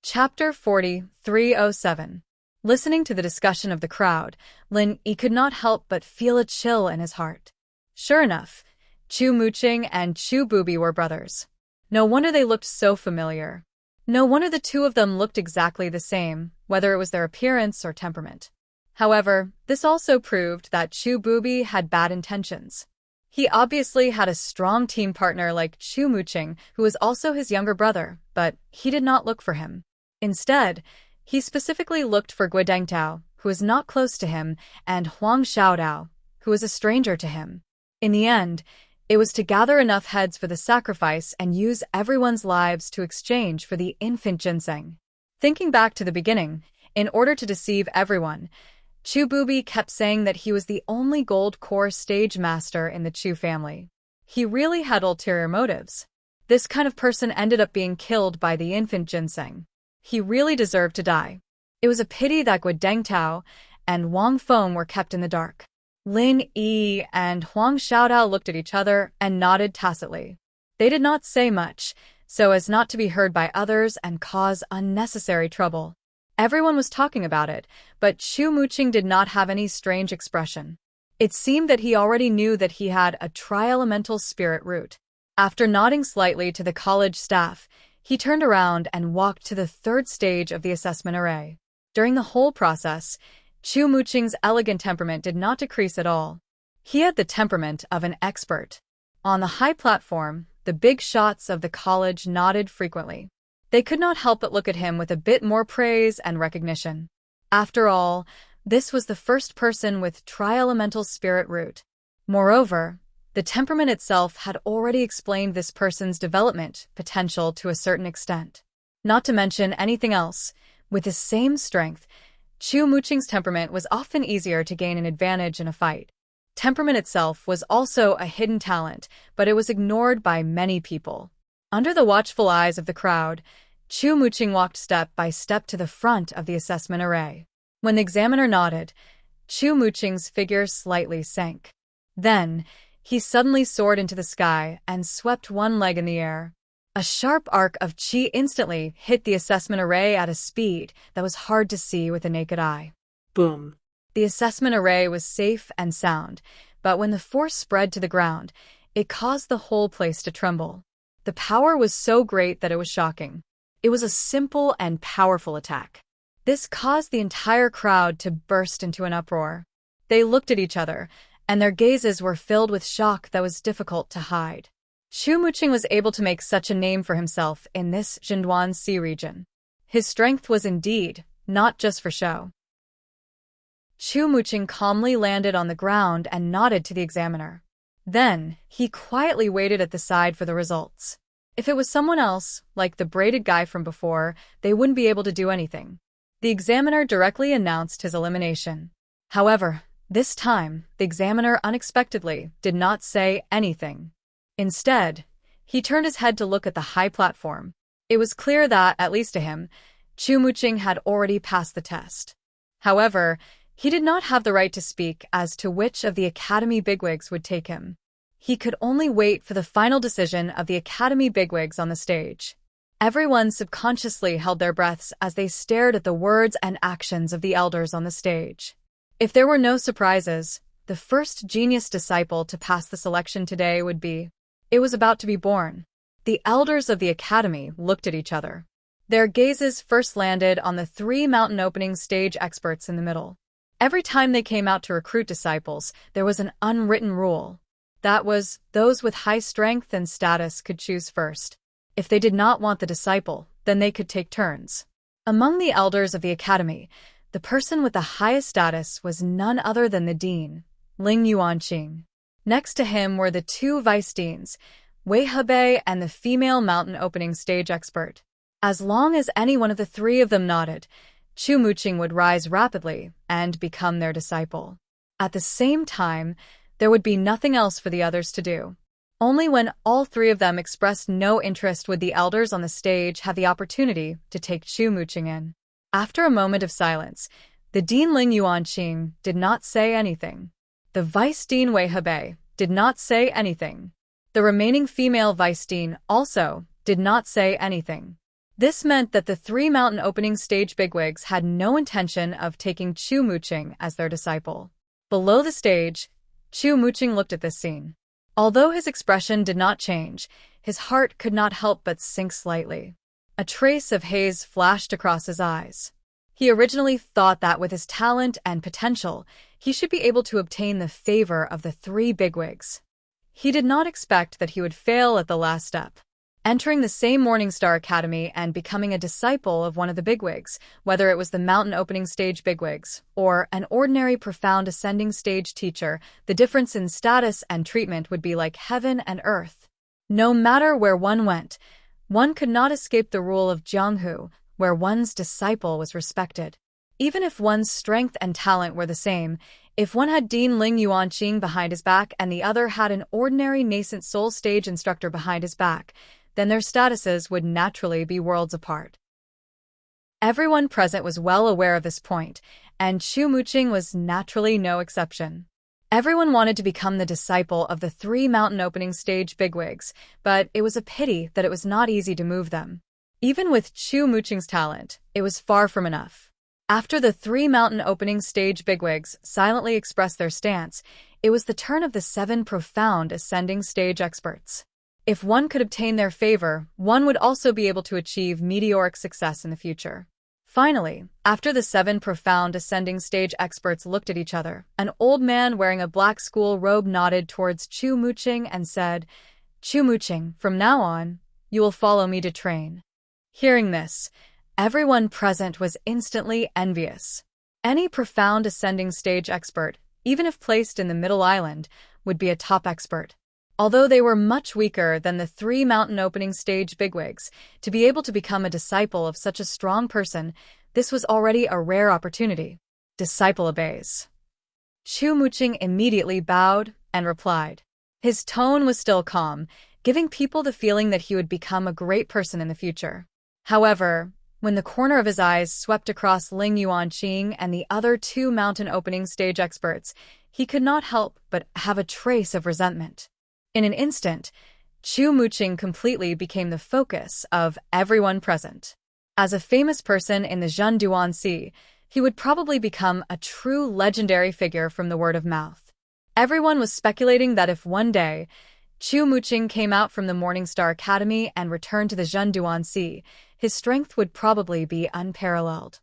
Chapter 4307. Listening to the discussion of the crowd, Lin Yi could not help but feel a chill in his heart. Sure enough, Chu Muqing and Chu Bubi were brothers. No wonder they looked so familiar. No wonder the two of them looked exactly the same, whether it was their appearance or temperament. However, this also proved that Chu Bubi had bad intentions. He obviously had a strong team partner like Chu Muqing, who was also his younger brother, but he did not look for him. Instead, he specifically looked for Guidengtao, who was not close to him, and Huang Xiaodao, who was a stranger to him. In the end, it was to gather enough heads for the sacrifice and use everyone's lives to exchange for the infant ginseng. Thinking back to the beginning, in order to deceive everyone, Chu Bubi kept saying that he was the only gold core stage master in the Chu family. He really had ulterior motives. This kind of person ended up being killed by the infant ginseng. He really deserved to die. It was a pity that Guidengtao and Wang Feng were kept in the dark. Lin Yi and Huang Xiaodao looked at each other and nodded tacitly. They did not say much, so as not to be heard by others and cause unnecessary trouble. Everyone was talking about it, but Chu Muqing did not have any strange expression. It seemed that he already knew that he had a tri-elemental spirit root. After nodding slightly to the college staff, he turned around and walked to the third stage of the assessment array. During the whole process, Chu Muqing's elegant temperament did not decrease at all. He had the temperament of an expert. On the high platform, the big shots of the college nodded frequently. They could not help but look at him with a bit more praise and recognition. After all, this was the first person with tri-elemental spirit root. Moreover, the temperament itself had already explained this person's development potential to a certain extent. Not to mention anything else, with the same strength, Chu Muqing's temperament was often easier to gain an advantage in a fight. Temperament itself was also a hidden talent, but it was ignored by many people. Under the watchful eyes of the crowd, Chu Muqing walked step by step to the front of the assessment array. When the examiner nodded, Chu Muqing's figure slightly sank. Then, he suddenly soared into the sky and swept one leg in the air. A sharp arc of qi instantly hit the assessment array at a speed that was hard to see with the naked eye. Boom. The assessment array was safe and sound, but when the force spread to the ground, it caused the whole place to tremble. The power was so great that it was shocking. It was a simple and powerful attack. This caused the entire crowd to burst into an uproar. They looked at each other, and their gazes were filled with shock that was difficult to hide. Chu Muqing was able to make such a name for himself in this Zhenduan Sea region. His strength was indeed not just for show. Chu Muqing calmly landed on the ground and nodded to the examiner. Then, he quietly waited at the side for the results. If it was someone else, like the braided guy from before, they wouldn't be able to do anything. The examiner directly announced his elimination. However, this time, the examiner unexpectedly did not say anything. Instead, he turned his head to look at the high platform. It was clear that, at least to him, Chu Muqing had already passed the test. However, he did not have the right to speak as to which of the Academy bigwigs would take him. He could only wait for the final decision of the Academy bigwigs on the stage. Everyone subconsciously held their breaths as they stared at the words and actions of the elders on the stage. If there were no surprises, the first genius disciple to pass the selection today would be. It was about to be born. The elders of the Academy looked at each other. Their gazes first landed on the three mountain opening stage experts in the middle. Every time they came out to recruit disciples, there was an unwritten rule. That was, those with high strength and status could choose first. If they did not want the disciple, then they could take turns. Among the elders of the Academy, the person with the highest status was none other than the dean, Ling Yuanqing. Next to him were the two vice deans, Wei Hebei and the female mountain opening stage expert. As long as any one of the three of them nodded, Chu Muqing would rise rapidly and become their disciple. At the same time, there would be nothing else for the others to do. Only when all three of them expressed no interest would the elders on the stage have the opportunity to take Chu Muqing in. After a moment of silence, the Dean Ling Yuanqing did not say anything. The Vice Dean Wei Hebei did not say anything. The remaining female Vice Dean also did not say anything. This meant that the three mountain opening stage bigwigs had no intention of taking Chu Muqing as their disciple. Below the stage, Chu Muqing looked at this scene. Although his expression did not change, his heart could not help but sink slightly. A trace of haze flashed across his eyes. He originally thought that with his talent and potential, he should be able to obtain the favor of the three bigwigs. He did not expect that he would fail at the last step. Entering the same Morningstar Academy and becoming a disciple of one of the bigwigs, whether it was the mountain opening stage bigwigs or an ordinary profound ascending stage teacher, the difference in status and treatment would be like heaven and earth. No matter where one went, one could not escape the rule of Jianghu, where one's disciple was respected. Even if one's strength and talent were the same, if one had Dean Ling Yuanqing behind his back and the other had an ordinary nascent soul stage instructor behind his back, then their statuses would naturally be worlds apart. Everyone present was well aware of this point, and Chu Muqing was naturally no exception. Everyone wanted to become the disciple of the three mountain opening stage bigwigs, but it was a pity that it was not easy to move them. Even with Chu Muqing's talent, it was far from enough. After the three mountain opening stage bigwigs silently expressed their stance, it was the turn of the seven profound ascending stage experts. If one could obtain their favor, one would also be able to achieve meteoric success in the future. Finally, after the seven profound ascending stage experts looked at each other, an old man wearing a black school robe nodded towards Chu Muqing and said, "Chu Muqing, from now on, you will follow me to train." Hearing this, everyone present was instantly envious. Any profound ascending stage expert, even if placed in the middle island, would be a top expert. Although they were much weaker than the three mountain opening stage bigwigs, to be able to become a disciple of such a strong person, this was already a rare opportunity. Disciple obeys. Chu Muqing immediately bowed and replied. His tone was still calm, giving people the feeling that he would become a great person in the future. However, when the corner of his eyes swept across Ling Yuanqing and the other two mountain opening stage experts, he could not help but have a trace of resentment. In an instant, Chu Muqing completely became the focus of everyone present. As a famous person in the Zhenduan Sea, he would probably become a true legendary figure from the word of mouth. Everyone was speculating that if one day Chu Muqing came out from the Morningstar Academy and returned to the Zhenduan Sea, his strength would probably be unparalleled.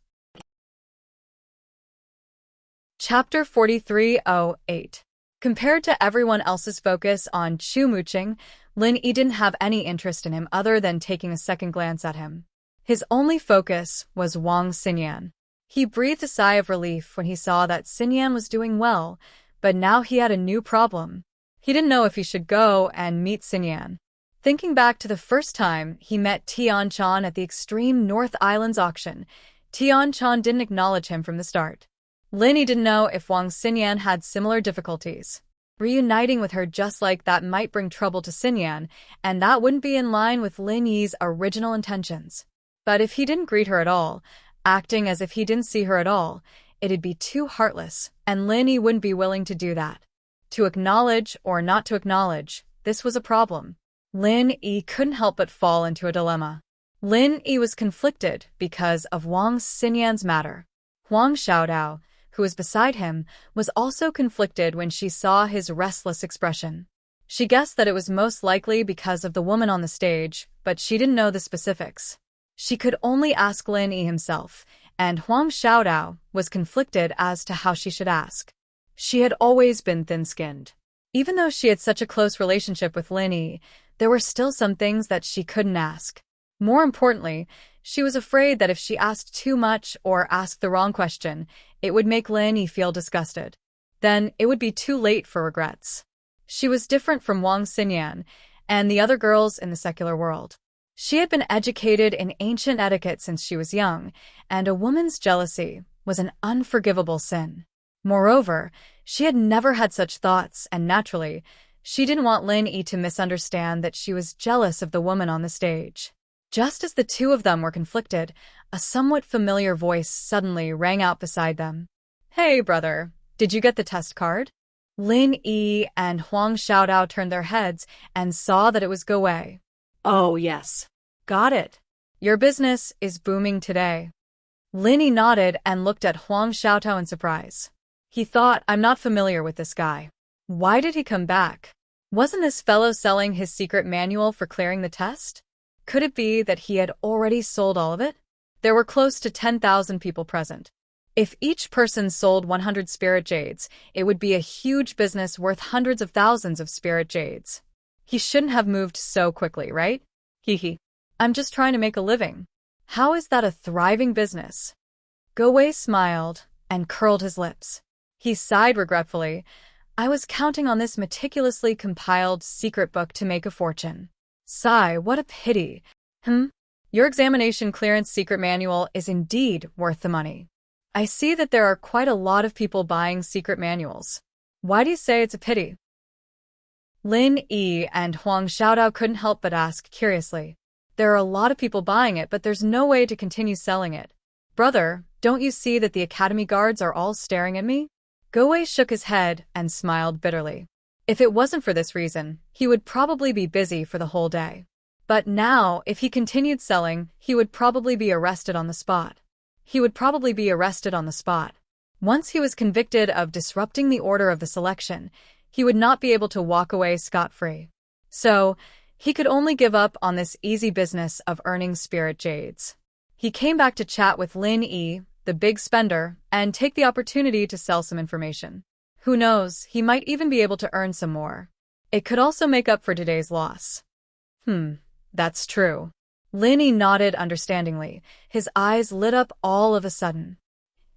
Chapter 4308. Compared to everyone else's focus on Chu Muqing, Lin Yi didn't have any interest in him other than taking a second glance at him. His only focus was Wang Xinyan. He breathed a sigh of relief when he saw that Xinyan was doing well, but now he had a new problem. He didn't know if he should go and meet Xinyan. Thinking back to the first time he met Tianchan at the Extreme North Islands auction, Tianchan didn't acknowledge him from the start. Lin Yi didn't know if Wang Xinyan had similar difficulties. Reuniting with her just like that might bring trouble to Xinyan, and that wouldn't be in line with Lin Yi's original intentions. But if he didn't greet her at all, acting as if he didn't see her at all, it'd be too heartless, and Lin Yi wouldn't be willing to do that. To acknowledge or not to acknowledge, this was a problem. Lin Yi couldn't help but fall into a dilemma. Lin Yi was conflicted because of Wang Xinyan's matter. Huang Xiaodao, who was beside him, was also conflicted when she saw his restless expression. She guessed that it was most likely because of the woman on the stage, but she didn't know the specifics. She could only ask Lin Yi himself, and Huang Xiaodao was conflicted as to how she should ask. She had always been thin-skinned. Even though she had such a close relationship with Lin Yi, there were still some things that she couldn't ask. More importantly, she was afraid that if she asked too much or asked the wrong question, it would make Lin Yi feel disgusted. Then it would be too late for regrets. She was different from Wang Xinyan and the other girls in the secular world. She had been educated in ancient etiquette since she was young, and a woman's jealousy was an unforgivable sin. Moreover, she had never had such thoughts, and naturally, she didn't want Lin Yi to misunderstand that she was jealous of the woman on the stage. Just as the two of them were conflicted, a somewhat familiar voice suddenly rang out beside them. "Hey, brother, did you get the test card?" Lin Yi and Huang Xiaodao turned their heads and saw that it was Go Wei. "Oh, yes. Got it. Your business is booming today. Linny nodded and looked at Huang Xiaotao in surprise. He thought, I'm not familiar with this guy. Why did he come back? Wasn't this fellow selling his secret manual for clearing the test? Could it be that he had already sold all of it? There were close to 10,000 people present. If each person sold 100 spirit jades, it would be a huge business worth hundreds of thousands of spirit jades. He shouldn't have moved so quickly, right? Hee. I'm just trying to make a living. How is that a thriving business? Gowei smiled and curled his lips. He sighed regretfully. I was counting on this meticulously compiled secret book to make a fortune. Sigh, what a pity. Your examination clearance secret manual is indeed worth the money. I see that there are quite a lot of people buying secret manuals. Why do you say it's a pity? Lin Yi and Huang Xiaotao couldn't help but ask curiously. There are a lot of people buying it, but there's no way to continue selling it. Brother, don't you see that the academy guards are all staring at me? Gowei shook his head and smiled bitterly. If it wasn't for this reason, he would probably be busy for the whole day. But now, if he continued selling, he would probably be arrested on the spot. Once he was convicted of disrupting the order of the selection, he would not be able to walk away scot-free. So, he could only give up on this easy business of earning spirit jades. He came back to chat with Lin Yi, the big spender, and take the opportunity to sell some information. Who knows, he might even be able to earn some more. It could also make up for today's loss. That's true. Lin Yi nodded understandingly. His eyes lit up all of a sudden.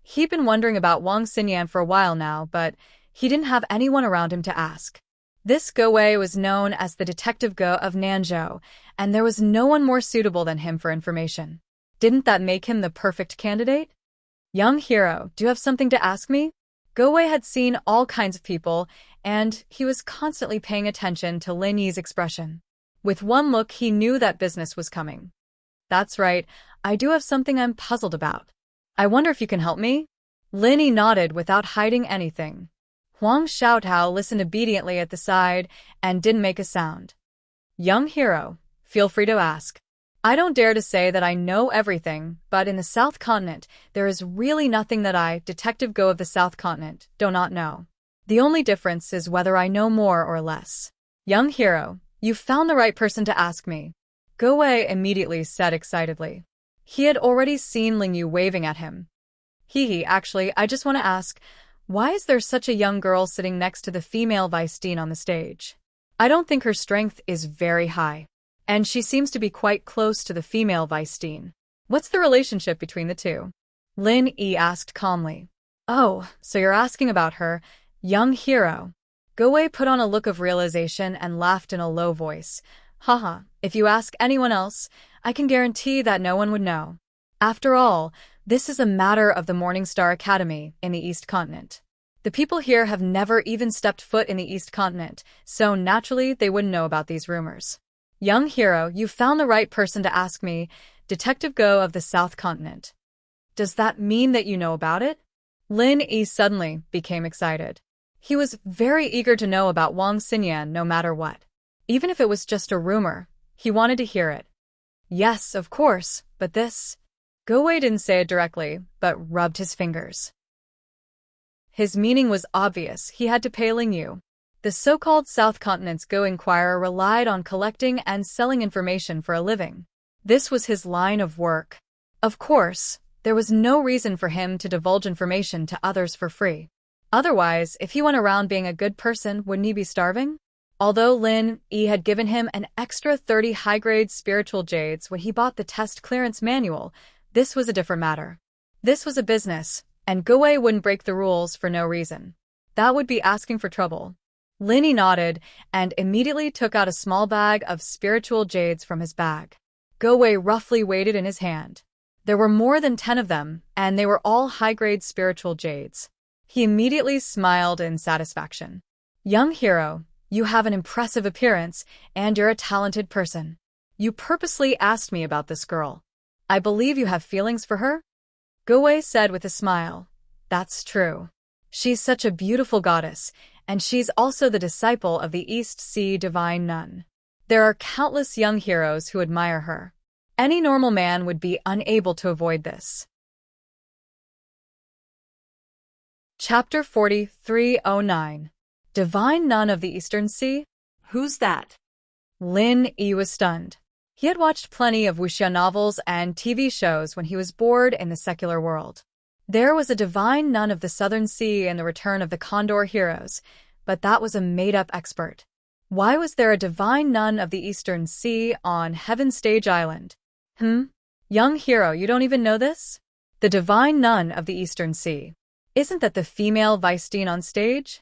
He'd been wondering about Wang Xinyan for a while now, but he didn't have anyone around him to ask. This Gowei was known as the Detective Go of Nanzhou, and there was no one more suitable than him for information. Didn't that make him the perfect candidate? Young hero, do you have something to ask me? Gowei had seen all kinds of people, and he was constantly paying attention to Lin Yi's expression. With one look, he knew that business was coming. That's right, I do have something I'm puzzled about. I wonder if you can help me? Lin Yi nodded without hiding anything. Huang Xiaotao listened obediently at the side and didn't make a sound. Young hero, feel free to ask. I don't dare to say that I know everything, but in the South Continent, there is really nothing that I, Detective Go of the South Continent, do not know. The only difference is whether I know more or less. Young hero, you found the right person to ask me. Gowei immediately said excitedly. He had already seen Ling Yu waving at him. Actually, I just want to ask, why is there such a young girl sitting next to the female Vice Dean on the stage? I don't think her strength is very high. And she seems to be quite close to the female Vice Dean. What's the relationship between the two? Lin Yi asked calmly. Oh, so you're asking about her, young hero. Gowei put on a look of realization and laughed in a low voice. Haha, if you ask anyone else, I can guarantee that no one would know. After all, this is a matter of the Morningstar Academy in the East Continent. The people here have never even stepped foot in the East Continent, so naturally they wouldn't know about these rumors. Young hero, you found the right person to ask me, Detective Go of the South Continent. Does that mean that you know about it? Lin Yi suddenly became excited. He was very eager to know about Wang Xinyan no matter what. Even if it was just a rumor, he wanted to hear it. Yes, of course, but this... Gowei didn't say it directly, but rubbed his fingers. His meaning was obvious. He had to pay Ling Yu. The so-called South Continent's Go Inquirer relied on collecting and selling information for a living. This was his line of work. Of course, there was no reason for him to divulge information to others for free. Otherwise, if he went around being a good person, wouldn't he be starving? Although Lin Yi had given him an extra 30 high-grade spiritual jades when he bought the test clearance manual, this was a different matter. This was a business, and Gowei wouldn't break the rules for no reason. That would be asking for trouble. Lin Yi nodded and immediately took out a small bag of spiritual jades from his bag. Gowei roughly weighed it in his hand. There were more than 10 of them, and they were all high-grade spiritual jades. He immediately smiled in satisfaction. Young hero, you have an impressive appearance, and you're a talented person. You purposely asked me about this girl. I believe you have feelings for her? Gowei said with a smile. That's true. She's such a beautiful goddess, and she's also the disciple of the East Sea Divine Nun. There are countless young heroes who admire her. Any normal man would be unable to avoid this. Chapter 4309. Divine Nun of the Eastern Sea? Who's that? Lin Yi was stunned. He had watched plenty of wuxia novels and TV shows when he was bored in the secular world. There was a divine nun of the Southern Sea in The Return of the Condor Heroes, but that was a made-up expert. Why was there a divine nun of the Eastern Sea on Heaven's Stage Island? Young hero, you don't even know this? The divine nun of the Eastern Sea. Isn't that the female Weisstein on stage?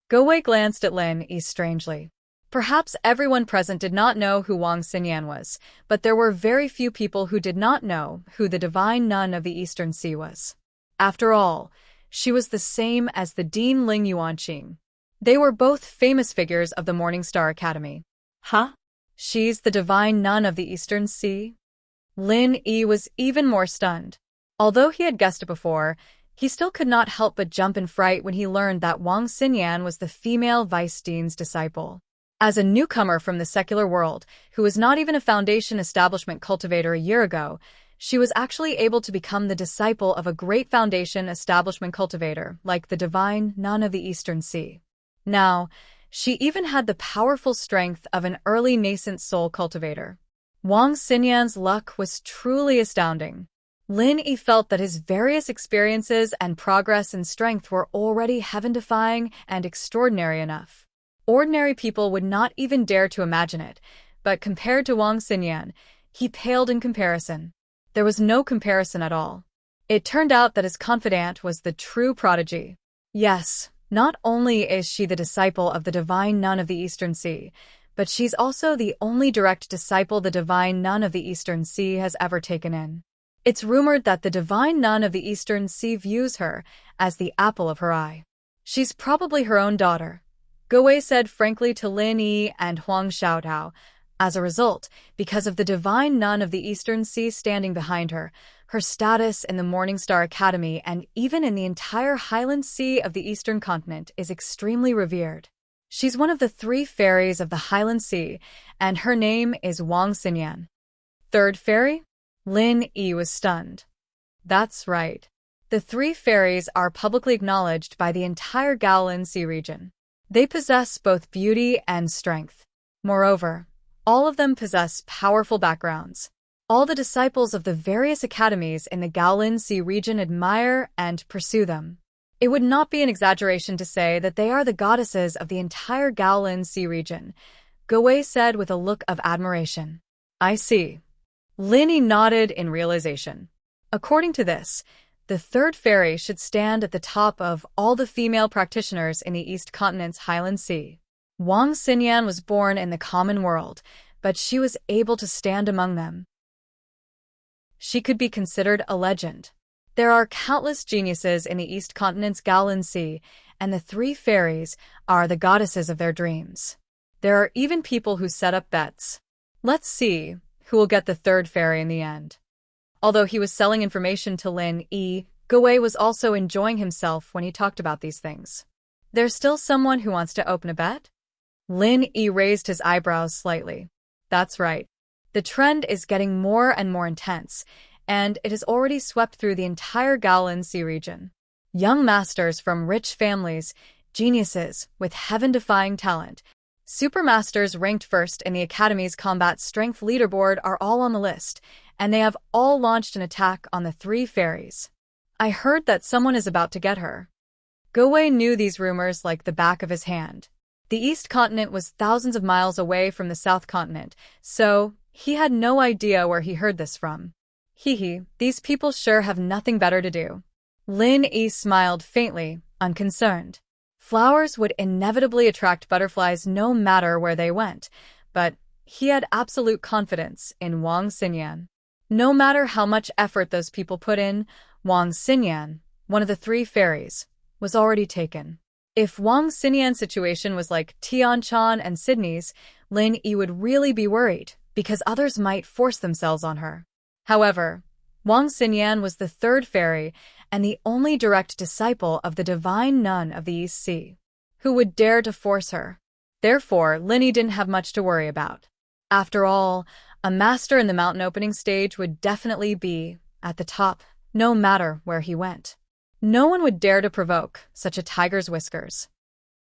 Gowei glanced at Lin Yi strangely. Perhaps everyone present did not know who Wang Xinyan was, but there were very few people who did not know who the divine nun of the Eastern Sea was. After all, she was the same as the Dean Ling Yuanqing. They were both famous figures of the Morning Star Academy. Huh? She's the divine nun of the Eastern Sea? Lin Yi was even more stunned. Although he had guessed it before, he still could not help but jump in fright when he learned that Wang Xinyan was the female Weisstein's disciple. As a newcomer from the secular world, who was not even a foundation establishment cultivator a year ago, she was actually able to become the disciple of a great foundation establishment cultivator, like the divine nun of the Eastern Sea. Now, she even had the powerful strength of an early nascent soul cultivator. Wang Xinyan's luck was truly astounding. Lin Yi felt that his various experiences and progress in strength were already heaven-defying and extraordinary enough. Ordinary people would not even dare to imagine it, but compared to Wang Xinyan, he paled in comparison. There was no comparison at all. It turned out that his confidant was the true prodigy. Yes, not only is she the disciple of the divine nun of the Eastern Sea, but she's also the only direct disciple the divine nun of the Eastern Sea has ever taken in. It's rumored that the divine nun of the Eastern Sea views her as the apple of her eye. She's probably her own daughter, Gowei said frankly to Lin Yi and Huang Xiaotao. As a result, because of the divine nun of the Eastern Sea standing behind her, her status in the Morning Star Academy and even in the entire Highland Sea of the Eastern continent is extremely revered. She's one of the 3 fairies of the Highland Sea, and her name is Wang Xinyan. Third fairy? Lin Yi was stunned. That's right. The 3 fairies are publicly acknowledged by the entire Gaolin Sea region. They possess both beauty and strength. Moreover, all of them possess powerful backgrounds. All the disciples of the various academies in the Gaolin Sea region admire and pursue them. It would not be an exaggeration to say that they are the goddesses of the entire Gaolin Sea region, Gowei said with a look of admiration. I see. Lin Yi nodded in realization. According to this, the 3rd fairy should stand at the top of all the female practitioners in the East Continent's Highland Sea. Wang Xinyan was born in the common world, but she was able to stand among them. She could be considered a legend. There are countless geniuses in the East Continent's Gaolin Sea, and the 3 fairies are the goddesses of their dreams. There are even people who set up bets. Let's see who will get the 3rd fairy in the end. Although he was selling information to Lin Yi, Gowei was also enjoying himself when he talked about these things. There's still someone who wants to open a bet? Lin Yi raised his eyebrows slightly. That's right. The trend is getting more and more intense, and it has already swept through the entire Gaolin Sea region. Young masters from rich families, geniuses with heaven-defying talent, supermasters ranked first in the Academy's combat strength leaderboard are all on the list, and they have all launched an attack on the 3 fairies. I heard that someone is about to get her. Gowei knew these rumors like the back of his hand. The East Continent was thousands of miles away from the South Continent, so he had no idea where he heard this from. These people sure have nothing better to do. Lin Yi smiled faintly, unconcerned. Flowers would inevitably attract butterflies no matter where they went, but he had absolute confidence in Wang Xinyan. No matter how much effort those people put in, Wang Xinyan, one of the 3 fairies, was already taken. If Wang Xinyan's situation was like Tianchan and Sydney's, Lin Yi would really be worried, because others might force themselves on her. However, Wang Xinyan was the 3rd fairy and the only direct disciple of the divine nun of the East Sea. Who would dare to force her? Therefore, Lin Yi didn't have much to worry about. After all, A master in the mountain opening stage would definitely be at the top, no matter where he went. No one would dare to provoke such a tiger's whiskers.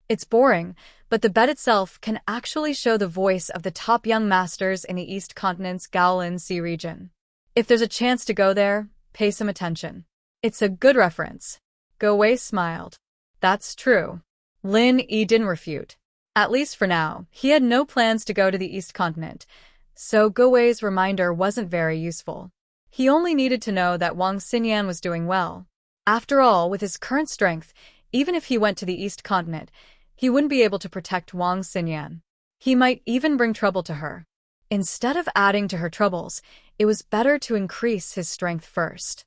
It's boring, but the bed itself can actually show the voice of the top young masters in the East Continent's Gaolin Sea region. If there's a chance to go there, pay some attention. It's a good reference. Go Wei smiled. That's true. Lin Yi didn't refute. At least for now, he had no plans to go to the East Continent, so Go Wei's reminder wasn't very useful. He only needed to know that Wang Xinyan was doing well. After all, with his current strength, even if he went to the East Continent, he wouldn't be able to protect Wang Xinyan. He might even bring trouble to her. Instead of adding to her troubles, it was better to increase his strength first.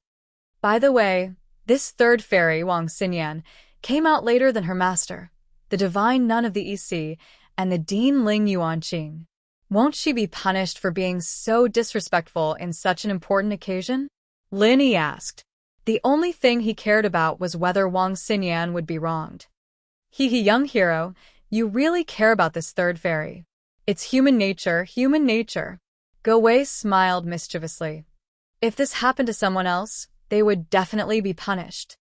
By the way, this third fairy, Wang Xinyan, came out later than her master, the divine nun of the East Sea, and the Dean Ling Yuanqing. Won't she be punished for being so disrespectful in such an important occasion? Lin Yi asked. The only thing he cared about was whether Wang Xinyan would be wronged. Young hero, you really care about this third fairy. It's human nature, human nature. Go Wei smiled mischievously. If this happened to someone else, they would definitely be punished.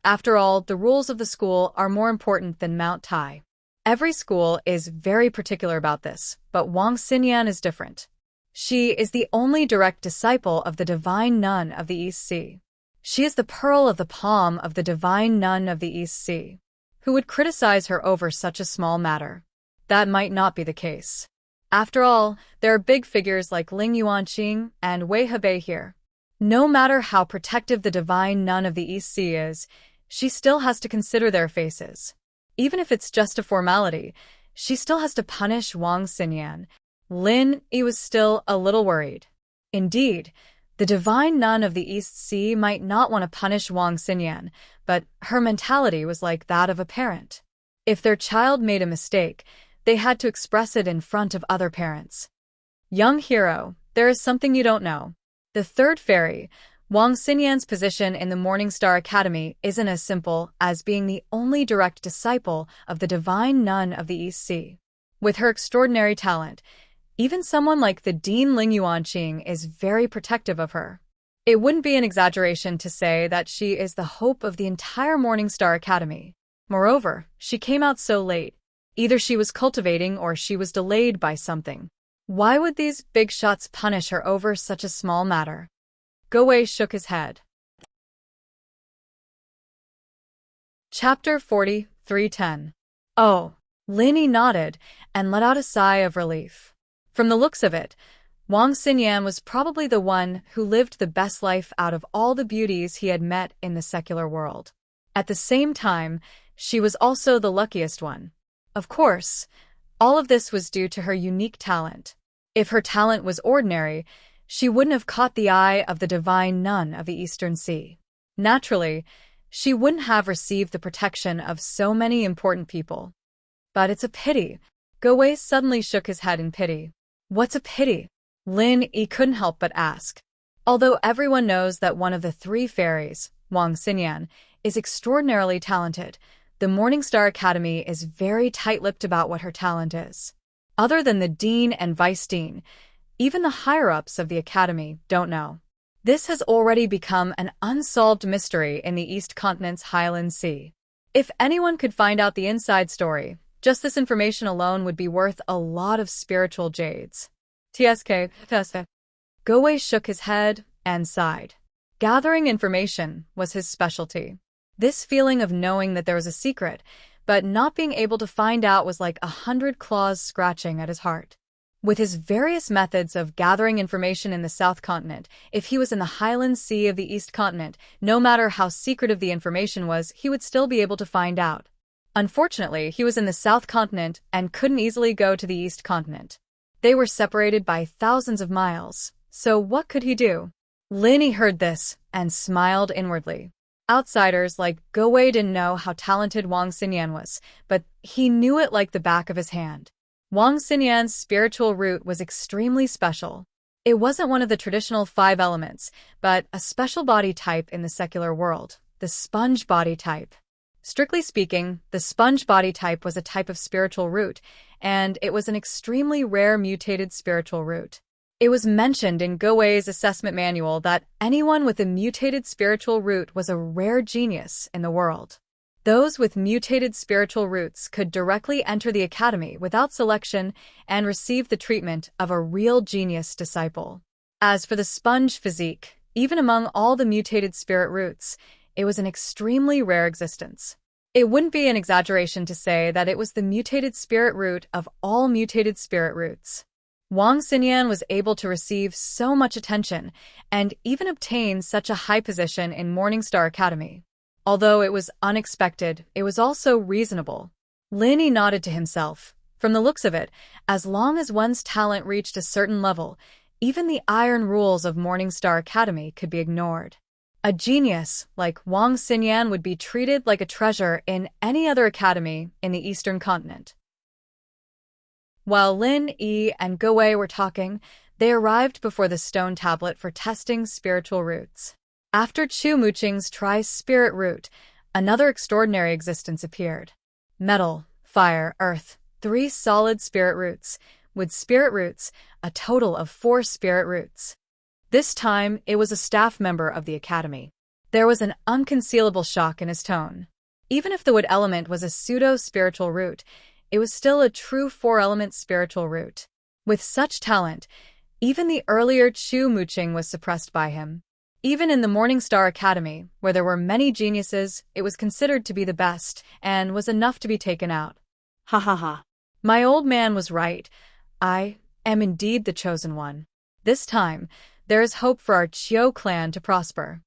After all, the rules of the school are more important than Mount Tai. Every school is very particular about this, but Wang Xinyan is different. She is the only direct disciple of the divine nun of the East Sea. She is the pearl of the palm of the divine nun of the East Sea. Who would criticize her over such a small matter? That might not be the case. After all, there are big figures like Ling Yuanqing and Wei Hebei here. No matter how protective the divine nun of the East Sea is, she still has to consider their faces. Even if it's just a formality, she still has to punish Wang Xinyan. Lin Yi was still a little worried. Indeed, the divine nun of the East Sea might not want to punish Wang Xinyan, but her mentality was like that of a parent. If their child made a mistake, they had to express it in front of other parents. Young hero, there is something you don't know. The third fairy, Wang Xinyan's position in the Morningstar Academy isn't as simple as being the only direct disciple of the divine nun of the East Sea. With her extraordinary talent, even someone like the Dean Ling Yuanqing is very protective of her. It wouldn't be an exaggeration to say that she is the hope of the entire Morningstar Academy. Moreover, she came out so late. Either she was cultivating or she was delayed by something. Why would these big shots punish her over such a small matter? Go Wei shook his head. Chapter 43:10. Oh. Lin Yi nodded and let out a sigh of relief. From the looks of it, Wang Xinyan was probably the one who lived the best life out of all the beauties he had met in the secular world. At the same time, she was also the luckiest one. Of course, all of this was due to her unique talent. If her talent was ordinary, she wouldn't have caught the eye of the divine nun of the Eastern Sea. Naturally, she wouldn't have received the protection of so many important people. But it's a pity. Go Wei suddenly shook his head in pity. What's a pity? Lin Yi couldn't help but ask. Although everyone knows that one of the three fairies, Wang Xinyan, is extraordinarily talented, the Morningstar Academy is very tight-lipped about what her talent is. Other than the dean and vice dean, even the higher-ups of the academy don't know. This has already become an unsolved mystery in the East Continent's Highland Sea. If anyone could find out the inside story, just this information alone would be worth a lot of spiritual jades. TSK. Go Wei shook his head and sighed. Gathering information was his specialty. This feeling of knowing that there was a secret, but not being able to find out was like 100 claws scratching at his heart. With his various methods of gathering information in the South Continent, if he was in the Highland Sea of the East Continent, no matter how secretive the information was, he would still be able to find out. Unfortunately, he was in the South Continent and couldn't easily go to the East Continent. They were separated by thousands of miles, so what could he do? Lin Yi heard this and smiled inwardly. Outsiders like Go Wei didn't know how talented Wang Xinyan was, but he knew it like the back of his hand. Wang Xinyan's spiritual root was extremely special. It wasn't one of the traditional 5 elements, but a special body type in the secular world, the sponge body type. Strictly speaking, the sponge body type was a type of spiritual root, and it was an extremely rare mutated spiritual root. It was mentioned in Gowei's assessment manual that anyone with a mutated spiritual root was a rare genius in the world. Those with mutated spiritual roots could directly enter the academy without selection and receive the treatment of a real genius disciple. As for the sponge physique, even among all the mutated spirit roots, it was an extremely rare existence. It wouldn't be an exaggeration to say that it was the mutated spirit root of all mutated spirit roots. Wang Xinyan was able to receive so much attention and even obtain such a high position in Morningstar Academy. Although it was unexpected, it was also reasonable. Lin Yi nodded to himself. From the looks of it, as long as one's talent reached a certain level, even the iron rules of Morningstar Academy could be ignored. A genius like Wang Xinyan would be treated like a treasure in any other academy in the Eastern continent. While Lin Yi and Gowei were talking, they arrived before the stone tablet for testing spiritual roots. After Chu Muqing's tri-spirit root, another extraordinary existence appeared. Metal, fire, earth, 3 solid spirit roots, with spirit roots, a total of 4 spirit roots. This time, it was a staff member of the academy. There was an unconcealable shock in his tone. Even if the wood element was a pseudo-spiritual root, it was still a true 4-element spiritual root. With such talent, even the earlier Chu Muqing was suppressed by him. Even in the Morningstar Academy, where there were many geniuses, it was considered to be the best, and was enough to be taken out. Ha ha ha. My old man was right. I am indeed the chosen one. This time, there is hope for our Chiu clan to prosper.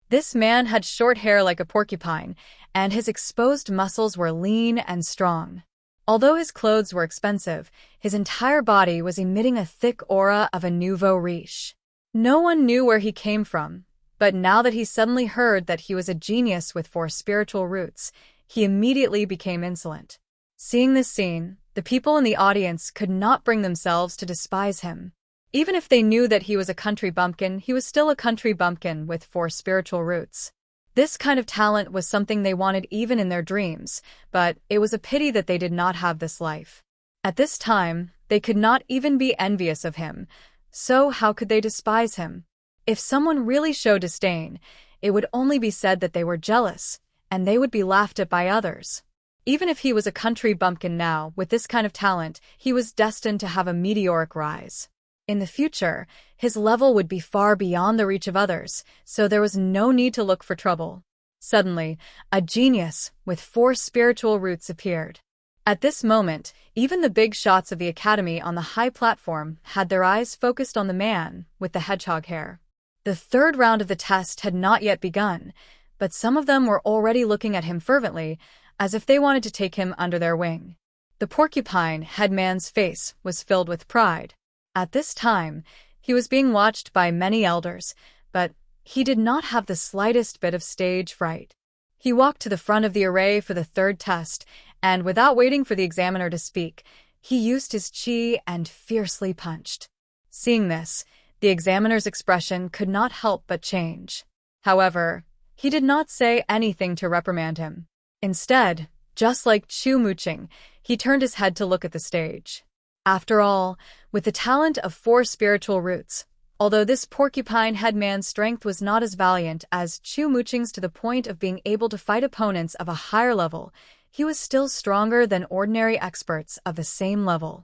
This man had short hair like a porcupine, and his exposed muscles were lean and strong. Although his clothes were expensive, his entire body was emitting a thick aura of a nouveau riche. No one knew where he came from, but now that he suddenly heard that he was a genius with 4 spiritual roots, he immediately became insolent. Seeing this scene, the people in the audience could not bring themselves to despise him. Even if they knew that he was a country bumpkin, he was still a country bumpkin with 4 spiritual roots. This kind of talent was something they wanted even in their dreams, but it was a pity that they did not have this life. At this time, they could not even be envious of him, so how could they despise him? If someone really showed disdain, it would only be said that they were jealous, and they would be laughed at by others. Even if he was a country bumpkin now, with this kind of talent, he was destined to have a meteoric rise. In the future, his level would be far beyond the reach of others, so there was no need to look for trouble. Suddenly, a genius with 4 spiritual roots appeared. At this moment, even the big shots of the academy on the high platform had their eyes focused on the man with the hedgehog hair. The 3rd round of the test had not yet begun, but some of them were already looking at him fervently, as if they wanted to take him under their wing. The porcupine headman's face was filled with pride. At this time, he was being watched by many elders, but he did not have the slightest bit of stage fright. He walked to the front of the array for the 3rd test, and without waiting for the examiner to speak, he used his chi and fiercely punched. Seeing this, the examiner's expression could not help but change. However, he did not say anything to reprimand him. Instead, just like Chu Muqing, he turned his head to look at the stage. After all, with the talent of 4 spiritual roots, although this porcupine head man's strength was not as valiant as Chu Muqing's to the point of being able to fight opponents of a higher level, he was still stronger than ordinary experts of the same level.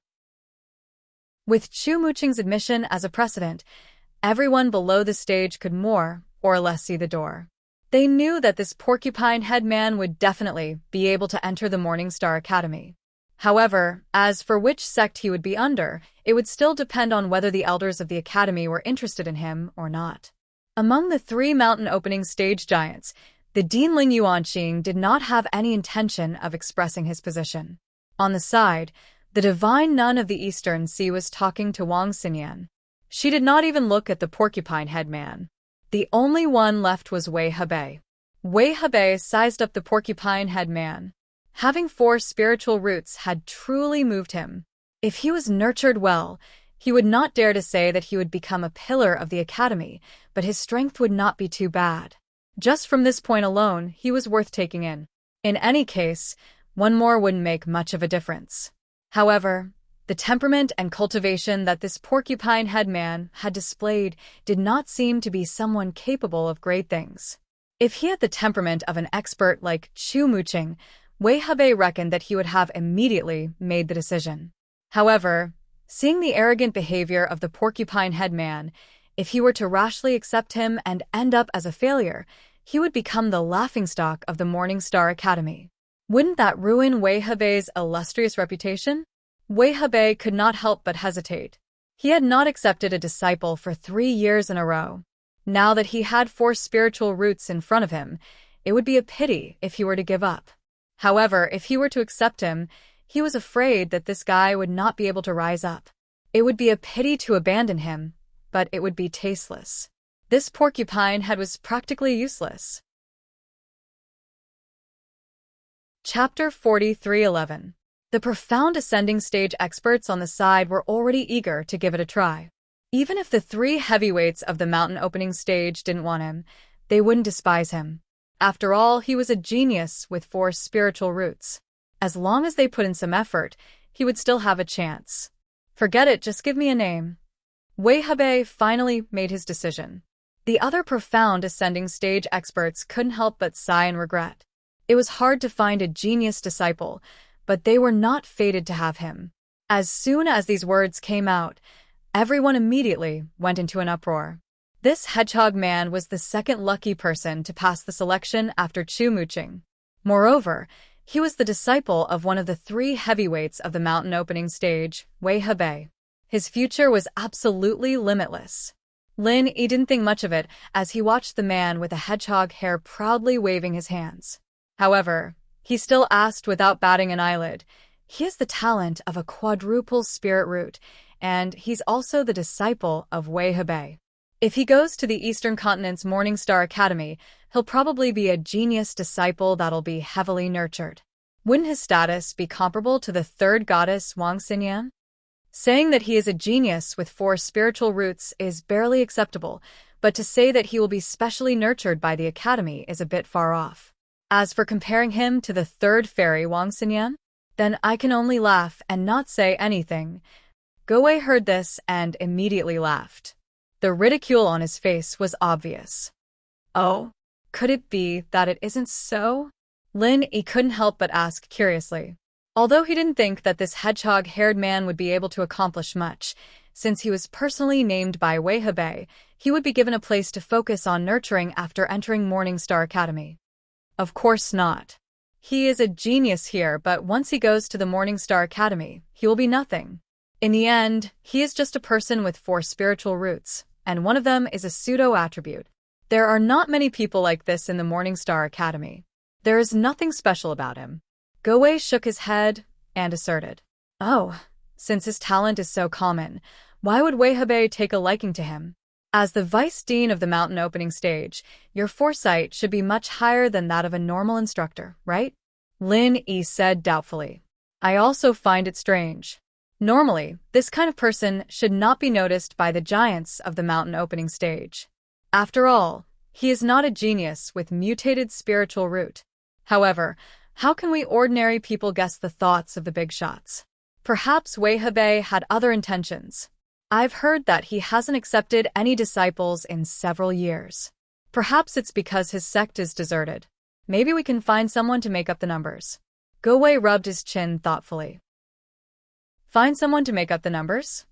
With Chu Muqing's admission as a precedent, everyone below the stage could more or less see the door. They knew that this porcupine head man would definitely be able to enter the Morningstar Academy. However, as for which sect he would be under, it would still depend on whether the elders of the academy were interested in him or not. Among the 3 mountain opening stage giants, the Dean Ling Yuanqing did not have any intention of expressing his position. On the side, the divine nun of the Eastern Sea was talking to Wang Xinyan. She did not even look at the porcupine head man. The only one left was Wei Hebei. Wei Hebei sized up the porcupine head man. Having 4 spiritual roots had truly moved him. If he was nurtured well, he would not dare to say that he would become a pillar of the academy, but his strength would not be too bad. Just from this point alone, he was worth taking in. In any case, one more wouldn't make much of a difference. However, the temperament and cultivation that this porcupine-head man had displayed did not seem to be someone capable of great things. If he had the temperament of an expert like Chu Muqing, Wei Hebei reckoned that he would have immediately made the decision. However, seeing the arrogant behavior of the porcupine-head man, if he were to rashly accept him and end up as a failure, he would become the laughingstock of the Morning Star Academy. Wouldn't that ruin Wei Hebei's illustrious reputation? Wei Hebei could not help but hesitate. He had not accepted a disciple for 3 years in a row. Now that he had 4 spiritual roots in front of him, it would be a pity if he were to give up. However, if he were to accept him, he was afraid that this guy would not be able to rise up. It would be a pity to abandon him, but it would be tasteless. This porcupine head was practically useless. Chapter 43:11. The profound ascending stage experts on the side were already eager to give it a try. Even if the 3 heavyweights of the mountain opening stage didn't want him, they wouldn't despise him. After all, he was a genius with 4 spiritual roots. As long as they put in some effort, he would still have a chance. Forget it, just give me a name. Wei Hebei finally made his decision. The other profound ascending stage experts couldn't help but sigh in regret. It was hard to find a genius disciple, but they were not fated to have him. As soon as these words came out, everyone immediately went into an uproar. This hedgehog man was the second lucky person to pass the selection after Chu Muqing. Moreover, he was the disciple of one of the 3 heavyweights of the mountain opening stage, Wei Hebei. His future was absolutely limitless. Lin Yi didn't think much of it as he watched the man with the hedgehog hair proudly waving his hands. However, he still asked without batting an eyelid. He has the talent of a quadruple spirit root, and he's also the disciple of Wei Hebei. If he goes to the Eastern Continent's Morning Star Academy, he'll probably be a genius disciple that'll be heavily nurtured. Wouldn't his status be comparable to the 3rd goddess Wang Xinyan? Saying that he is a genius with 4 spiritual roots is barely acceptable, but to say that he will be specially nurtured by the academy is a bit far off. As for comparing him to the 3rd fairy Wang Xinyan, then I can only laugh and not say anything. Gowei heard this and immediately laughed. The ridicule on his face was obvious. Oh, could it be that it isn't so? Lin Yi couldn't help but ask curiously. Although he didn't think that this hedgehog-haired man would be able to accomplish much, since he was personally named by Wei Hebei, he would be given a place to focus on nurturing after entering Morning Star Academy. Of course not. He is a genius here, but once he goes to the Morning Star Academy, he will be nothing. In the end, he is just a person with 4 spiritual roots, and one of them is a pseudo-attribute. There are not many people like this in the Morning Star Academy. There is nothing special about him. Gowei shook his head and asserted, "Oh, since his talent is so common, why would Wei Hebei take a liking to him? As the vice dean of the mountain opening stage, your foresight should be much higher than that of a normal instructor, right?" Lin Yi said doubtfully. "I also find it strange. Normally, this kind of person should not be noticed by the giants of the mountain opening stage. After all, he is not a genius with mutated spiritual root. However, how can we ordinary people guess the thoughts of the big shots? Perhaps Wei Hebei had other intentions. I've heard that he hasn't accepted any disciples in several years. Perhaps it's because his sect is deserted. Maybe we can find someone to make up the numbers." Gowei rubbed his chin thoughtfully. Find someone to make up the numbers?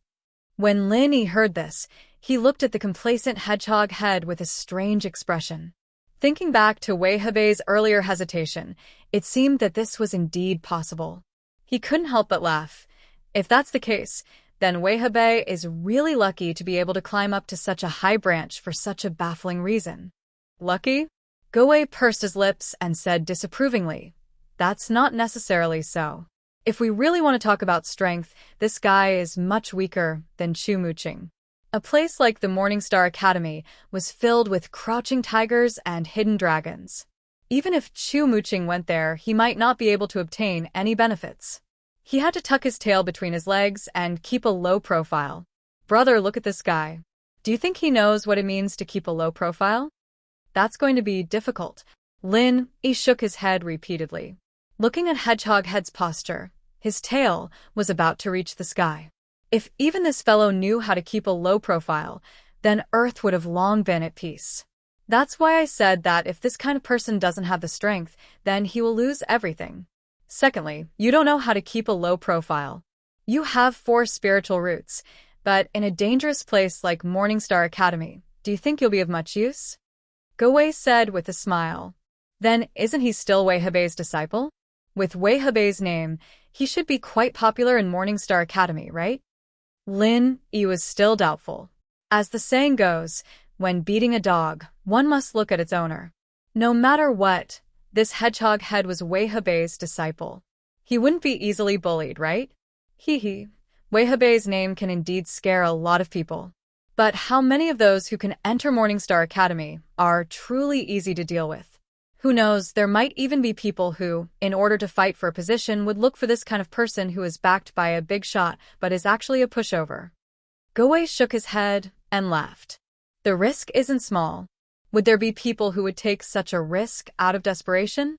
When Lin Yi heard this, he looked at the complacent hedgehog head with a strange expression. Thinking back to Wei Hebei's earlier hesitation, it seemed that this was indeed possible. He couldn't help but laugh. If that's the case, then Wei Hebei is really lucky to be able to climb up to such a high branch for such a baffling reason. Lucky? Gowei pursed his lips and said disapprovingly, "That's not necessarily so. If we really want to talk about strength, this guy is much weaker than Chu Muqing." A place like the Morning Star Academy was filled with crouching tigers and hidden dragons. Even if Chu Muqing went there, he might not be able to obtain any benefits. He had to tuck his tail between his legs and keep a low profile. Brother, look at this guy. Do you think he knows what it means to keep a low profile? That's going to be difficult. Lin Yi shook his head repeatedly. Looking at Hedgehog Head's posture, His tail was about to reach the sky. If even this fellow knew how to keep a low profile, then Earth would have long been at peace. That's why I said that if this kind of person doesn't have the strength, then he will lose everything. Secondly, you don't know how to keep a low profile. You have 4 spiritual roots, but in a dangerous place like Morningstar Academy, do you think you'll be of much use? Go-Wei said with a smile. Then isn't he still Wei Hebei's disciple? With Wei Hebei's name, he should be quite popular in Morningstar Academy, right? Lin Yi was still doubtful. As the saying goes, when beating a dog, one must look at its owner. No matter what, this hedgehog head was Wei Hebei's disciple. He wouldn't be easily bullied, right? Hee. Wei Hebei's name can indeed scare a lot of people. But how many of those who can enter Morningstar Academy are truly easy to deal with? Who knows, there might even be people who, in order to fight for a position, would look for this kind of person who is backed by a big shot but is actually a pushover. Go-Wei shook his head and laughed. The risk isn't small. Would there be people who would take such a risk out of desperation?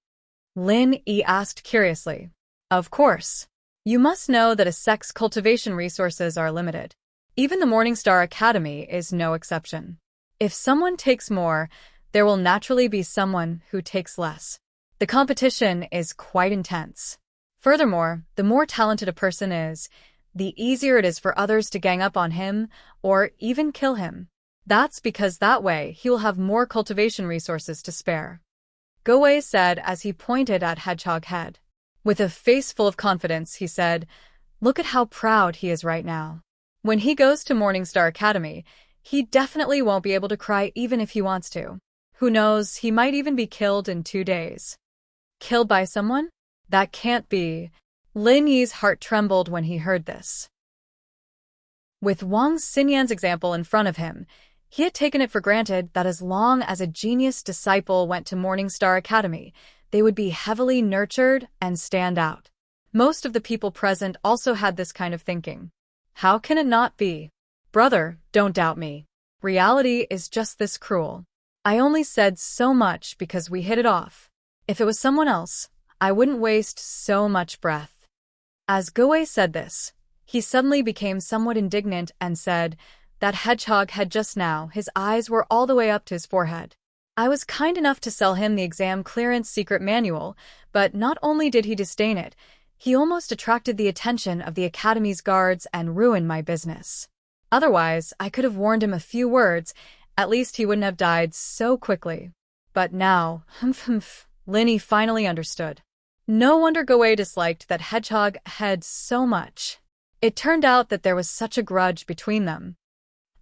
Lin Yi asked curiously. Of course. You must know that a sect's cultivation resources are limited. Even the Morningstar Academy is no exception. If someone takes more, there will naturally be someone who takes less. The competition is quite intense. Furthermore, the more talented a person is, the easier it is for others to gang up on him or even kill him. That's because that way he will have more cultivation resources to spare. Go-Wei said as he pointed at Hedgehog Head. With a face full of confidence, he said, "Look at how proud he is right now. When he goes to Morningstar Academy, he definitely won't be able to cry even if he wants to. Who knows, he might even be killed in 2 days." Killed by someone? That can't be. Lin Yi's heart trembled when he heard this. With Wang Xinyan's example in front of him, he had taken it for granted that as long as a genius disciple went to Morningstar Academy, they would be heavily nurtured and stand out. Most of the people present also had this kind of thinking. How can it not be? Brother, don't doubt me. Reality is just this cruel. I only said so much because we hit it off. If it was someone else, I wouldn't waste so much breath. As Go-Wei said this, he suddenly became somewhat indignant and said, "That hedgehog head just now, his eyes were all the way up to his forehead. I was kind enough to sell him the exam clearance secret manual, but not only did he disdain it, he almost attracted the attention of the Academy's guards and ruined my business. Otherwise, I could have warned him a few words, at least he wouldn't have died so quickly. But now, Lin Yi finally understood. No wonder Go-Wei disliked that hedgehog head so much. It turned out that there was such a grudge between them.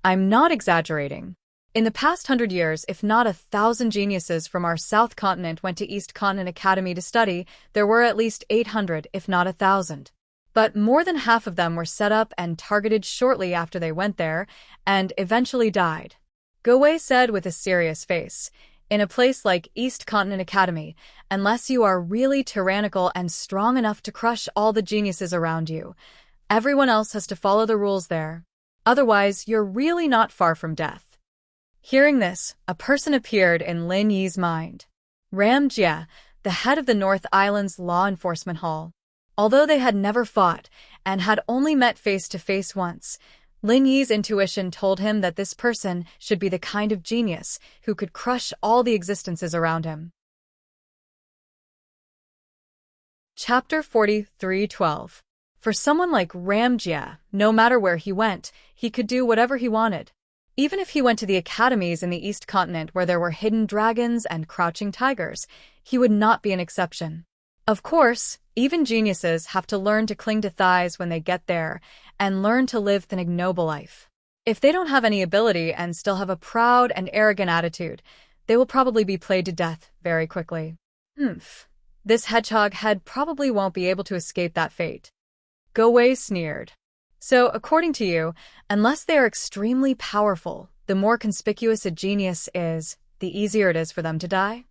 I'm not exaggerating. In the past 100 years, if not 1,000 geniuses from our South Continent went to East Continent Academy to study, there were at least 800, if not 1,000. But more than half of them were set up and targeted shortly after they went there, and eventually died. Go-Wei said with a serious face, "In a place like East Continent Academy, unless you are really tyrannical and strong enough to crush all the geniuses around you, everyone else has to follow the rules there. Otherwise, you're really not far from death." Hearing this, a person appeared in Lin Yi's mind. Ram Jia, the head of the North Island's Law Enforcement Hall. Although they had never fought and had only met face-to-face once, Lin Yi's intuition told him that this person should be the kind of genius who could crush all the existences around him. Chapter 43:12. For someone like Ram Jia, no matter where he went, he could do whatever he wanted. Even if he went to the academies in the East Continent where there were hidden dragons and crouching tigers, he would not be an exception. Of course, even geniuses have to learn to cling to thighs when they get there and learn to live an ignoble life. If they don't have any ability and still have a proud and arrogant attitude, they will probably be played to death very quickly. This hedgehog head probably won't be able to escape that fate. Go-Wei sneered. So, according to you, unless they are extremely powerful, the more conspicuous a genius is, the easier it is for them to die?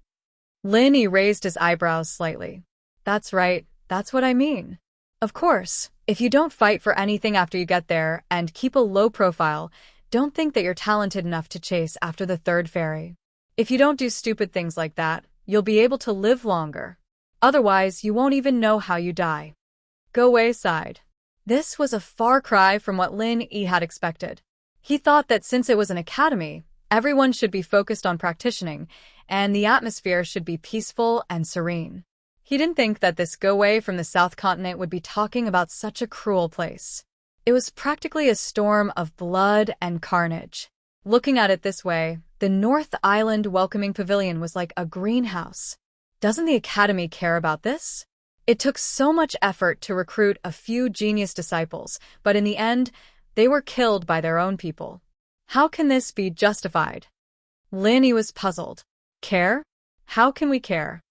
Lin Yi raised his eyebrows slightly. That's right, that's what I mean. Of course, if you don't fight for anything after you get there and keep a low profile, don't think that you're talented enough to chase after the third fairy. If you don't do stupid things like that, you'll be able to live longer. Otherwise, you won't even know how you die. Go Wei sighed. This was a far cry from what Lin Yi had expected. He thought that since it was an academy, everyone should be focused on practicing, and the atmosphere should be peaceful and serene. He didn't think that this Go Wei from the South Continent would be talking about such a cruel place. It was practically a storm of blood and carnage. Looking at it this way, the North Island Welcoming Pavilion was like a greenhouse. Doesn't the Academy care about this? It took so much effort to recruit a few genius disciples, but in the end, they were killed by their own people. How can this be justified? Lin Yi was puzzled. Care? How can we care?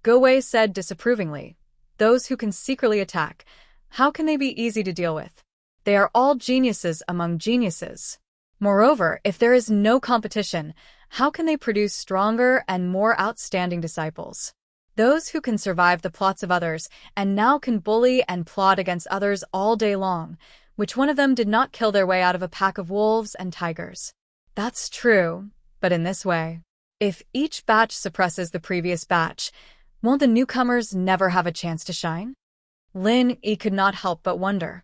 Go Wei said disapprovingly. Those who can secretly attack, how can they be easy to deal with? They are all geniuses among geniuses. Moreover, if there is no competition, how can they produce stronger and more outstanding disciples? Those who can survive the plots of others and now can bully and plot against others all day long. Which one of them did not kill their way out of a pack of wolves and tigers? That's true, but in this way. If each batch suppresses the previous batch, won't the newcomers never have a chance to shine? Lin Yi could not help but wonder.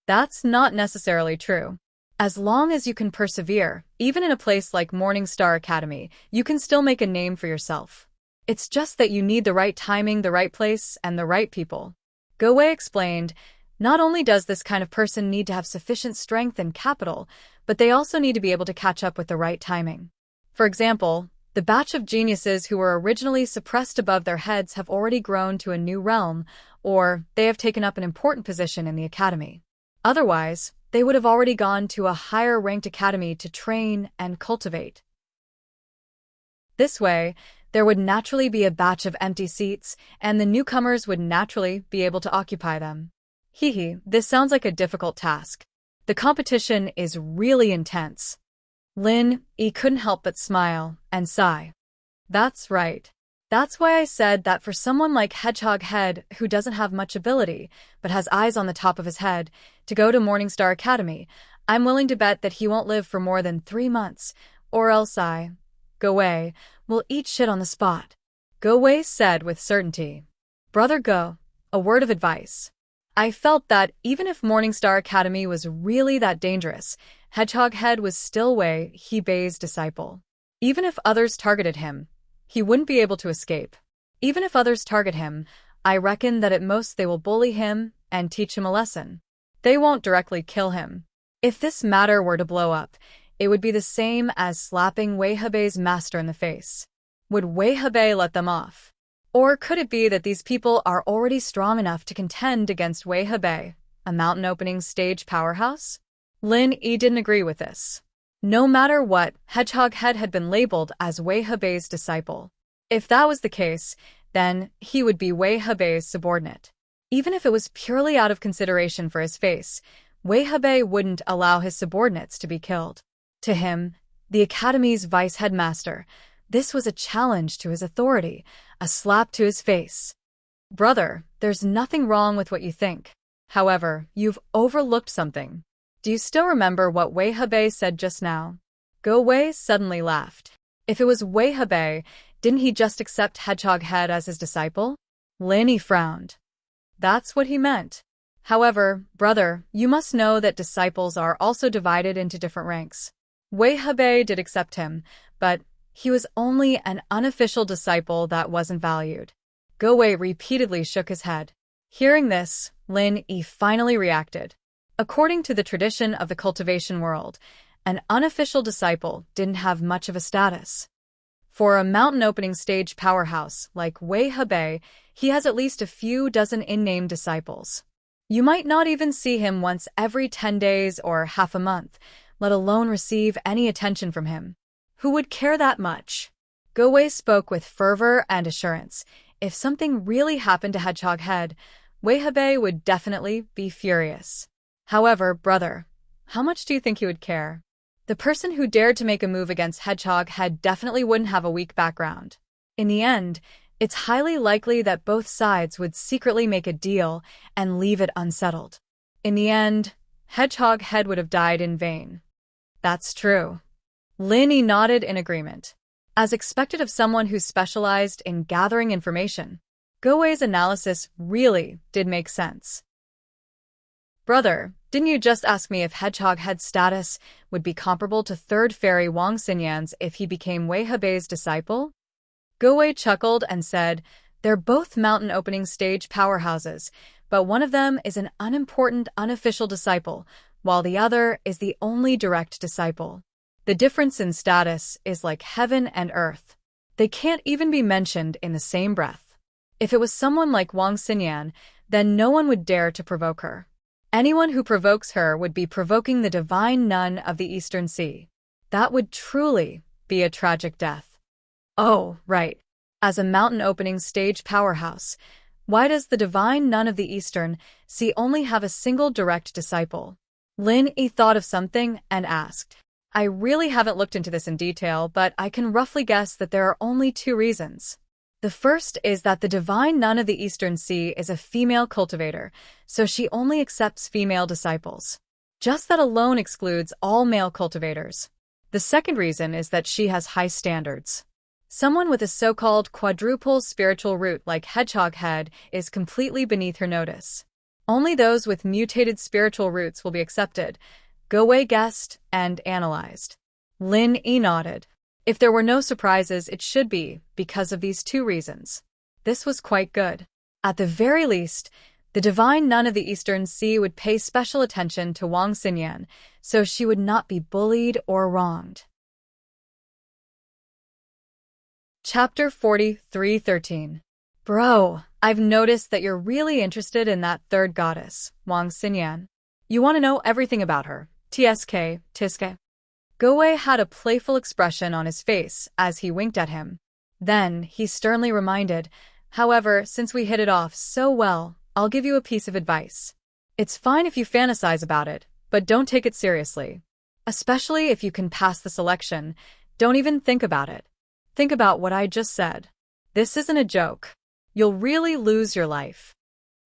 That's not necessarily true. As long as you can persevere, even in a place like Morning Star Academy, you can still make a name for yourself. It's just that you need the right timing, the right place, and the right people. Go Wei explained, not only does this kind of person need to have sufficient strength and capital, but they also need to be able to catch up with the right timing. For example, the batch of geniuses who were originally suppressed above their heads have already grown to a new realm, or they have taken up an important position in the academy. Otherwise, they would have already gone to a higher-ranked academy to train and cultivate. This way, there would naturally be a batch of empty seats, and the newcomers would naturally be able to occupy them. This sounds like a difficult task. The competition is really intense. Lin Yi couldn't help but smile and sigh. That's right. That's why I said that for someone like Hedgehog Head, who doesn't have much ability, but has eyes on the top of his head, to go to Morningstar Academy, I'm willing to bet that he won't live for more than 3 months, or else Go Wei, will eat shit on the spot. Go Wei said with certainty. Brother Go, a word of advice. I felt that even if Morningstar Academy was really that dangerous, Hedgehog Head was still Wei Hebei's disciple. Even if others targeted him, he wouldn't be able to escape. Even if others target him, I reckon that at most they will bully him and teach him a lesson. They won't directly kill him. If this matter were to blow up, it would be the same as slapping Wei Hebei's master in the face. Would Wei Hebei let them off? Or could it be that these people are already strong enough to contend against Wei Hebei, a mountain-opening stage powerhouse? Lin Yi didn't agree with this. No matter what, Hedgehog Head had been labeled as Wei Hebei's disciple. If that was the case, then he would be Wei Hebei's subordinate. Even if it was purely out of consideration for his face, Wei Hebei wouldn't allow his subordinates to be killed. To him, the Academy's vice headmaster, this was a challenge to his authority, a slap to his face. Brother, there's nothing wrong with what you think. However, you've overlooked something. Do you still remember what Wei Hebei said just now? Go Wei suddenly laughed. If it was Wei Hebei, didn't he just accept Hedgehog Head as his disciple? Lin Yi frowned. That's what he meant. However, brother, you must know that disciples are also divided into different ranks. Wei Hebei did accept him, but he was only an unofficial disciple that wasn't valued. Go Wei repeatedly shook his head. Hearing this, Lin Yi finally reacted. According to the tradition of the cultivation world, an unofficial disciple didn't have much of a status. For a mountain-opening stage powerhouse like Wei Hebei, he has at least a few dozen in-name disciples. You might not even see him once every 10 days or half a month, let alone receive any attention from him. Who would care that much? Go Wei spoke with fervor and assurance. If something really happened to Hedgehog Head, Wei Hebei would definitely be furious. However, brother, how much do you think he would care? The person who dared to make a move against Hedgehog Head definitely wouldn't have a weak background. In the end, it's highly likely that both sides would secretly make a deal and leave it unsettled. In the end, Hedgehog Head would have died in vain. That's true. Lin Yi nodded in agreement. As expected of someone who specialized in gathering information, Go Wei's analysis really did make sense. Brother, didn't you just ask me if Hedgehog Head's status would be comparable to Third Fairy Wang Xinyan's if he became Wei Hebei's disciple? Gowei chuckled and said, they're both mountain opening stage powerhouses, but one of them is an unimportant unofficial disciple, while the other is the only direct disciple. The difference in status is like heaven and earth. They can't even be mentioned in the same breath. If it was someone like Wang Xinyan, then no one would dare to provoke her. Anyone who provokes her would be provoking the divine nun of the Eastern Sea. That would truly be a tragic death. Oh, right. As a mountain opening stage powerhouse, why does the divine nun of the Eastern Sea only have a single direct disciple? Lin Yi thought of something and asked. I really haven't looked into this in detail, but I can roughly guess that there are only 2 reasons. The first is that the divine nun of the Eastern Sea is a female cultivator, so she only accepts female disciples. Just that alone excludes all male cultivators. The second reason is that she has high standards. Someone with a so-called quadruple spiritual root like Hedgehog Head is completely beneath her notice. Only those with mutated spiritual roots will be accepted, Gowei guessed and analyzed. Lin Yi nodded. If there were no surprises, it should be because of these 2 reasons. This was quite good. At the very least, the divine nun of the Eastern Sea would pay special attention to Wang Xinyan, so she would not be bullied or wronged. Chapter 43:13. Bro, I've noticed that you're really interested in that third goddess, Wang Xinyan. You want to know everything about her. Tiske. Gowei had a playful expression on his face as he winked at him. Then he sternly reminded, however, since we hit it off so well, I'll give you a piece of advice. It's fine if you fantasize about it, but don't take it seriously. Especially if you can pass the selection, don't even think about it. Think about what I just said. This isn't a joke. You'll really lose your life.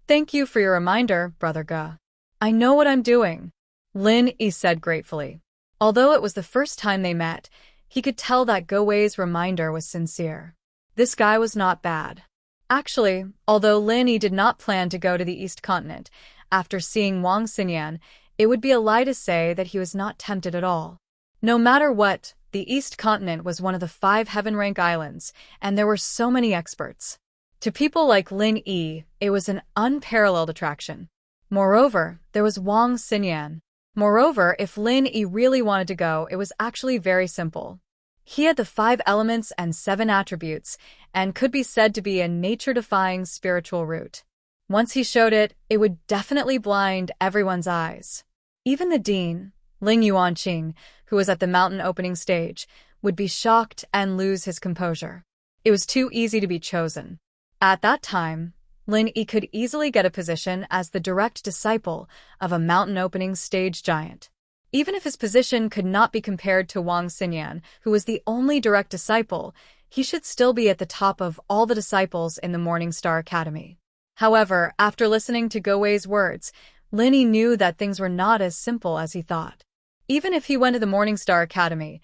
Thank you for your reminder, Brother Ge. I know what I'm doing, Lin Yi said gratefully. Although it was the first time they met, he could tell that Gowei's reminder was sincere. This guy was not bad. Actually, although Lin Yi did not plan to go to the East Continent, after seeing Wang Xinyan, it would be a lie to say that he was not tempted at all. No matter what, the East Continent was one of the 5 heaven-rank islands, and there were so many experts. To people like Lin Yi, it was an unparalleled attraction. Moreover, there was Wang Xinyan. Moreover, if Lin Yi really wanted to go, it was actually very simple. He had the 5 elements and 7 attributes, and could be said to be a nature-defying spiritual root. Once he showed it, it would definitely blind everyone's eyes. Even the dean, Ling Yuanqing, who was at the mountain opening stage, would be shocked and lose his composure. It was too easy to be chosen. At that time, Lin Yi could easily get a position as the direct disciple of a mountain opening stage giant. Even if his position could not be compared to Wang Xinyan, who was the only direct disciple, he should still be at the top of all the disciples in the Morning Star Academy. However, after listening to Gowei's words, Lin Yi knew that things were not as simple as he thought. Even if he went to the Morning Star Academy,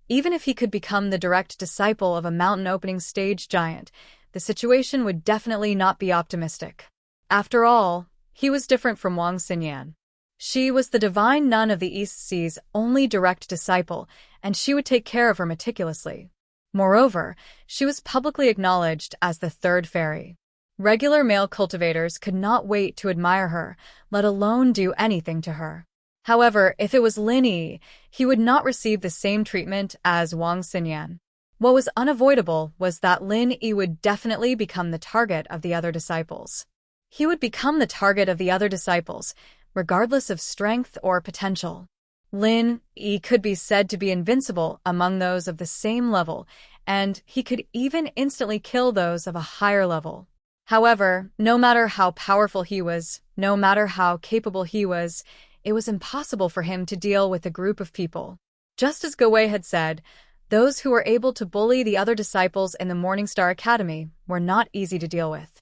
even if he could become the direct disciple of a mountain opening stage giant, the situation would definitely not be optimistic. After all, he was different from Wang Xinyan. She was the divine nun of the East Sea's only direct disciple, and she would take care of her meticulously. Moreover, she was publicly acknowledged as the third fairy. Regular male cultivators could not wait to admire her, let alone do anything to her. However, if it was Lin Yi, he would not receive the same treatment as Wang Xinyan. What was unavoidable was that Lin Yi would definitely become the target of the other disciples. He would become the target of the other disciples, regardless of strength or potential. Lin Yi could be said to be invincible among those of the same level, and he could even instantly kill those of a higher level. However, no matter how powerful he was, no matter how capable he was, it was impossible for him to deal with a group of people. Just as Gowei had said, those who were able to bully the other disciples in the Morning Star Academy were not easy to deal with.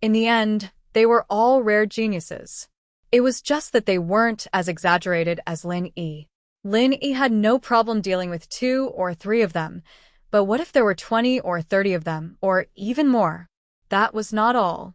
In the end, they were all rare geniuses. It was just that they weren't as exaggerated as Lin Yi. Lin Yi had no problem dealing with 2 or 3 of them, but what if there were 20 or 30 of them, or even more? That was not all.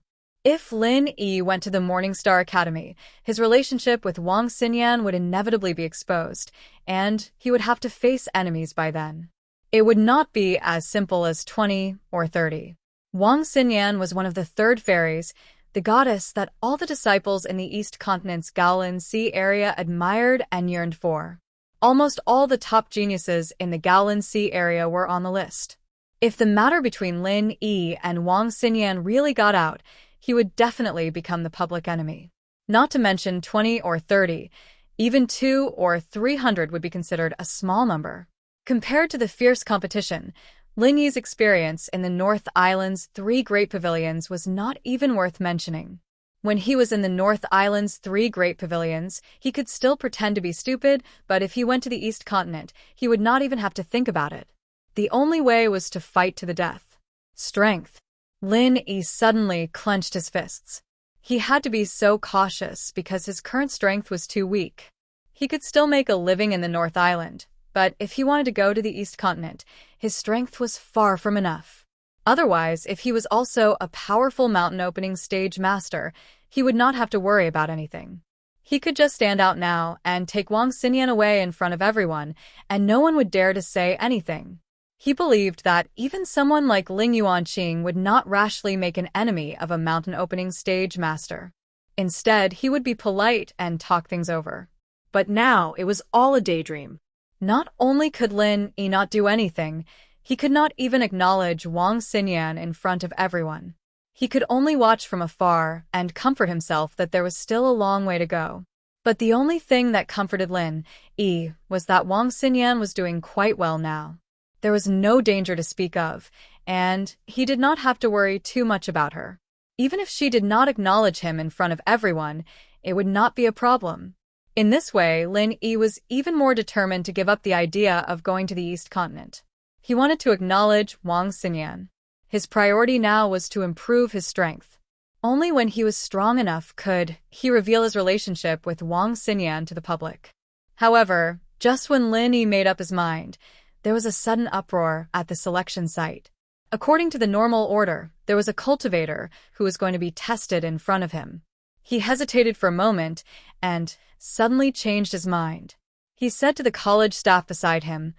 If Lin Yi went to the Morningstar Academy, his relationship with Wang Xinyan would inevitably be exposed, and he would have to face enemies by then. It would not be as simple as 20 or 30. Wang Xinyan was one of the third fairies, the goddess that all the disciples in the East Continent's Gaolin Sea area admired and yearned for. Almost all the top geniuses in the Gaolin Sea area were on the list. If the matter between Lin Yi and Wang Xinyan really got out, he would definitely become the public enemy. Not to mention 20 or 30, even 200 or 300 would be considered a small number. Compared to the fierce competition, Lin Yi's experience in the North Island's 3 Great Pavilions was not even worth mentioning. When he was in the North Island's 3 Great Pavilions, he could still pretend to be stupid, but if he went to the East Continent, he would not even have to think about it. The only way was to fight to the death. Strength. Lin Yi suddenly clenched his fists. He had to be so cautious because his current strength was too weak. He could still make a living in the North Island, but if he wanted to go to the East Continent, his strength was far from enough. Otherwise, if he was also a powerful mountain opening stage master, he would not have to worry about anything. He could just stand out now and take Wang Xinyan away in front of everyone, and no one would dare to say anything. He believed that even someone like Ling Yuanqing would not rashly make an enemy of a mountain opening stage master. Instead, he would be polite and talk things over. But now it was all a daydream. Not only could Lin Yi not do anything, he could not even acknowledge Wang Xinyan in front of everyone. He could only watch from afar and comfort himself that there was still a long way to go. But the only thing that comforted Lin Yi was that Wang Xinyan was doing quite well now. There was no danger to speak of, and he did not have to worry too much about her. Even if she did not acknowledge him in front of everyone, it would not be a problem. In this way, Lin Yi was even more determined to give up the idea of going to the East Continent. He wanted to acknowledge Wang Xinyan. His priority now was to improve his strength. Only when he was strong enough could he reveal his relationship with Wang Xinyan to the public. However, just when Lin Yi made up his mind, there was a sudden uproar at the selection site. According to the normal order, there was a cultivator who was going to be tested in front of him. He hesitated for a moment and suddenly changed his mind. He said to the college staff beside him,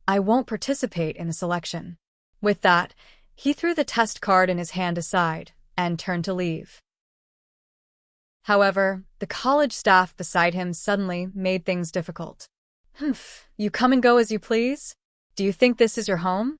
"I won't participate in the selection." With that, he threw the test card in his hand aside and turned to leave. However, the college staff beside him suddenly made things difficult. You come and go as you please? Do you think this is your home?"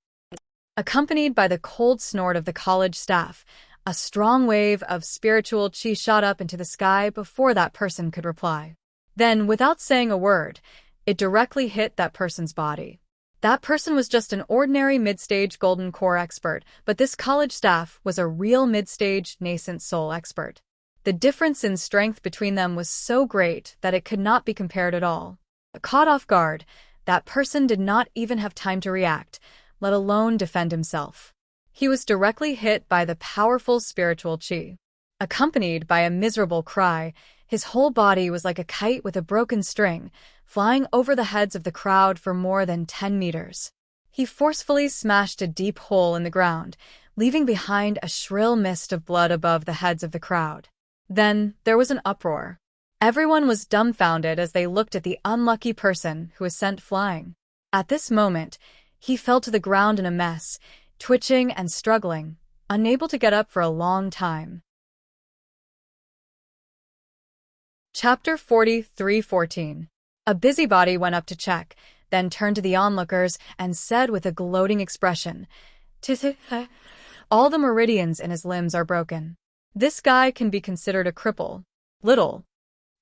Accompanied by the cold snort of the college staff, a strong wave of spiritual qi shot up into the sky before that person could reply. Then, without saying a word, it directly hit that person's body. That person was just an ordinary mid-stage golden core expert, but this college staff was a real mid-stage nascent soul expert. The difference in strength between them was so great that it could not be compared at all. Caught off guard, that person did not even have time to react, let alone defend himself. He was directly hit by the powerful spiritual qi. Accompanied by a miserable cry, his whole body was like a kite with a broken string, flying over the heads of the crowd for more than 10 meters. He forcefully smashed a deep hole in the ground, leaving behind a shrill mist of blood above the heads of the crowd. Then there was an uproar. Everyone was dumbfounded as they looked at the unlucky person who was sent flying. At this moment, he fell to the ground in a mess, twitching and struggling, unable to get up for a long time. Chapter 43:14. A busybody went up to check, then turned to the onlookers and said with a gloating expression, "All the meridians in his limbs are broken. This guy can be considered a cripple. Little."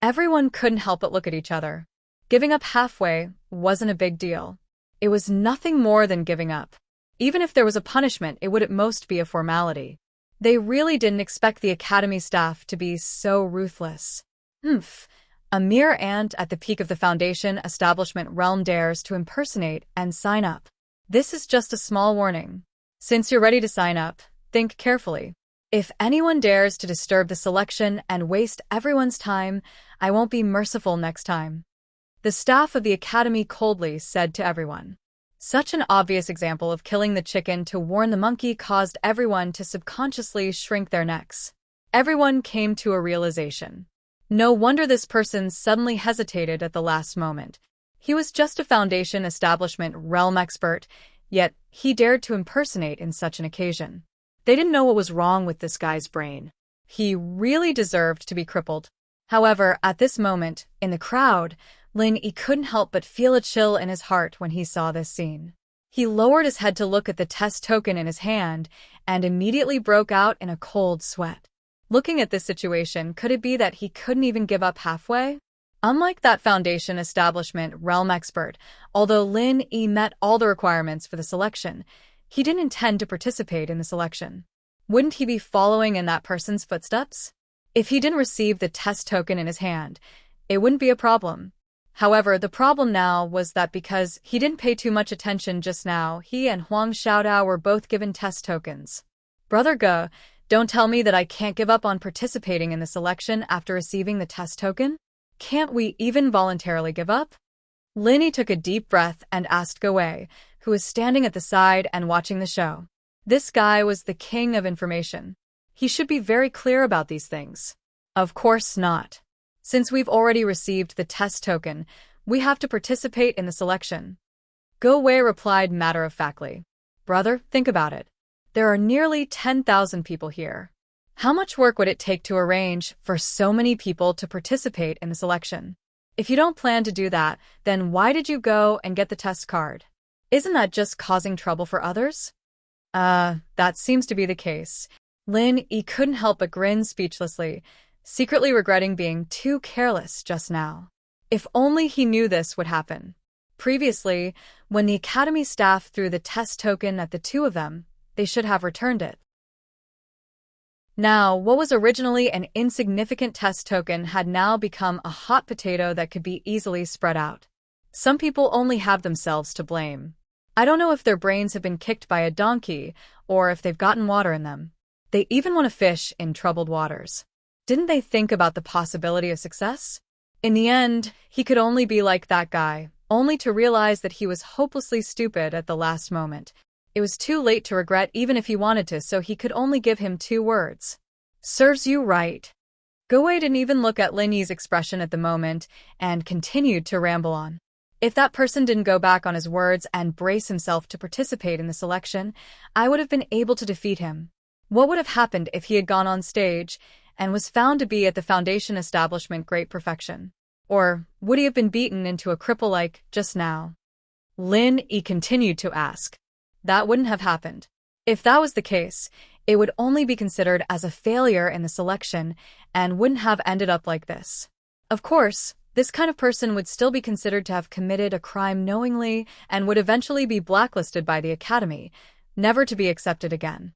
Everyone couldn't help but look at each other. Giving up halfway wasn't a big deal. It was nothing more than giving up. Even if there was a punishment, it would at most be a formality. They really didn't expect the academy staff to be so ruthless. A mere ant at the peak of the Foundation establishment realm dares to impersonate and sign up. This is just a small warning. Since you're ready to sign up, think carefully. If anyone dares to disturb the selection and waste everyone's time, I won't be merciful next time. The staff of the academy coldly said to everyone. Such an obvious example of killing the chicken to warn the monkey caused everyone to subconsciously shrink their necks. Everyone came to a realization. No wonder this person suddenly hesitated at the last moment. He was just a Foundation establishment realm expert, yet he dared to impersonate in such an occasion. They didn't know what was wrong with this guy's brain. He really deserved to be crippled. However, at this moment, in the crowd, Lin-Yi couldn't help but feel a chill in his heart when he saw this scene. He lowered his head to look at the test token in his hand and immediately broke out in a cold sweat. Looking at this situation, could it be that he couldn't even give up halfway? Unlike that Foundation establishment realm expert, although Lin-Yi met all the requirements for the selection, he didn't intend to participate in the selection. Wouldn't he be following in that person's footsteps? If he didn't receive the test token in his hand, it wouldn't be a problem. However, the problem now was that because he didn't pay too much attention just now, he and Huang Xiaodao were both given test tokens. Brother Ge, don't tell me that I can't give up on participating in the selection after receiving the test token? Can't we even voluntarily give up? Lin-Yi took a deep breath and asked Ge, who was standing at the side and watching the show. This guy was the king of information. He should be very clear about these things. Of course not. Since we've already received the test token, we have to participate in the selection. Ge replied matter-of-factly. Brother, think about it. There are nearly 10,000 people here. How much work would it take to arrange for so many people to participate in the selection? If you don't plan to do that, then why did you go and get the test card? Isn't that just causing trouble for others? That seems to be the case. Lin-Yi couldn't help but grin speechlessly, secretly regretting being too careless just now. If only he knew this would happen. Previously, when the academy staff threw the test token at the two of them, they should have returned it. Now, what was originally an insignificant test token had now become a hot potato that could be easily spread out. Some people only have themselves to blame. I don't know if their brains have been kicked by a donkey or if they've gotten water in them. They even want to fish in troubled waters. Didn't they think about the possibility of success? In the end, he could only be like that guy, only to realize that he was hopelessly stupid at the last moment. It was too late to regret even if he wanted to, so he could only give him 2 words. Serves you right. Ge didn't even look at Lin-Yi's expression at the moment and continued to ramble on. If that person didn't go back on his words and brace himself to participate in the selection, I would have been able to defeat him. What would have happened if he had gone on stage and was found to be at the Foundation establishment great perfection? Or would he have been beaten into a cripple like just now? Lin-Yi continued to ask. That wouldn't have happened. If that was the case, it would only be considered as a failure in the selection and wouldn't have ended up like this. Of course, this kind of person would still be considered to have committed a crime knowingly and would eventually be blacklisted by the academy, never to be accepted again.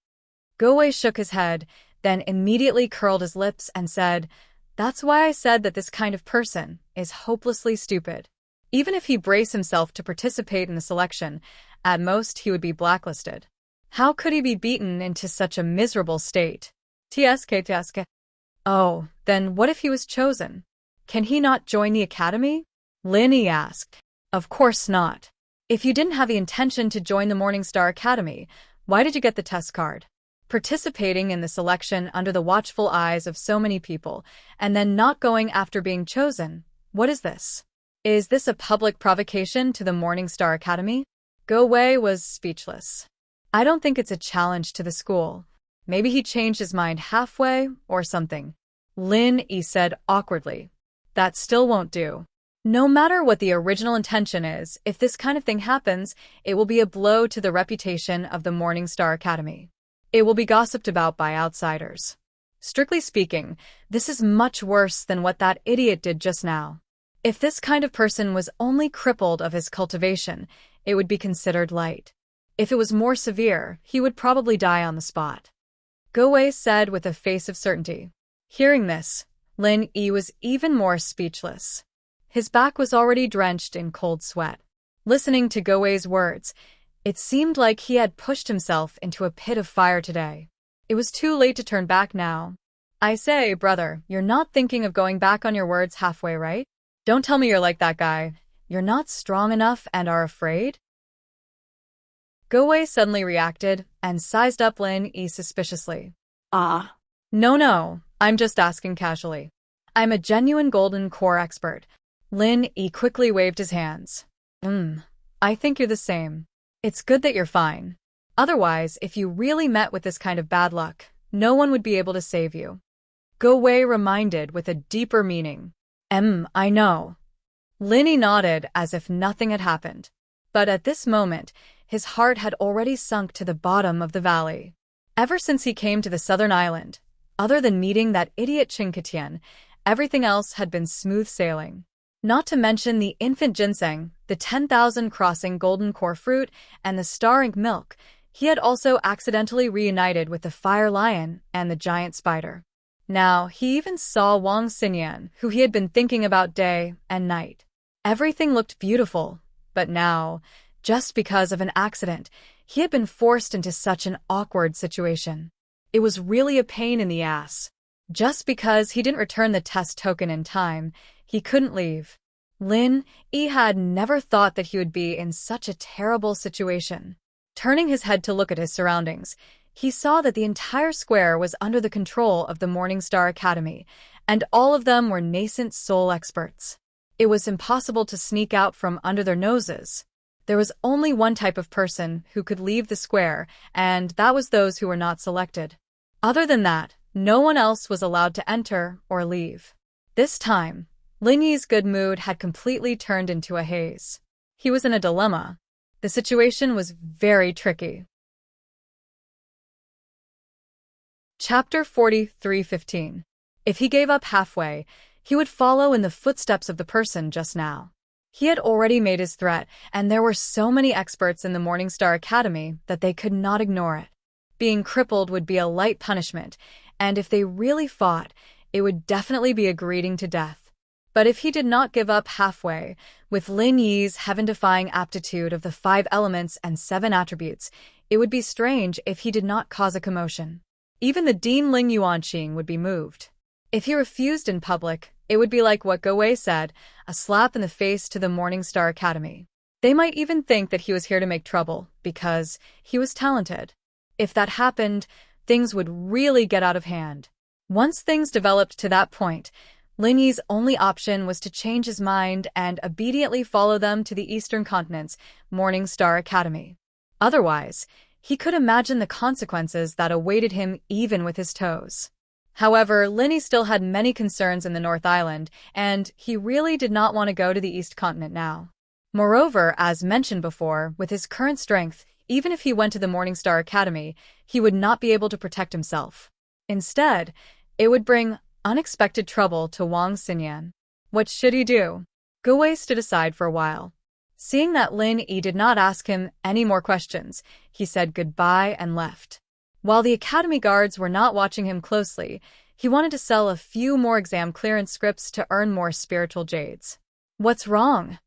Ge shook his head, then immediately curled his lips and said, That's why I said that this kind of person is hopelessly stupid. Even if he braced himself to participate in the selection, at most he would be blacklisted. How could he be beaten into such a miserable state? TSK. Oh, then what if he was chosen? Can he not join the academy? Lin-Yi asked. Of course not. If you didn't have the intention to join the Morningstar Academy, why did you get the test card? Participating in the selection under the watchful eyes of so many people, and then not going after being chosen, what is this? Is this a public provocation to the Morningstar Academy? Ge was speechless. I don't think it's a challenge to the school. Maybe he changed his mind halfway or something. Lin-Yi said awkwardly. That still won't do. No matter what the original intention is, if this kind of thing happens, it will be a blow to the reputation of the Morningstar Academy. It will be gossiped about by outsiders. Strictly speaking, this is much worse than what that idiot did just now. If this kind of person was only crippled of his cultivation, it would be considered light. If it was more severe, he would probably die on the spot. Ge said with a face of certainty. Hearing this, Lin-Yi was even more speechless. His back was already drenched in cold sweat. Listening to Ge's words, it seemed like he had pushed himself into a pit of fire today. It was too late to turn back now. I say, brother, you're not thinking of going back on your words halfway, right? Don't tell me you're like that guy. You're not strong enough and are afraid? Ge suddenly reacted and sized up Lin-Yi suspiciously. Ah. No, I'm just asking casually. I'm a genuine golden core expert. Lin Yi quickly waved his hands. I think you're the same. It's good that you're fine. Otherwise, if you really met with this kind of bad luck, no one would be able to save you. Go Wei reminded with a deeper meaning. I know. Lin Yi nodded as if nothing had happened. But at this moment, his heart had already sunk to the bottom of the valley. Ever since he came to the southern island, other than meeting that idiot Qingketian, everything else had been smooth sailing. Not to mention the infant ginseng, the 10,000 crossing golden core fruit, and the star ink milk, he had also accidentally reunited with the fire lion and the giant spider. Now, he even saw Wang Xinyan, who he had been thinking about day and night. Everything looked beautiful, but now, just because of an accident, he had been forced into such an awkward situation. It was really a pain in the ass. Just because he didn't return the test token in time, he couldn't leave. Lin Yi had never thought that he would be in such a terrible situation. Turning his head to look at his surroundings, he saw that the entire square was under the control of the Morningstar Academy, and all of them were nascent soul experts. It was impossible to sneak out from under their noses. There was only one type of person who could leave the square, and that was those who were not selected. Other than that, no one else was allowed to enter or leave. This time, Lin Yi's good mood had completely turned into a haze. He was in a dilemma. The situation was very tricky. Chapter 43:15. If he gave up halfway, he would follow in the footsteps of the person just now. He had already made his threat, and there were so many experts in the Morningstar Academy that they could not ignore it. Being crippled would be a light punishment, and if they really fought, it would definitely be a greeting to death. But if he did not give up halfway, with Lin Yi's heaven-defying aptitude of the 5 elements and 7 attributes, it would be strange if he did not cause a commotion. Even the Dean Ling Yuanqing would be moved. If he refused in public, it would be like what Go Wei said, a slap in the face to the Morningstar Academy. They might even think that he was here to make trouble, because he was talented. If that happened, things would really get out of hand. Once things developed to that point, Lin Yi's only option was to change his mind and obediently follow them to the Eastern Continent's Morningstar Academy. Otherwise, he could imagine the consequences that awaited him even with his toes. However, Lin Yi still had many concerns in the North Island, and he really did not want to go to the East Continent now. Moreover, as mentioned before, with his current strength, even if he went to the Morningstar Academy, he would not be able to protect himself. Instead, it would bring unexpected trouble to Wang Xinyan. What should he do? Go Wei stood aside for a while. Seeing that Lin Yi did not ask him any more questions, he said goodbye and left. While the academy guards were not watching him closely, he wanted to sell a few more exam clearance scripts to earn more spiritual jades. What's wrong?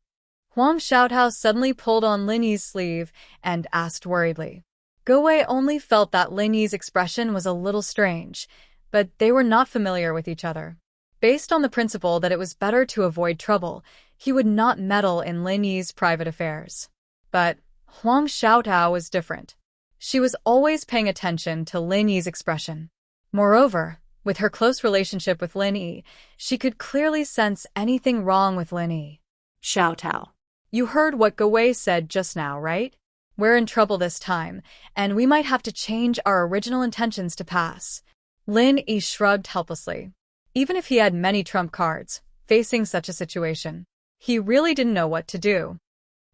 Huang Xiaotao suddenly pulled on Lin Yi's sleeve and asked worriedly. Go Wei only felt that Lin Yi's expression was a little strange, but they were not familiar with each other. Based on the principle that it was better to avoid trouble, he would not meddle in Lin Yi's private affairs. But Huang Xiaotao was different. She was always paying attention to Lin Yi's expression. Moreover, with her close relationship with Lin Yi, she could clearly sense anything wrong with Lin Yi. Xiaotao. You heard what Go Wei said just now, right? We're in trouble this time, and we might have to change our original intentions to pass. Lin Yi shrugged helplessly. Even if he had many trump cards, facing such a situation, he really didn't know what to do.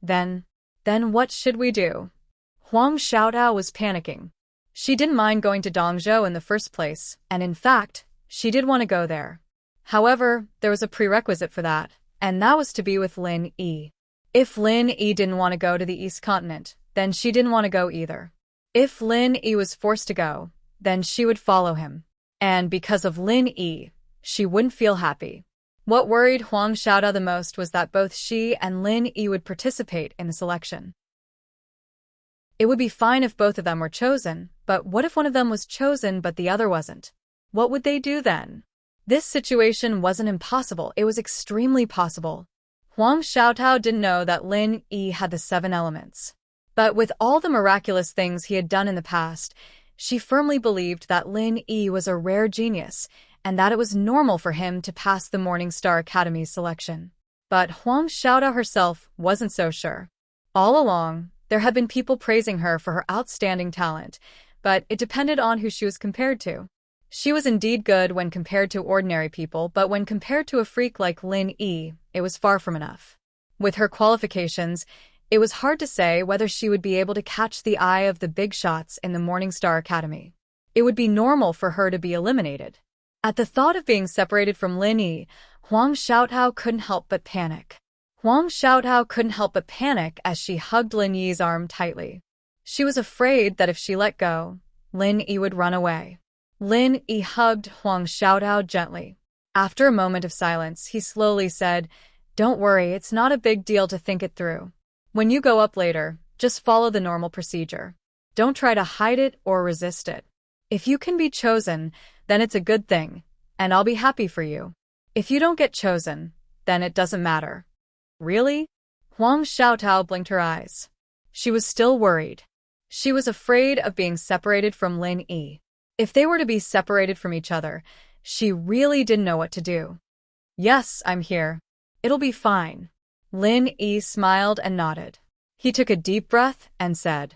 Then what should we do? Huang Xiaotao was panicking. She didn't mind going to Dongzhou in the first place, and in fact, she did want to go there. However, there was a prerequisite for that, and that was to be with Lin Yi. If Lin Yi didn't want to go to the East Continent, then she didn't want to go either. If Lin Yi was forced to go, then she would follow him. And because of Lin Yi, she wouldn't feel happy. What worried Huang Xiaotao the most was that both she and Lin Yi would participate in the selection. It would be fine if both of them were chosen, but what if one of them was chosen but the other wasn't? What would they do then? This situation wasn't impossible, it was extremely possible. Huang Xiaotao didn't know that Lin Yi had the 7 elements. But with all the miraculous things he had done in the past, she firmly believed that Lin Yi was a rare genius, and that it was normal for him to pass the Morning Star Academy's selection. But Huang Xiaodao herself wasn't so sure. All along, there had been people praising her for her outstanding talent, but it depended on who she was compared to. She was indeed good when compared to ordinary people, but when compared to a freak like Lin Yi, it was far from enough. With her qualifications, it was hard to say whether she would be able to catch the eye of the big shots in the Morning Star Academy. It would be normal for her to be eliminated. At the thought of being separated from Lin Yi, Huang Xiaotao couldn't help but panic. Huang Xiaotao couldn't help but panic as she hugged Lin Yi's arm tightly. She was afraid that if she let go, Lin Yi would run away. Lin Yi hugged Huang Xiaotao gently. After a moment of silence, he slowly said, "Don't worry, it's not a big deal to think it through. When you go up later, just follow the normal procedure. Don't try to hide it or resist it. If you can be chosen, then it's a good thing, and I'll be happy for you. If you don't get chosen, then it doesn't matter." Really? Huang Xiaotao blinked her eyes. She was still worried. She was afraid of being separated from Lin Yi. If they were to be separated from each other, she really didn't know what to do. "Yes, I'm here. It'll be fine." Lin Yi smiled and nodded. He took a deep breath and said,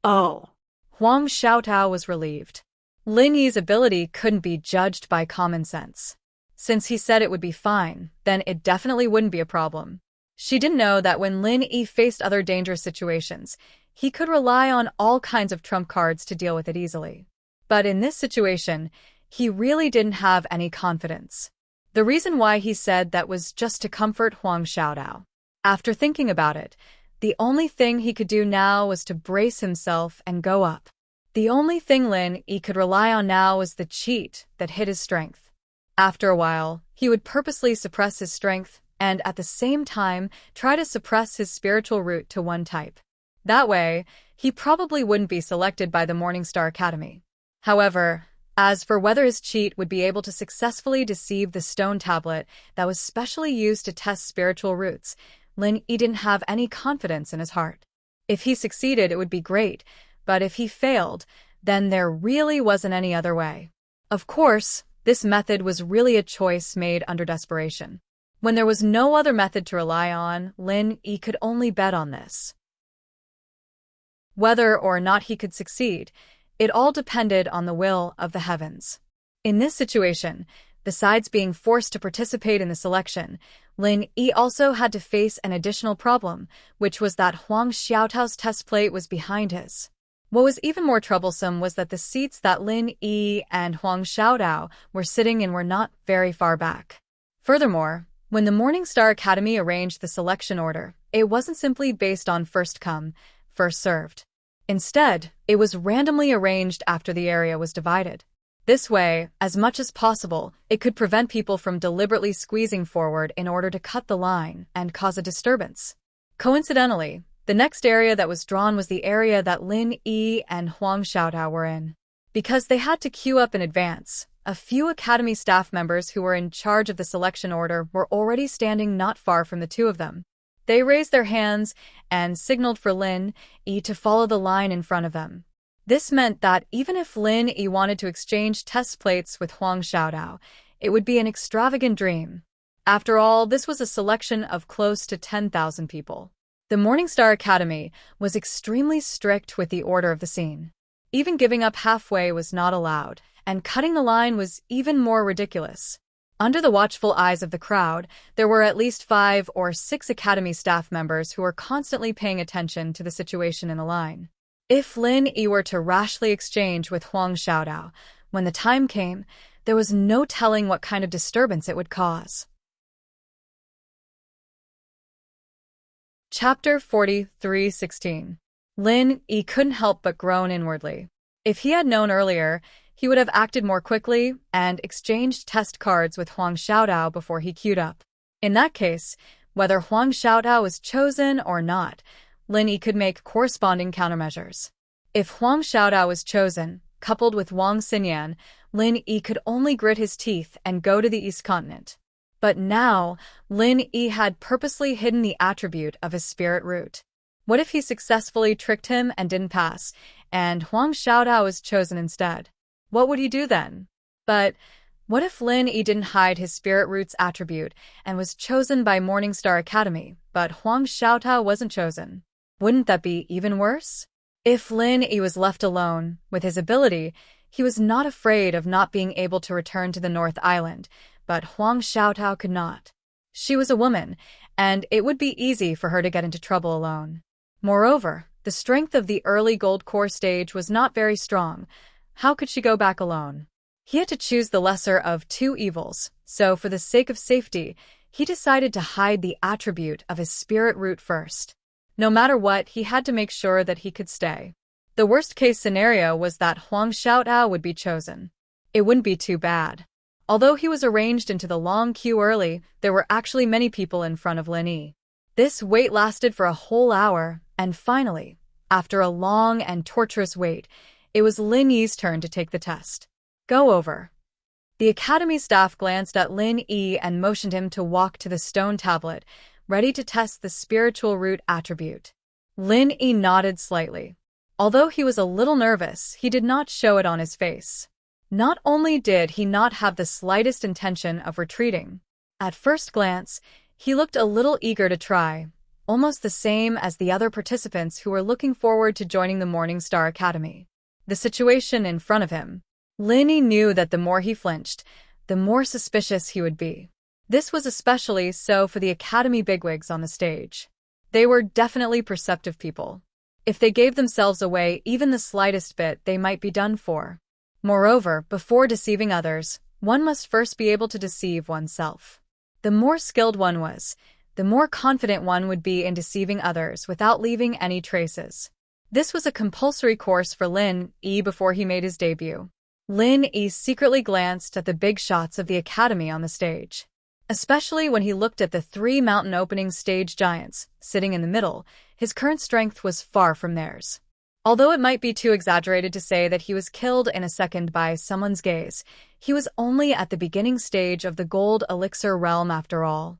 "Oh." Huang Xiaotao was relieved. Lin Yi's ability couldn't be judged by common sense. Since he said it would be fine, then it definitely wouldn't be a problem. She didn't know that when Lin Yi faced other dangerous situations, he could rely on all kinds of trump cards to deal with it easily. But in this situation, he really didn't have any confidence. The reason why he said that was just to comfort Huang Xiaodao. After thinking about it, the only thing he could do now was to brace himself and go up. The only thing Lin Yi could rely on now was the cheat that hid his strength. After a while, he would purposely suppress his strength and at the same time try to suppress his spiritual root to one type. That way, he probably wouldn't be selected by the Morning Star Academy. However, as for whether his cheat would be able to successfully deceive the stone tablet that was specially used to test spiritual roots, Lin Yi didn't have any confidence in his heart. If he succeeded, it would be great, but if he failed, then there really wasn't any other way. Of course, this method was really a choice made under desperation. When there was no other method to rely on, Lin Yi could only bet on this. Whether or not he could succeed, it all depended on the will of the heavens. In this situation, besides being forced to participate in the selection, Lin Yi also had to face an additional problem, which was that Huang Xiaotao's test plate was behind his. What was even more troublesome was that the seats that Lin Yi and Huang Xiaodao were sitting in were not very far back. Furthermore, when the Morning Star Academy arranged the selection order, it wasn't simply based on first come, first served. Instead, it was randomly arranged after the area was divided. This way, as much as possible, it could prevent people from deliberately squeezing forward in order to cut the line and cause a disturbance. Coincidentally, the next area that was drawn was the area that Lin Yi and Huang Xiaodao were in. Because they had to queue up in advance, a few Academy staff members who were in charge of the selection order were already standing not far from the two of them. They raised their hands and signaled for Lin Yi to follow the line in front of them. This meant that even if Lin Yi wanted to exchange test plates with Huang Xiaodao, it would be an extravagant dream. After all, this was a selection of close to 10,000 people. The Morning Star Academy was extremely strict with the order of the scene. Even giving up halfway was not allowed, and cutting the line was even more ridiculous. Under the watchful eyes of the crowd, there were at least 5 or 6 Academy staff members who were constantly paying attention to the situation in the line. If Lin Yi were to rashly exchange with Huang Xiaodao, when the time came, there was no telling what kind of disturbance it would cause. Chapter 43:16. Lin Yi couldn't help but groan inwardly. If he had known earlier, he would have acted more quickly and exchanged test cards with Huang Xiaodao before he queued up. In that case, whether Huang Xiaodao was chosen or not, Lin Yi could make corresponding countermeasures. If Huang Xiaodao was chosen, coupled with Wang Xinyan, Lin Yi could only grit his teeth and go to the East Continent. But now, Lin Yi had purposely hidden the attribute of his spirit root. What if he successfully tricked him and didn't pass, and Huang Xiaodao was chosen instead? What would he do then? But What if Lin Yi didn't hide his spirit root's attribute and was chosen by Morningstar Academy, but Huang Xiaotao wasn't chosen? Wouldn't that be even worse? If Lin Yi was left alone with his ability, he was not afraid of not being able to return to the North Island, but Huang Xiaotao could not. She was a woman, and it would be easy for her to get into trouble alone. Moreover, the strength of the early Gold Core stage was not very strong. How could she go back alone? He had to choose the lesser of two evils, so for the sake of safety, he decided to hide the attribute of his spirit root first. No matter what, he had to make sure that he could stay. The worst-case scenario was that Huang Xiaotao would be chosen. It wouldn't be too bad. Although he was arranged into the long queue early, there were actually many people in front of Lin Yi. This wait lasted for a whole hour, and finally, after a long and torturous wait, it was Lin Yi's turn to take the test. Go over. The academy staff glanced at Lin Yi and motioned him to walk to the stone tablet, ready to test the spiritual root attribute. Lin Yi nodded slightly. Although he was a little nervous, he did not show it on his face. Not only did he not have the slightest intention of retreating. At first glance, he looked a little eager to try, almost the same as the other participants who were looking forward to joining the Morningstar Academy. The situation in front of him. Lin Yi knew that the more he flinched, the more suspicious he would be. This was especially so for the academy bigwigs on the stage. They were definitely perceptive people. If they gave themselves away even the slightest bit, they might be done for. Moreover, before deceiving others, one must first be able to deceive oneself. The more skilled one was, the more confident one would be in deceiving others without leaving any traces. This was a compulsory course for Lin Yi before he made his debut. Lin Yi secretly glanced at the big shots of the academy on the stage. Especially when he looked at the three mountain opening stage giants, sitting in the middle, his current strength was far from theirs. Although it might be too exaggerated to say that he was killed in a second by someone's gaze, he was only at the beginning stage of the gold elixir realm after all.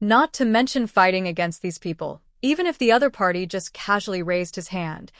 Not to mention fighting against these people, even if the other party just casually raised his hand,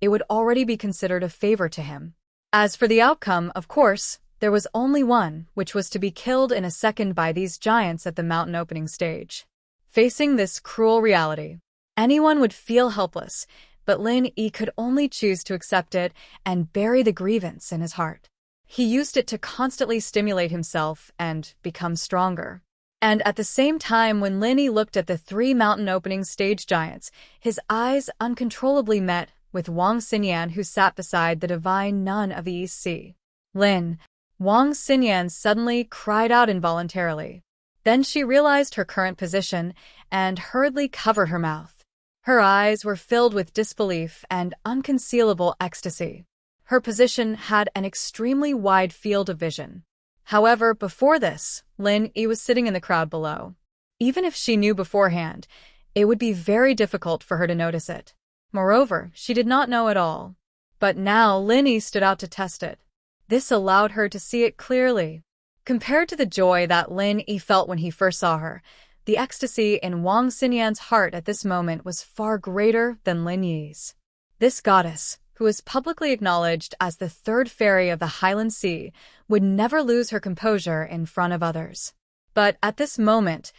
it would already be considered a favor to him. As for the outcome, of course, there was only one, which was to be killed in a second by these giants at the mountain opening stage. Facing this cruel reality, anyone would feel helpless, but Lin Yi could only choose to accept it and bury the grievance in his heart. He used it to constantly stimulate himself and become stronger. And at the same time, when Lin Yi looked at the three mountain opening stage giants, his eyes uncontrollably met with Wang Xinyan, who sat beside the divine nun of the East Sea. Wang Xinyan suddenly cried out involuntarily. Then she realized her current position and hurriedly covered her mouth. Her eyes were filled with disbelief and unconcealable ecstasy. Her position had an extremely wide field of vision. However, before this, Lin Yi was sitting in the crowd below. Even if she knew beforehand, it would be very difficult for her to notice it. Moreover, she did not know at all. But now Lin Yi stood out to test it. This allowed her to see it clearly. Compared to the joy that Lin Yi felt when he first saw her, the ecstasy in Wang Xinyan's heart at this moment was far greater than Lin Yi's. This goddess, who is publicly acknowledged as the third fairy of the Highland Sea, would never lose her composure in front of others. But at this moment,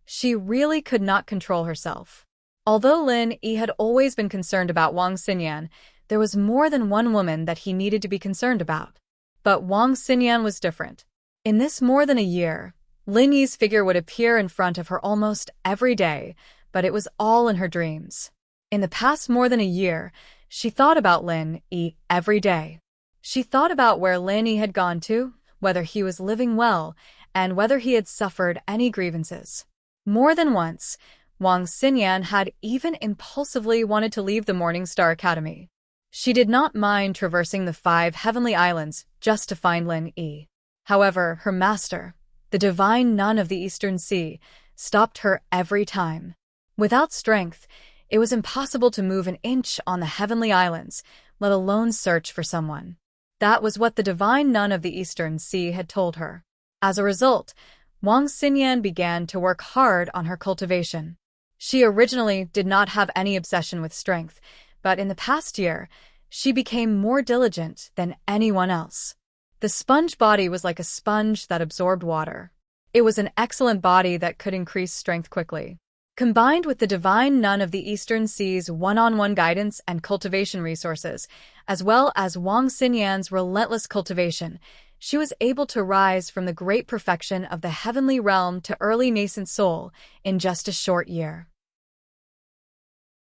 she really could not control herself. Although Lin Yi had always been concerned about Wang Xinyan, there was more than one woman that he needed to be concerned about. But Wang Xinyan was different. In this more than a year, Lin Yi's figure would appear in front of her almost every day, but it was all in her dreams. In the past more than a year, she thought about Lin Yi every day. She thought about where Lin Yi had gone to, whether he was living well, and whether he had suffered any grievances. More than once, Wang Xinyan had even impulsively wanted to leave the Morningstar Academy. She did not mind traversing the 5 heavenly islands just to find Lin Yi. However, her master, the divine nun of the Eastern Sea, stopped her every time. Without strength, it was impossible to move an inch on the heavenly islands, let alone search for someone. That was what the divine nun of the Eastern Sea had told her. As a result, Wang Xinyan began to work hard on her cultivation. She originally did not have any obsession with strength, but in the past year, she became more diligent than anyone else. The sponge body was like a sponge that absorbed water. It was an excellent body that could increase strength quickly. Combined with the divine nun of the Eastern Sea's one-on-one guidance and cultivation resources, as well as Wang Xinyan's relentless cultivation, she was able to rise from the great perfection of the heavenly realm to early nascent soul in just a short year.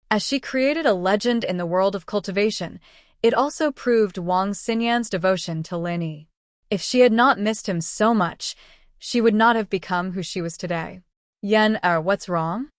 As she created a legend in the world of cultivation, it also proved Wang Xinyan's devotion to Lin Yi. If she had not missed him so much, she would not have become who she was today. What's wrong?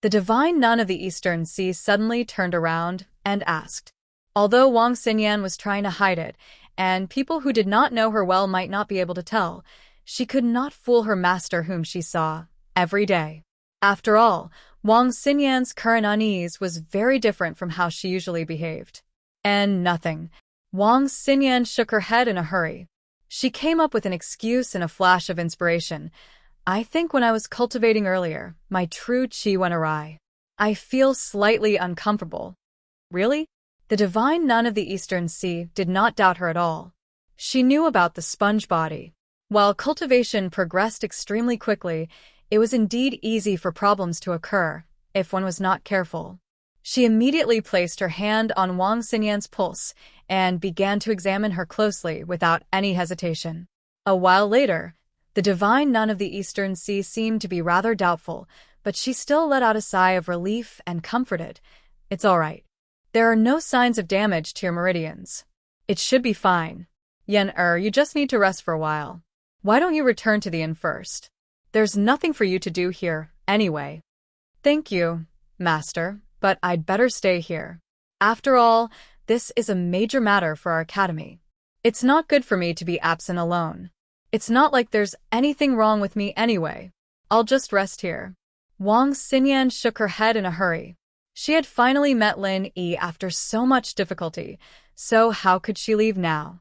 The divine nun of the Eastern Sea suddenly turned around and asked. Although Wang Xinyan was trying to hide it, and people who did not know her well might not be able to tell, she could not fool her master whom she saw every day. After all, Wang Xinyan's current unease was very different from how she usually behaved. And nothing. Wang Xinyan shook her head in a hurry. She came up with an excuse in a flash of inspiration. I think when I was cultivating earlier, my true qi went awry. I feel slightly uncomfortable. Really? The divine nun of the Eastern Sea did not doubt her at all. She knew about the sponge body. While cultivation progressed extremely quickly, it was indeed easy for problems to occur, if one was not careful. She immediately placed her hand on Wang Xinyan's pulse and began to examine her closely without any hesitation. A while later, the divine nun of the Eastern Sea seemed to be rather doubtful, but she still let out a sigh of relief and comforted. It's all right. There are no signs of damage to your meridians. It should be fine. You just need to rest for a while. Why don't you return to the inn first? There's nothing for you to do here, anyway. Thank you, Master, but I'd better stay here. After all, this is a major matter for our academy. It's not good for me to be absent alone. It's not like there's anything wrong with me anyway. I'll just rest here. Wang Xinyan shook her head in a hurry. She had finally met Lin Yi after so much difficulty, so how could she leave now?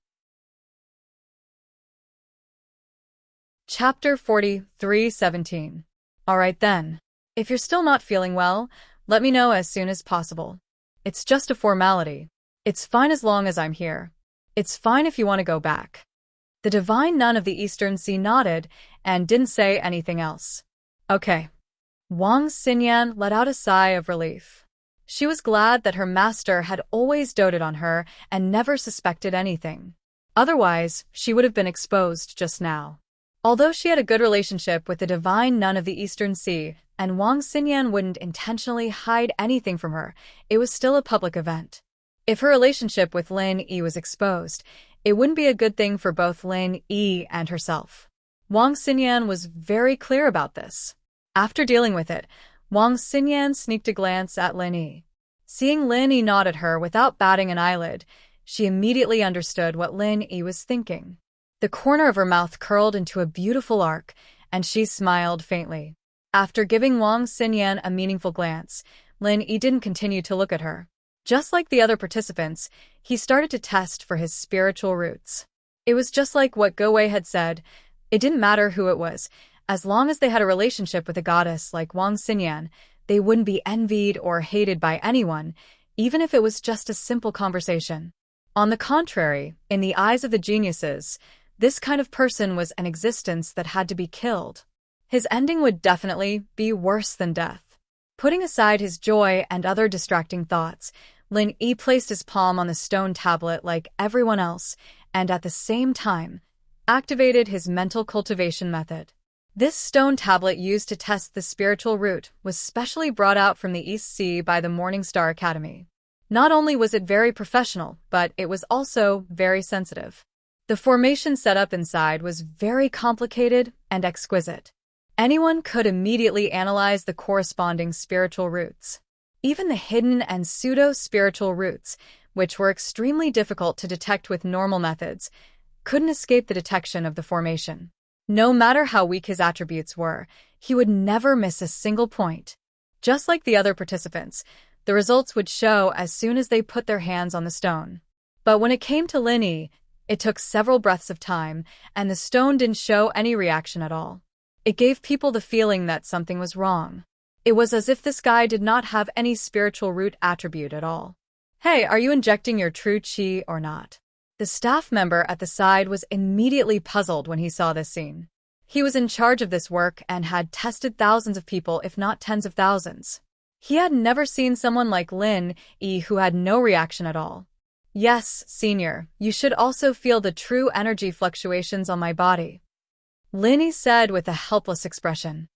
Chapter 43:17. All right then. If you're still not feeling well, let me know as soon as possible. It's just a formality. It's fine as long as I'm here. It's fine if you want to go back. The divine nun of the Eastern Sea nodded and didn't say anything else. Okay. Wang Xinyan let out a sigh of relief. She was glad that her master had always doted on her and never suspected anything. Otherwise, she would have been exposed just now. Although she had a good relationship with the divine nun of the Eastern Sea, and Wang Xinyan wouldn't intentionally hide anything from her, it was still a public event. If her relationship with Lin Yi was exposed, it wouldn't be a good thing for both Lin Yi and herself. Wang Xinyan was very clear about this. After dealing with it, Wang Xinyan sneaked a glance at Lin Yi. Seeing Lin Yi nod at her without batting an eyelid, she immediately understood what Lin Yi was thinking. The corner of her mouth curled into a beautiful arc, and she smiled faintly. After giving Wang Xinyan a meaningful glance, Lin Yi didn't continue to look at her. Just like the other participants, he started to test for his spiritual roots. It was just like what Go Wei had said. It didn't matter who it was. As long as they had a relationship with a goddess like Wang Xinyan, they wouldn't be envied or hated by anyone, even if it was just a simple conversation. On the contrary, in the eyes of the geniuses, this kind of person was an existence that had to be killed. His ending would definitely be worse than death. Putting aside his joy and other distracting thoughts, Lin Yi placed his palm on the stone tablet like everyone else, and at the same time, activated his mental cultivation method. This stone tablet used to test the spiritual root was specially brought out from the East Sea by the Morning Star Academy. Not only was it very professional, but it was also very sensitive. The formation setup inside was very complicated and exquisite. Anyone could immediately analyze the corresponding spiritual roots. Even the hidden and pseudo-spiritual roots, which were extremely difficult to detect with normal methods, couldn't escape the detection of the formation. No matter how weak his attributes were, he would never miss a single point. Just like the other participants, the results would show as soon as they put their hands on the stone. But when it came to Lin Yi, it took several breaths of time, and the stone didn't show any reaction at all. It gave people the feeling that something was wrong. It was as if this guy did not have any spiritual root attribute at all. Hey, are you injecting your true qi or not? The staff member at the side was immediately puzzled when he saw this scene. He was in charge of this work and had tested thousands of people, if not tens of thousands. He had never seen someone like Lin Yi who had no reaction at all. "Yes, Senior, you should also feel the true energy fluctuations on my body," Lin Yi said with a helpless expression.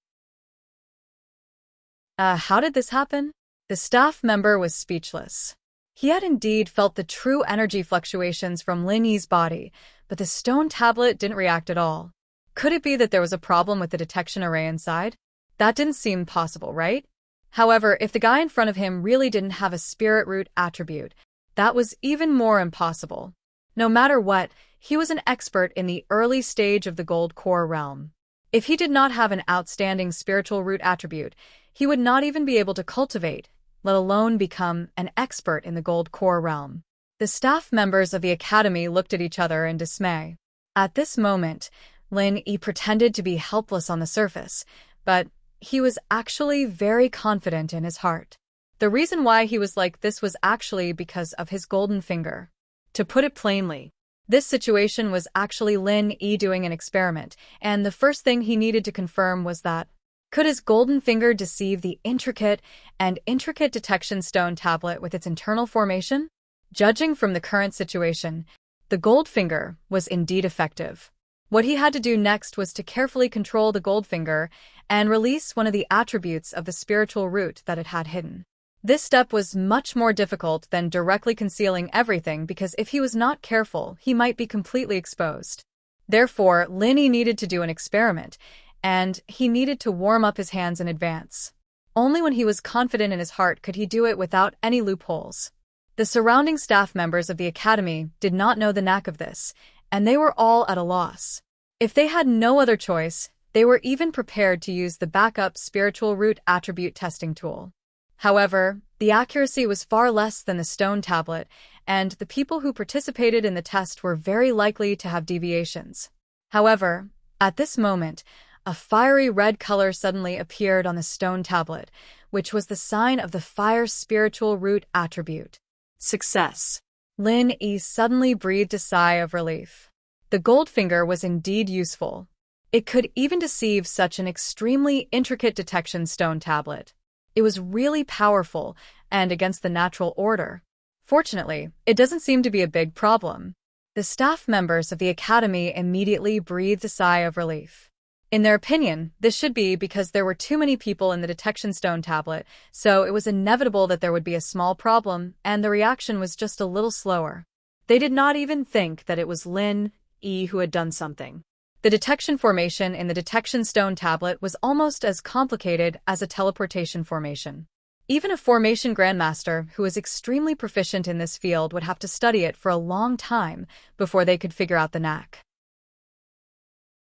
How did this happen?" The staff member was speechless. He had indeed felt the true energy fluctuations from Lin Yi's body, but the stone tablet didn't react at all. Could it be that there was a problem with the detection array inside? That didn't seem possible, right? However, if the guy in front of him really didn't have a spirit root attribute, that was even more impossible. No matter what, he was an expert in the early stage of the gold core realm. If he did not have an outstanding spiritual root attribute, he would not even be able to cultivate, let alone become an expert in the gold core realm. The staff members of the academy looked at each other in dismay. At this moment, Lin Yi pretended to be helpless on the surface, but he was actually very confident in his heart. The reason why he was like this was actually because of his golden finger. To put it plainly, this situation was actually Lin Yi doing an experiment, and the first thing he needed to confirm was that, could his golden finger deceive the intricate detection stone tablet with its internal formation? Judging from the current situation, the gold finger was indeed effective. What he had to do next was to carefully control the gold finger and release one of the attributes of the spiritual root that it had hidden. This step was much more difficult than directly concealing everything because if he was not careful, he might be completely exposed. Therefore, Lin Yi needed to do an experiment, and he needed to warm up his hands in advance. Only when he was confident in his heart could he do it without any loopholes. The surrounding staff members of the academy did not know the knack of this, and they were all at a loss. If they had no other choice, they were even prepared to use the backup spiritual root attribute testing tool. However, the accuracy was far less than the stone tablet, and the people who participated in the test were very likely to have deviations. However, at this moment, a fiery red color suddenly appeared on the stone tablet, which was the sign of the fire spiritual root attribute. Success. Lin Yi suddenly breathed a sigh of relief. The gold finger was indeed useful. It could even deceive such an extremely intricate detection stone tablet. It was really powerful and against the natural order. Fortunately, it doesn't seem to be a big problem. The staff members of the academy immediately breathed a sigh of relief. In their opinion, this should be because there were too many people in the detection stone tablet, so it was inevitable that there would be a small problem, and the reaction was just a little slower. They did not even think that it was Lin Yi who had done something. The detection formation in the detection stone tablet was almost as complicated as a teleportation formation. Even a formation grandmaster who was extremely proficient in this field would have to study it for a long time before they could figure out the knack.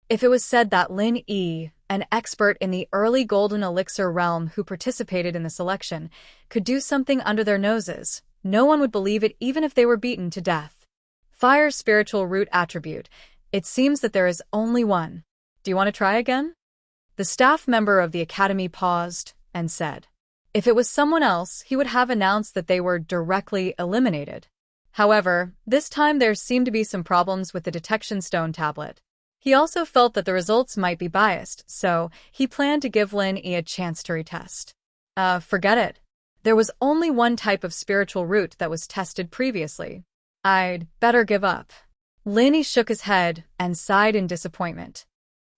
If it was said that Lin Yi, an expert in the early golden elixir realm who participated in the selection, could do something under their noses, no one would believe it even if they were beaten to death. Fire spiritual root attribute. It seems that there is only one. Do you want to try again? The staff member of the academy paused and said. If it was someone else, he would have announced that they were directly eliminated. However, this time there seemed to be some problems with the detection stone tablet. He also felt that the results might be biased, so he planned to give Lin Yi a chance to retest. Forget it. There was only one type of spiritual root that was tested previously. I'd better give up. Lin Yi shook his head and sighed in disappointment.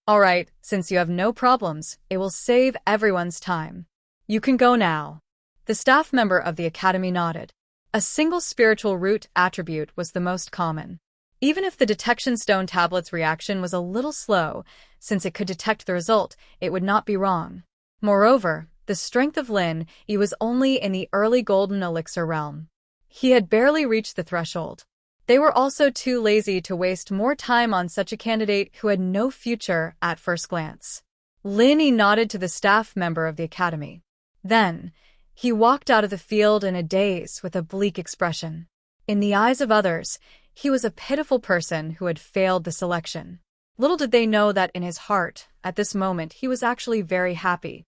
All right, since you have no problems, it will save everyone's time. You can go now. The staff member of the academy nodded. A single spiritual root attribute was the most common. Even if the detection stone tablet's reaction was a little slow, since it could detect the result, it would not be wrong. Moreover, the strength of Lin Yi was only in the early golden elixir realm. He had barely reached the threshold. They were also too lazy to waste more time on such a candidate who had no future at first glance. Lin Yi nodded to the staff member of the academy. Then, he walked out of the field in a daze with a bleak expression. In the eyes of others, he was a pitiful person who had failed the selection. Little did they know that in his heart, at this moment, he was actually very happy.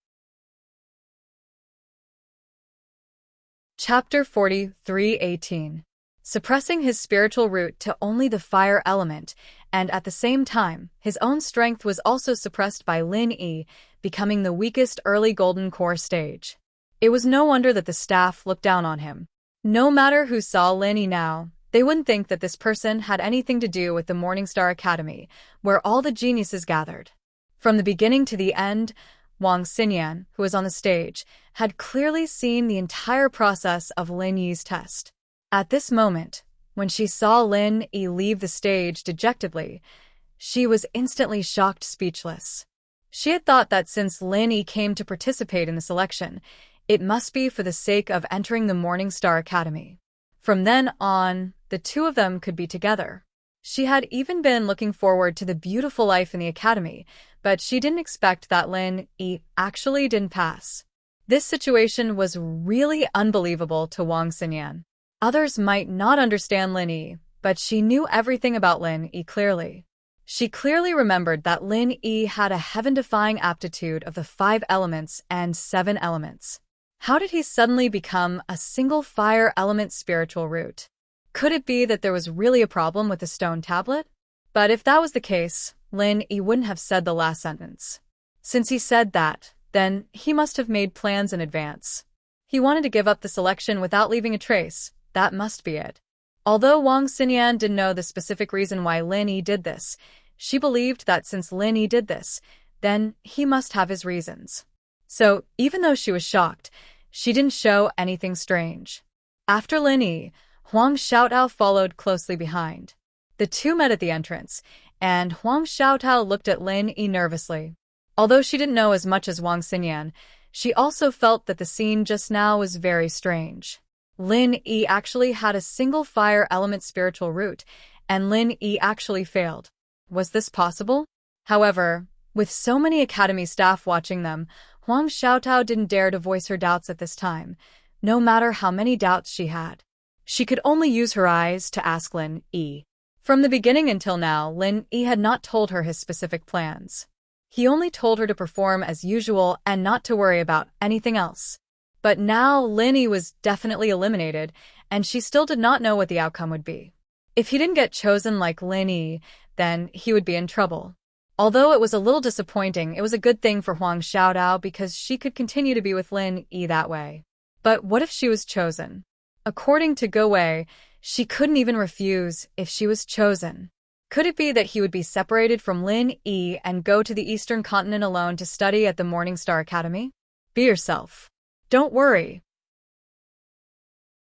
Chapter 43:18. suppressing his spiritual root to only the fire element, and at the same time, his own strength was also suppressed by Lin Yi, becoming the weakest early golden core stage. It was no wonder that the staff looked down on him. No matter who saw Lin Yi now, they wouldn't think that this person had anything to do with the Morningstar Academy, where all the geniuses gathered. From the beginning to the end, Wang Xinyan, who was on the stage, had clearly seen the entire process of Lin Yi's test. At this moment, when she saw Lin Yi leave the stage dejectedly, she was instantly shocked speechless. She had thought that since Lin Yi came to participate in the selection, it must be for the sake of entering the Morningstar Academy. From then on, the two of them could be together. She had even been looking forward to the beautiful life in the academy, but she didn't expect that Lin Yi actually didn't pass. This situation was really unbelievable to Wang Xinyan. Others might not understand Lin Yi, but she knew everything about Lin Yi clearly. She clearly remembered that Lin Yi had a heaven-defying aptitude of the 5 elements and 7 elements. How did he suddenly become a single fire element spiritual root? Could it be that there was really a problem with the stone tablet? But if that was the case, Lin Yi wouldn't have said the last sentence. Since he said that, then he must have made plans in advance. He wanted to give up the selection without leaving a trace. That must be it. Although Wang Xinyan didn't know the specific reason why Lin Yi did this, she believed that since Lin Yi did this, then he must have his reasons. So, even though she was shocked, she didn't show anything strange. After Lin Yi, Huang Xiaotao followed closely behind. The two met at the entrance, and Huang Xiaotao looked at Lin Yi nervously. Although she didn't know as much as Wang Xinyan, she also felt that the scene just now was very strange. Lin Yi actually had a single fire element spiritual root, and Lin Yi actually failed. Was this possible? However, with so many academy staff watching them, Huang Xiaotao didn't dare to voice her doubts at this time, no matter how many doubts she had. She could only use her eyes to ask Lin Yi. From the beginning until now, Lin Yi had not told her his specific plans. He only told her to perform as usual and not to worry about anything else. But now Lin Yi was definitely eliminated, and she still did not know what the outcome would be. If he didn't get chosen like Lin Yi, then he would be in trouble. Although it was a little disappointing, it was a good thing for Huang Xiaotao because she could continue to be with Lin Yi that way. But what if she was chosen? According to Ge Wei, she couldn't even refuse if she was chosen. Could it be that he would be separated from Lin Yi and go to the Eastern Continent alone to study at the Morningstar Academy? Be yourself. Don't worry.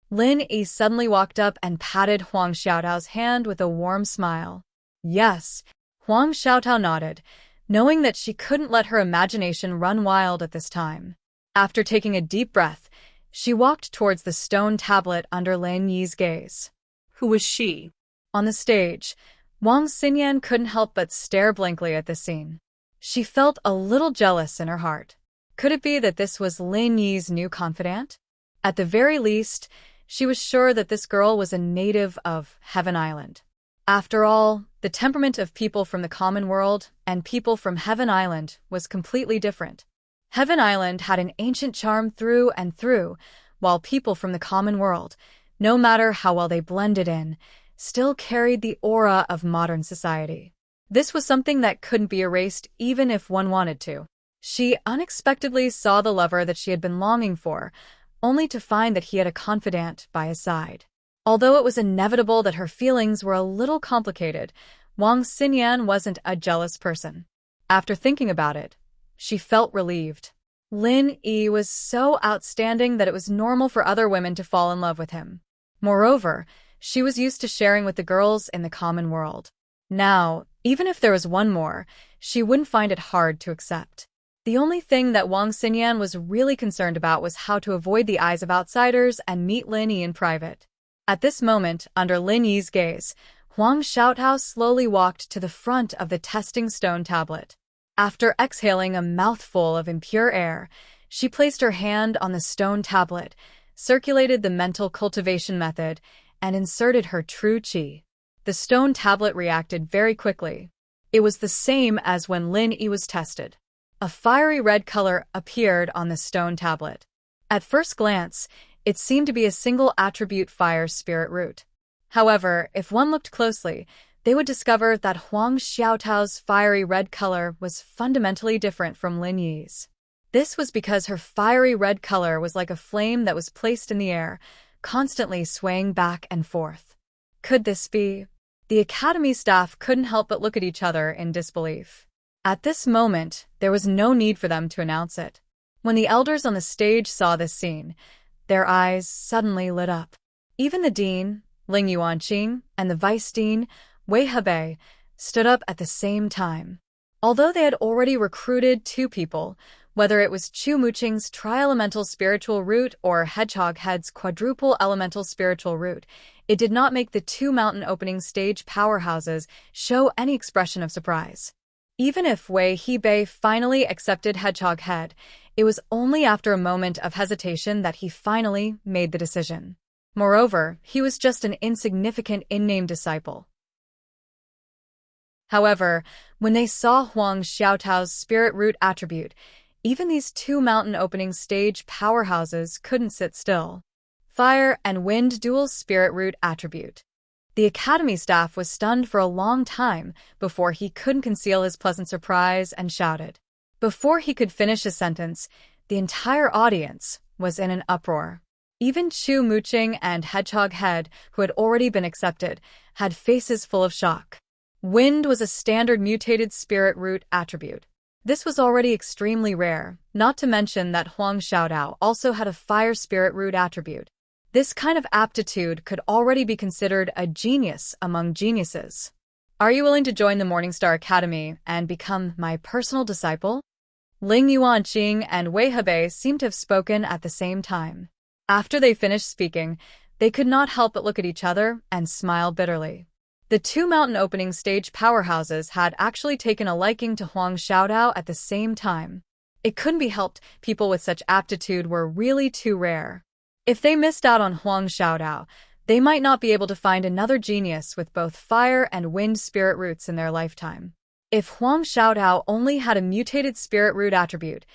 Lin Yi suddenly walked up and patted Huang Xiaotao's hand with a warm smile. Yes, Huang Xiaotao nodded, knowing that she couldn't let her imagination run wild at this time. After taking a deep breath, she walked towards the stone tablet under Lin Yi's gaze. Who was she? On the stage, Wang Xinyan couldn't help but stare blankly at the scene. She felt a little jealous in her heart. Could it be that this was Lin Yi's new confidant? At the very least, she was sure that this girl was a native of Heaven Island. After all, the temperament of people from the common world and people from Heaven Island was completely different. Heaven Island had an ancient charm through and through, while people from the common world, no matter how well they blended in, still carried the aura of modern society. This was something that couldn't be erased even if one wanted to. She unexpectedly saw the lover that she had been longing for, only to find that he had a confidant by his side. Although it was inevitable that her feelings were a little complicated, Wang Xinyan wasn't a jealous person. After thinking about it, she felt relieved. Lin Yi was so outstanding that it was normal for other women to fall in love with him. Moreover, she was used to sharing with the girls in the common world. Now, even if there was one more, she wouldn't find it hard to accept. The only thing that Wang Xinyan was really concerned about was how to avoid the eyes of outsiders and meet Lin Yi in private. At this moment, under Lin Yi's gaze, Huang Xiaotao slowly walked to the front of the testing stone tablet. After exhaling a mouthful of impure air, she placed her hand on the stone tablet, circulated the mental cultivation method, and inserted her true qi. The stone tablet reacted very quickly. It was the same as when Lin Yi was tested. A fiery red color appeared on the stone tablet. At first glance, it seemed to be a single attribute fire spirit root. However, if one looked closely, they would discover that Huang Xiaotao's fiery red color was fundamentally different from Lin Yi's. This was because her fiery red color was like a flame that was placed in the air, constantly swaying back and forth. Could this be? The academy staff couldn't help but look at each other in disbelief. At this moment, there was no need for them to announce it. When the elders on the stage saw this scene, their eyes suddenly lit up. Even the dean, Ling Yuanqing, and the vice dean, Wei Hebei, stood up at the same time. Although they had already recruited 2 people, whether it was Chu Muqing's tri-elemental spiritual root or Hedgehog Head's quadruple elemental spiritual root, it did not make the 2 mountain opening stage powerhouses show any expression of surprise. Even if Wei Hebei finally accepted Hedgehog Head, it was only after a moment of hesitation that he finally made the decision. Moreover, he was just an insignificant in-name disciple. However, when they saw Huang Xiaotao's spirit root attribute, even these 2 mountain opening stage powerhouses couldn't sit still. Fire and wind dual spirit root attribute. The academy staff was stunned for a long time before he couldn't conceal his pleasant surprise and shouted. Before he could finish his sentence, the entire audience was in an uproar. Even Chu Muqing and Hedgehog Head, who had already been accepted, had faces full of shock. Wind was a standard mutated spirit root attribute. This was already extremely rare, not to mention that Huang Xiaodao also had a fire spirit root attribute. This kind of aptitude could already be considered a genius among geniuses. Are you willing to join the Morningstar Academy and become my personal disciple? Ling Yuanqing and Wei Hebei seemed to have spoken at the same time. After they finished speaking, they could not help but look at each other and smile bitterly. The 2 mountain opening stage powerhouses had actually taken a liking to Huang Xiaodao at the same time. It couldn't be helped, people with such aptitude were really too rare. If they missed out on Huang Xiaodao, they might not be able to find another genius with both fire and wind spirit roots in their lifetime. If Huang Xiaodao only had a mutated spirit root attribute,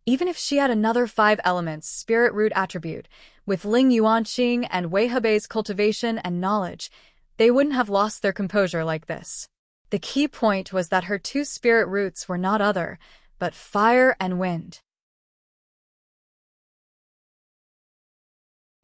even if she had another 5 elements spirit root attribute, with Ling Yuanqing and Wei Hebei's cultivation and knowledge, they wouldn't have lost their composure like this. The key point was that her 2 spirit roots were not other, but fire and wind.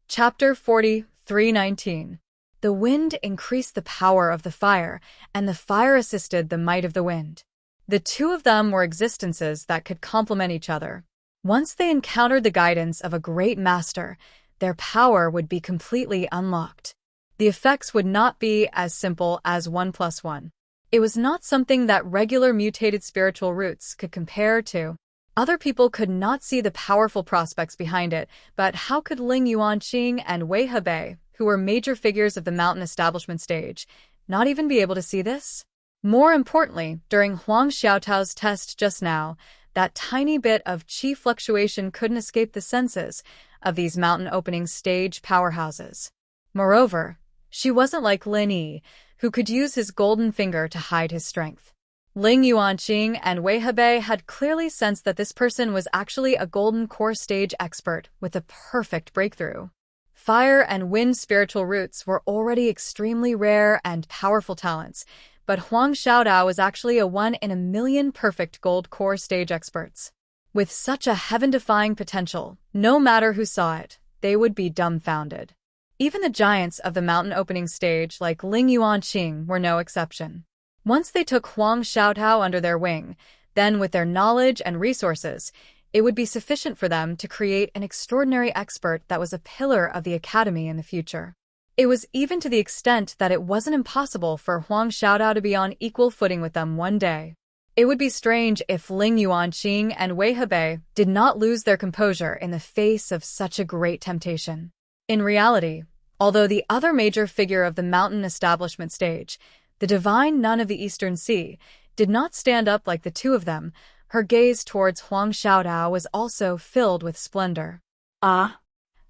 Chapter 43:19. The wind increased the power of the fire, and the fire assisted the might of the wind. The 2 of them were existences that could complement each other. Once they encountered the guidance of a great master, their power would be completely unlocked. The effects would not be as simple as 1 + 1. It was not something that regular mutated spiritual roots could compare to. Other people could not see the powerful prospects behind it, but how could Ling Yuanqing and Wei Hebei, who were major figures of the mountain establishment stage, not even be able to see this? More importantly, during Huang Xiaotao's test just now, that tiny bit of chi fluctuation couldn't escape the senses of these mountain opening stage powerhouses. Moreover, she wasn't like Lin Yi, who could use his golden finger to hide his strength. Ling Yuanqing and Wei Hebei had clearly sensed that this person was actually a golden core stage expert with a perfect breakthrough. Fire and wind spiritual roots were already extremely rare and powerful talents, but Huang Xiaodao was actually a 1 in a million perfect gold core stage experts. With such a heaven-defying potential, no matter who saw it, they would be dumbfounded. Even the giants of the mountain opening stage like Ling Yuanqing were no exception. Once they took Huang Xiaotao under their wing, then with their knowledge and resources, it would be sufficient for them to create an extraordinary expert that was a pillar of the academy in the future. It was even to the extent that it wasn't impossible for Huang Xiaodao to be on equal footing with them one day. It would be strange if Ling Yuanqing and Wei Hebei did not lose their composure in the face of such a great temptation. In reality, although the other major figure of the mountain establishment stage, the divine nun of the Eastern Sea, did not stand up like the 2 of them, her gaze towards Huang Xiaodao was also filled with splendor. Ah,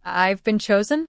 I've been chosen?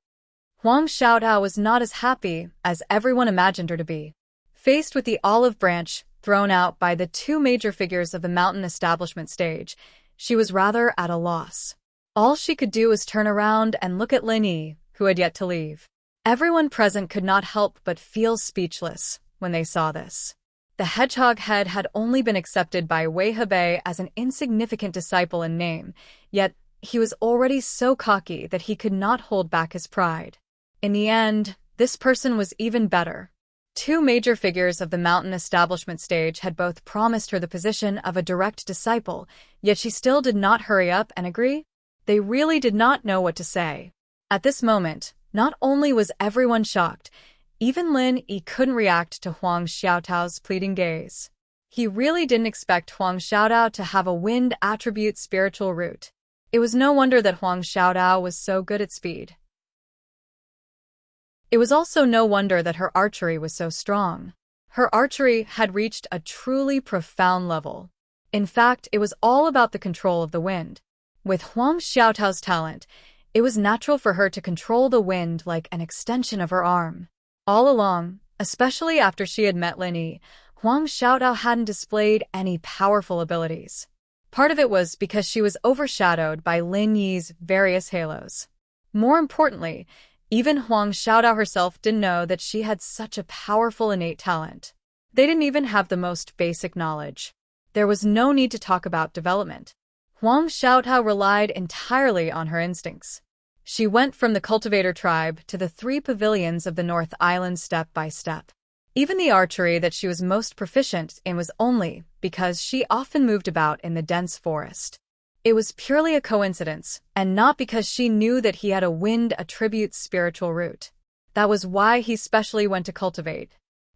Huang Xiaodao was not as happy as everyone imagined her to be. Faced with the olive branch thrown out by the 2 major figures of the mountain establishment stage, she was rather at a loss. All she could do was turn around and look at Lin Yi, who had yet to leave. Everyone present could not help but feel speechless when they saw this. The hedgehog head had only been accepted by Wei Hebei as an insignificant disciple in name, yet he was already so cocky that he could not hold back his pride. In the end, this person was even better. Two major figures of the mountain establishment stage had both promised her the position of a direct disciple, yet she still did not hurry up and agree. They really did not know what to say. At this moment, not only was everyone shocked, even Lin Yi couldn't react to Huang Xiaotao's pleading gaze. He really didn't expect Huang Xiaotao to have a wind attribute spiritual root. It was no wonder that Huang Xiaotao was so good at speed. It was also no wonder that her archery was so strong. Her archery had reached a truly profound level. In fact, it was all about the control of the wind. With Huang Xiaotao's talent, it was natural for her to control the wind like an extension of her arm. All along, especially after she had met Lin Yi, Huang Xiaotao hadn't displayed any powerful abilities. Part of it was because she was overshadowed by Lin Yi's various halos. More importantly, even Huang Xiaotao herself didn't know that she had such a powerful innate talent. They didn't even have the most basic knowledge. There was no need to talk about development. Huang Xiaotao relied entirely on her instincts. She went from the cultivator tribe to the 3 pavilions of the North Island step by step. Even the archery that she was most proficient in was only because she often moved about in the dense forest. It was purely a coincidence, and not because she knew that he had a wind attribute spiritual root. That was why he specially went to cultivate.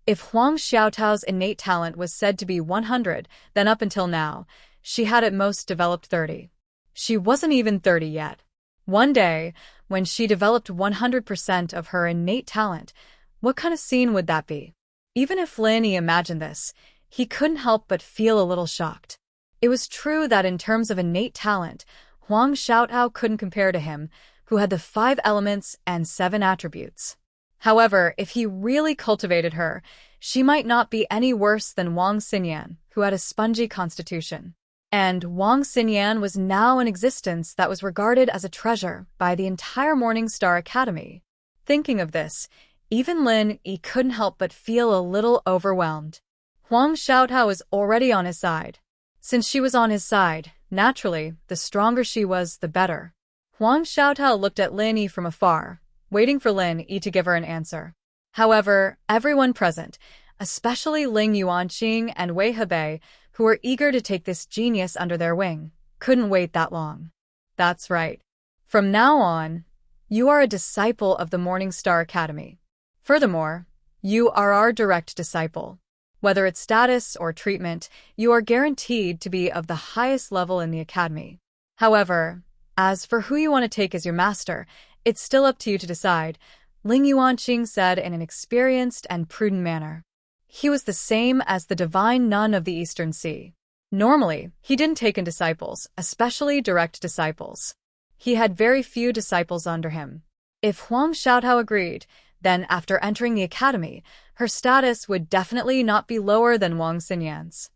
If Huang Xiaotao's innate talent was said to be 100, then up until now, she had at most developed 30. She wasn't even 30 yet. One day, when she developed 100% of her innate talent, what kind of scene would that be? Even if Lin Yi imagined this, he couldn't help but feel a little shocked. It was true that in terms of innate talent, Huang Xiaotao couldn't compare to him, who had the 5 elements and 7 attributes. However, if he really cultivated her, she might not be any worse than Wang Xinyan, who had a spongy constitution. And Wang Xinyan was now in existence that was regarded as a treasure by the entire Morning Star Academy. Thinking of this, even Lin Yi couldn't help but feel a little overwhelmed. Huang Xiaotao was already on his side. Since she was on his side, naturally, the stronger she was, the better. Huang Xiaotao looked at Lin Yi from afar, waiting for Lin Yi to give her an answer. However, everyone present, especially Ling Yuanqing and Wei Hebei, who were eager to take this genius under their wing, couldn't wait that long. That's right. From now on, you are a disciple of the Morning Star Academy. Furthermore, you are our direct disciple. Whether it's status or treatment, you are guaranteed to be of the highest level in the academy. However, as for who you want to take as your master, it's still up to you to decide, Ling Yuanqing said in an experienced and prudent manner. He was the same as the divine nun of the Eastern Sea. Normally, he didn't take in disciples, especially direct disciples. He had very few disciples under him. If Huang Xiaotao agreed, then after entering the academy, her status would definitely not be lower than Wang Xinyan's.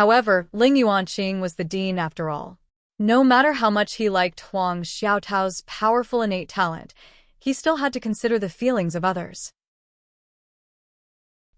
However, Ling Yuanqing was the dean after all. No matter how much he liked Huang Xiaotao's powerful innate talent, he still had to consider the feelings of others.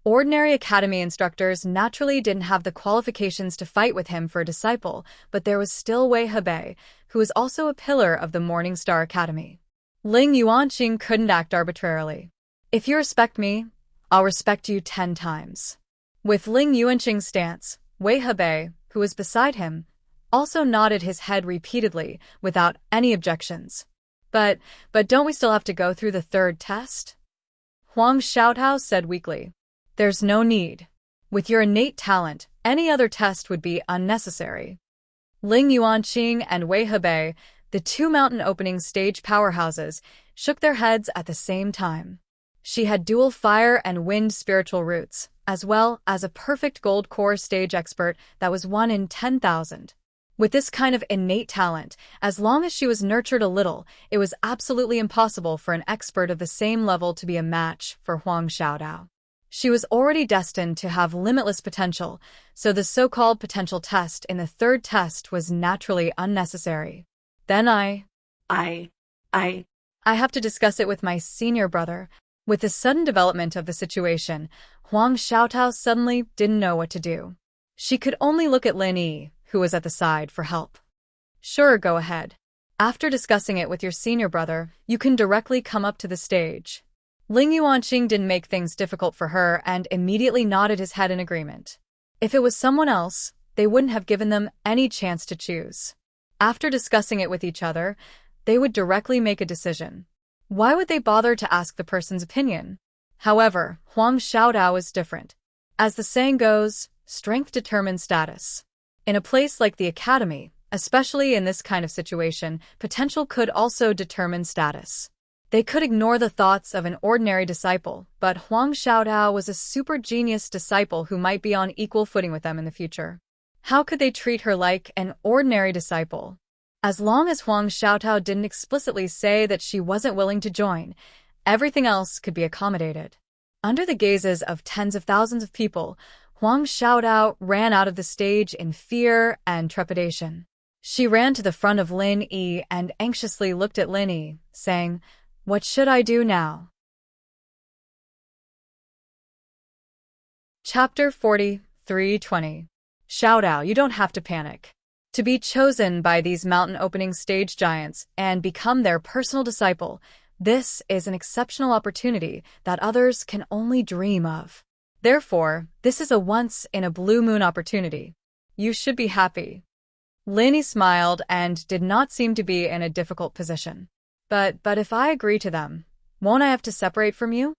Ordinary academy instructors naturally didn't have the qualifications to fight with him for a disciple, but there was still Wei Hebei, who was also a pillar of the Morning Star Academy. Ling Yuanqing couldn't act arbitrarily. If you respect me, I'll respect you 10 times. With Ling Yuanqing's stance, Wei Hebei, who was beside him, also nodded his head repeatedly without any objections. But don't we still have to go through the 3rd test? Huang Xiaotao said weakly. There's no need. With your innate talent, any other test would be unnecessary. Ling Yuanqing and Wei Hebei, the 2 mountain opening stage powerhouses, shook their heads at the same time. She had dual fire and wind spiritual roots, as well as a perfect gold core stage expert that was 1 in 10,000. With this kind of innate talent, as long as she was nurtured a little, it was absolutely impossible for an expert of the same level to be a match for Huang Xiaotao. She was already destined to have limitless potential, so the so-called potential test in the 3rd test was naturally unnecessary. Then I have to discuss it with my senior brother. With the sudden development of the situation, Huang Xiaotao suddenly didn't know what to do. She could only look at Lin Yi, who was at the side, for help. Sure, go ahead. After discussing it with your senior brother, you can directly come up to the stage. Ling Yuanqing didn't make things difficult for her and immediately nodded his head in agreement. If it was someone else, they wouldn't have given them any chance to choose. After discussing it with each other, they would directly make a decision. Why would they bother to ask the person's opinion? However, Huang Xiaodao is different. As the saying goes, strength determines status. In a place like the academy, especially in this kind of situation, potential could also determine status. They could ignore the thoughts of an ordinary disciple, but Huang Xiaodao was a super genius disciple who might be on equal footing with them in the future. How could they treat her like an ordinary disciple? As long as Huang Xiaotao didn't explicitly say that she wasn't willing to join, everything else could be accommodated. Under the gazes of tens of thousands of people, Huang Xiaodao ran out of the stage in fear and trepidation. She ran to the front of Lin Yi and anxiously looked at Lin Yi, saying, "What should I do now?" Chapter 43:20. Xiaodao, you don't have to panic. To be chosen by these mountain-opening stage giants and become their personal disciple, this is an exceptional opportunity that others can only dream of. Therefore, this is a once-in-a-blue-moon opportunity. You should be happy. Lin Yi smiled and did not seem to be in a difficult position. But if I agree to them, won't I have to separate from you?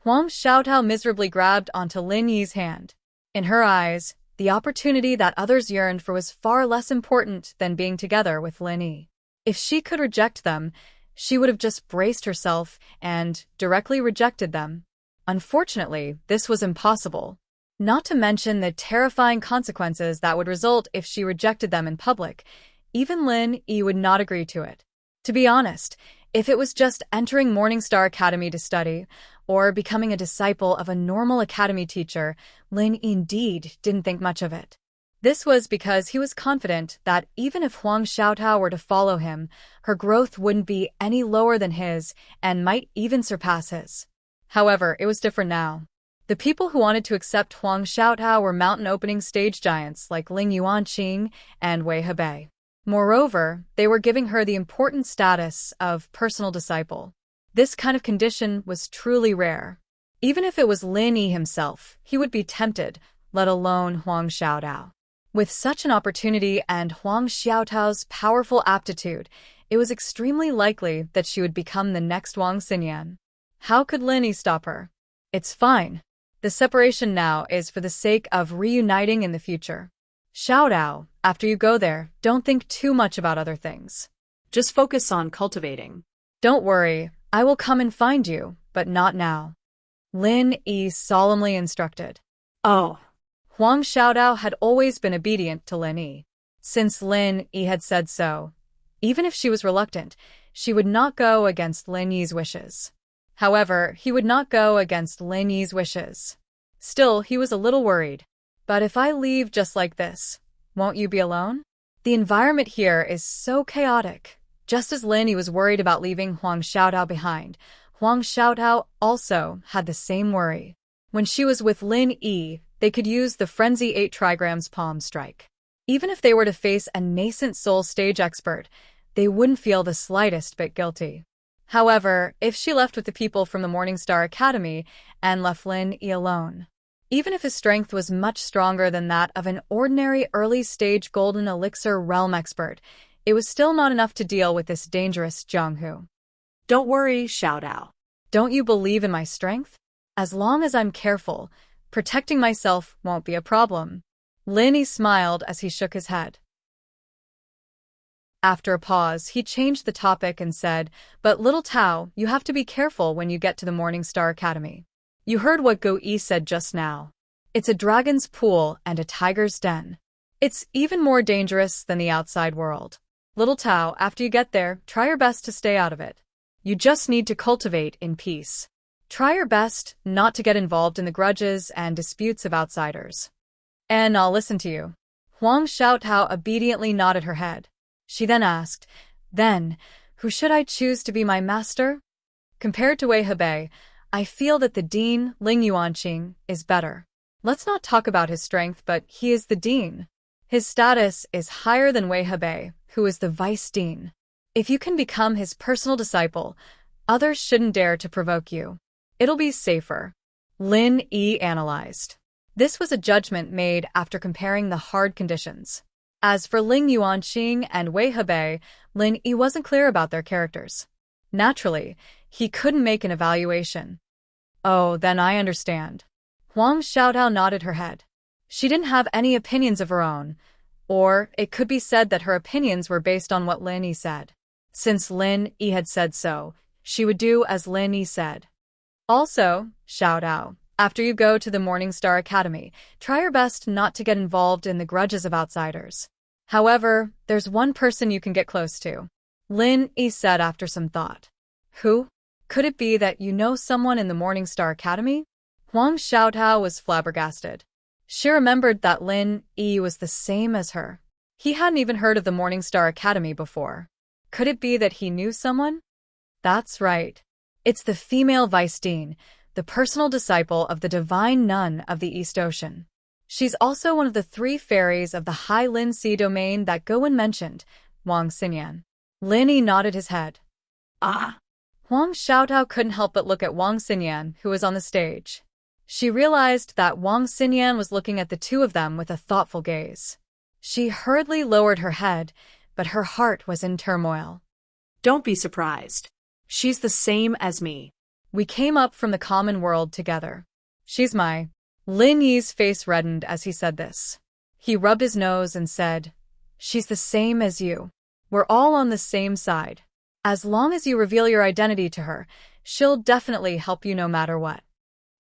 Huang Xiaotao miserably grabbed onto Lin Yi's hand. In her eyes, the opportunity that others yearned for was far less important than being together with Lin Yi. If she could reject them, she would have just braced herself and directly rejected them. Unfortunately, this was impossible. Not to mention the terrifying consequences that would result if she rejected them in public. Even Lin Yi would not agree to it. To be honest, if it was just entering Morningstar Academy to study, or becoming a disciple of a normal academy teacher, Lin indeed didn't think much of it. This was because he was confident that even if Huang Xiaotao were to follow him, her growth wouldn't be any lower than his and might even surpass his. However, it was different now. The people who wanted to accept Huang Xiaotao were mountain-opening stage giants like Ling Yuanqing and Wei Hebei. Moreover, they were giving her the important status of personal disciple. This kind of condition was truly rare. Even if it was Lin Yi himself, he would be tempted, let alone Huang Xiaodao. With such an opportunity and Huang Xiaotao's powerful aptitude, it was extremely likely that she would become the next Wang Xinyan. How could Lin Yi stop her? It's fine. The separation now is for the sake of reuniting in the future. Xiaodao, after you go there, don't think too much about other things. Just focus on cultivating. Don't worry, I will come and find you, but not now. Lin Yi solemnly instructed. Oh. Huang Xiaodao had always been obedient to Lin Yi. Since Lin Yi had said so, even if she was reluctant, she would not go against Lin Yi's wishes. However, he would not go against Lin Yi's wishes. Still, he was a little worried. But if I leave just like this, won't you be alone? The environment here is so chaotic. Just as Lin Yi was worried about leaving Huang Xiaodao behind, Huang Xiaodao also had the same worry. When she was with Lin Yi, they could use the Frenzy 8 trigrams palm strike. Even if they were to face a nascent soul stage expert, they wouldn't feel the slightest bit guilty. However, if she left with the people from the Morningstar Academy and left Lin Yi alone, even if his strength was much stronger than that of an ordinary early-stage golden elixir realm expert, it was still not enough to deal with this dangerous Jianghu. Don't worry, Xiaodao. Don't you believe in my strength? As long as I'm careful, protecting myself won't be a problem. Lin Yi smiled as he shook his head. After a pause, he changed the topic and said, "But little Tao, you have to be careful when you get to the Morningstar Academy. You heard what Go Yi said just now. It's a dragon's pool and a tiger's den. It's even more dangerous than the outside world. Little Tao, after you get there, try your best to stay out of it. You just need to cultivate in peace. Try your best not to get involved in the grudges and disputes of outsiders. And I'll listen to you." Huang Xiaotao obediently nodded her head. She then asked, "Then, who should I choose to be my master?" Compared to Wei Hebei, I feel that the dean, Ling Yuanqing, is better. Let's not talk about his strength, but he is the dean. His status is higher than Wei Hebei, who is the vice dean. If you can become his personal disciple, others shouldn't dare to provoke you. It'll be safer. Lin Yi analyzed. This was a judgment made after comparing the hard conditions. As for Ling Yuanqing and Wei Hebei, Lin Yi wasn't clear about their characters. Naturally, he couldn't make an evaluation. Oh, then I understand. Huang Xiaotao nodded her head. She didn't have any opinions of her own, or it could be said that her opinions were based on what Lin Yi said. Since Lin Yi had said so, she would do as Lin Yi said. Also, Xiaotao, after you go to the Morning Star Academy, try your best not to get involved in the grudges of outsiders. However, there's one person you can get close to. Lin Yi said after some thought. Who? Could it be that you know someone in the Morning Star Academy? Huang Xiaotao was flabbergasted. She remembered that Lin Yi was the same as her. He hadn't even heard of the Morning Star Academy before. Could it be that he knew someone? That's right. It's the female vice dean, the personal disciple of the divine nun of the East Ocean. She's also one of the 3 fairies of the High Lin Sea domain that Gowon mentioned, Wang Xinyan. Lin Yi nodded his head. Ah. Huang Xiaotao couldn't help but look at Wang Xinyan, who was on the stage. She realized that Wang Xinyan was looking at the two of them with a thoughtful gaze. She hurriedly lowered her head, but her heart was in turmoil. Don't be surprised. She's the same as me. We came up from the common world together. She's my... Lin Yi's face reddened as he said this. He rubbed his nose and said, She's the same as you. We're all on the same side. As long as you reveal your identity to her, she'll definitely help you no matter what.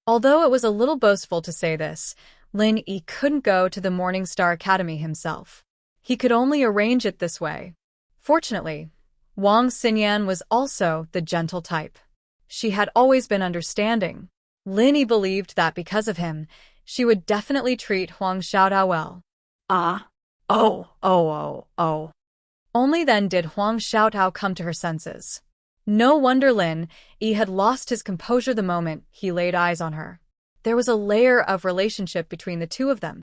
Although it was a little boastful to say this, Lin Yi couldn't go to the Morning Star Academy himself. He could only arrange it this way. Fortunately, Wang Xinyan was also the gentle type. She had always been understanding. Lin Yi believed that because of him, she would definitely treat Huang Xiaotao well. Oh. Only then did Huang Xiaotao come to her senses. No wonder Lin Yi had lost his composure the moment he laid eyes on her. There was a layer of relationship between the two of them.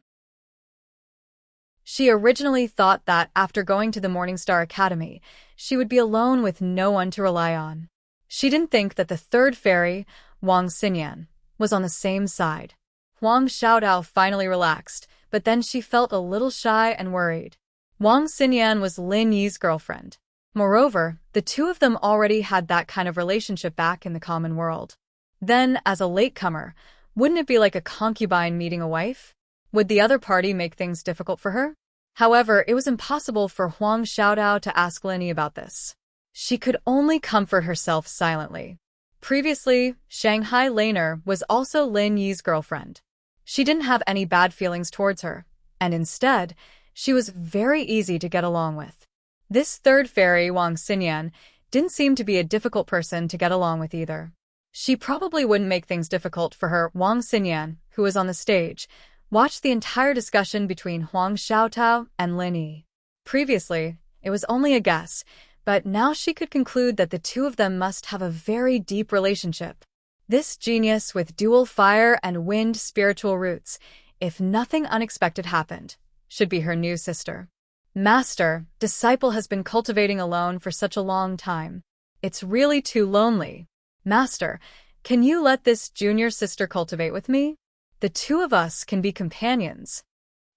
She originally thought that after going to the Morning Star Academy, she would be alone with no one to rely on. She didn't think that the 3rd fairy, Wang Xinyan, was on the same side. Huang Xiaotao finally relaxed, but then she felt a little shy and worried. Wang Xinyan was Lin Yi's girlfriend. Moreover, the two of them already had that kind of relationship back in the common world. Then, as a latecomer, wouldn't it be like a concubine meeting a wife? Would the other party make things difficult for her? However, it was impossible for Huang Xiaotao to ask Lin Yi about this. She could only comfort herself silently. Previously, Shanghai Laner was also Lin Yi's girlfriend. She didn't have any bad feelings towards her, and instead, she was very easy to get along with. This 3rd fairy, Wang Xinyan, didn't seem to be a difficult person to get along with either. She probably wouldn't make things difficult for her. Wang Xinyan, who was on the stage, watched the entire discussion between Huang Xiaotao and Lin Yi. Previously, it was only a guess, but now she could conclude that the two of them must have a very deep relationship. This genius with dual fire and wind spiritual roots, if nothing unexpected happened, should be her new sister. Master, disciple has been cultivating alone for such a long time. It's really too lonely. Master, can you let this junior sister cultivate with me? The two of us can be companions.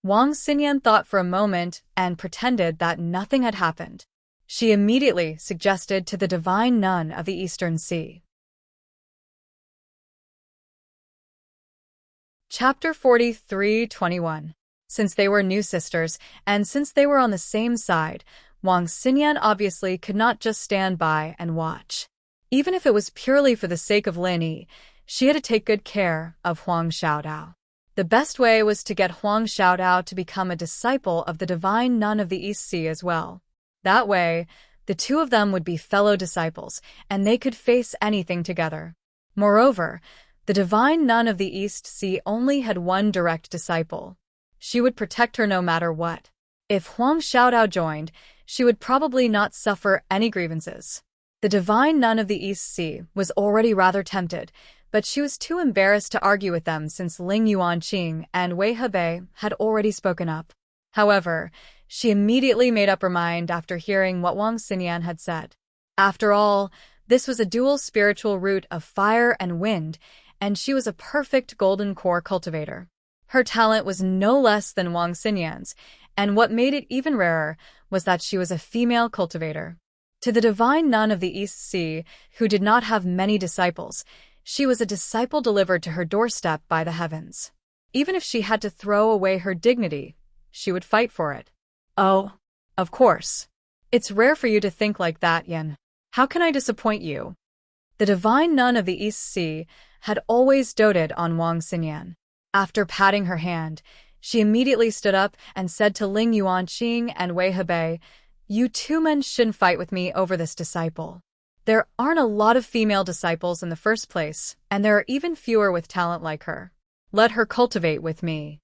Wang Xinyan thought for a moment and pretended that nothing had happened. She immediately suggested to the divine nun of the Eastern Sea. Chapter 43:21. Since they were new sisters, and since they were on the same side, Wang Xinyan obviously could not just stand by and watch. Even if it was purely for the sake of Lin Yi, she had to take good care of Huang Xiaotao. The best way was to get Huang Xiaotao to become a disciple of the divine nun of the East Sea as well. That way, the two of them would be fellow disciples, and they could face anything together. Moreover, the divine nun of the East Sea only had one direct disciple. She would protect her no matter what. If Huang Xiaotao joined, she would probably not suffer any grievances. The divine nun of the East Sea was already rather tempted, but she was too embarrassed to argue with them since Ling Yuanqing and Wei Hebei had already spoken up. However, she immediately made up her mind after hearing what Wang Xinyan had said. After all, this was a dual spiritual root of fire and wind, and she was a perfect golden core cultivator. Her talent was no less than Wang Xinyan's, and what made it even rarer was that she was a female cultivator. To the divine nun of the East Sea, who did not have many disciples, she was a disciple delivered to her doorstep by the heavens. Even if she had to throw away her dignity, she would fight for it. Oh, of course. It's rare for you to think like that, Yin. How can I disappoint you? The divine nun of the East Sea had always doted on Wang Xinyan. After patting her hand, she immediately stood up and said to Ling Yuanqing and Wei Hebei, "You two men shouldn't fight with me over this disciple. There aren't a lot of female disciples in the first place, and there are even fewer with talent like her. Let her cultivate with me."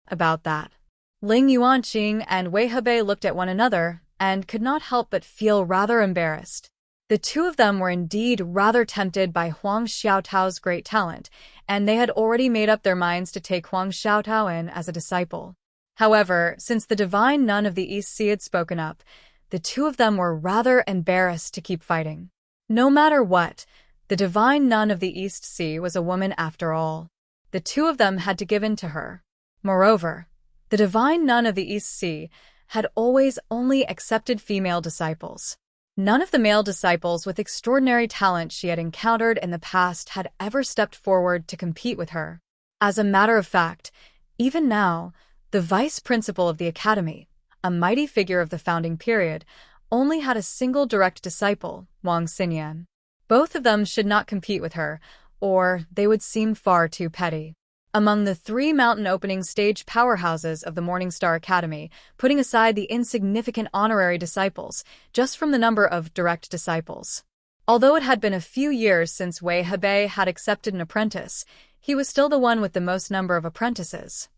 About that, Ling Yuanqing and Wei Hebei looked at one another and could not help but feel rather embarrassed. The two of them were indeed rather tempted by Huang Xiaotao's great talent, and they had already made up their minds to take Huang Xiaotao in as a disciple. However, since the divine nun of the East Sea had spoken up, the two of them were rather embarrassed to keep fighting. No matter what, the divine nun of the East Sea was a woman after all. The two of them had to give in to her. Moreover, the divine nun of the East Sea had always only accepted female disciples. None of the male disciples with extraordinary talent she had encountered in the past had ever stepped forward to compete with her. As a matter of fact, even now, the vice principal of the academy, a mighty figure of the founding period, only had a single direct disciple, Wang Xinyan. Both of them should not compete with her, or they would seem far too petty. Among the three mountain opening stage powerhouses of the Morningstar Academy, putting aside the insignificant honorary disciples, just from the number of direct disciples. Although it had been a few years since Wei Hebei had accepted an apprentice, he was still the one with the most number of apprentices.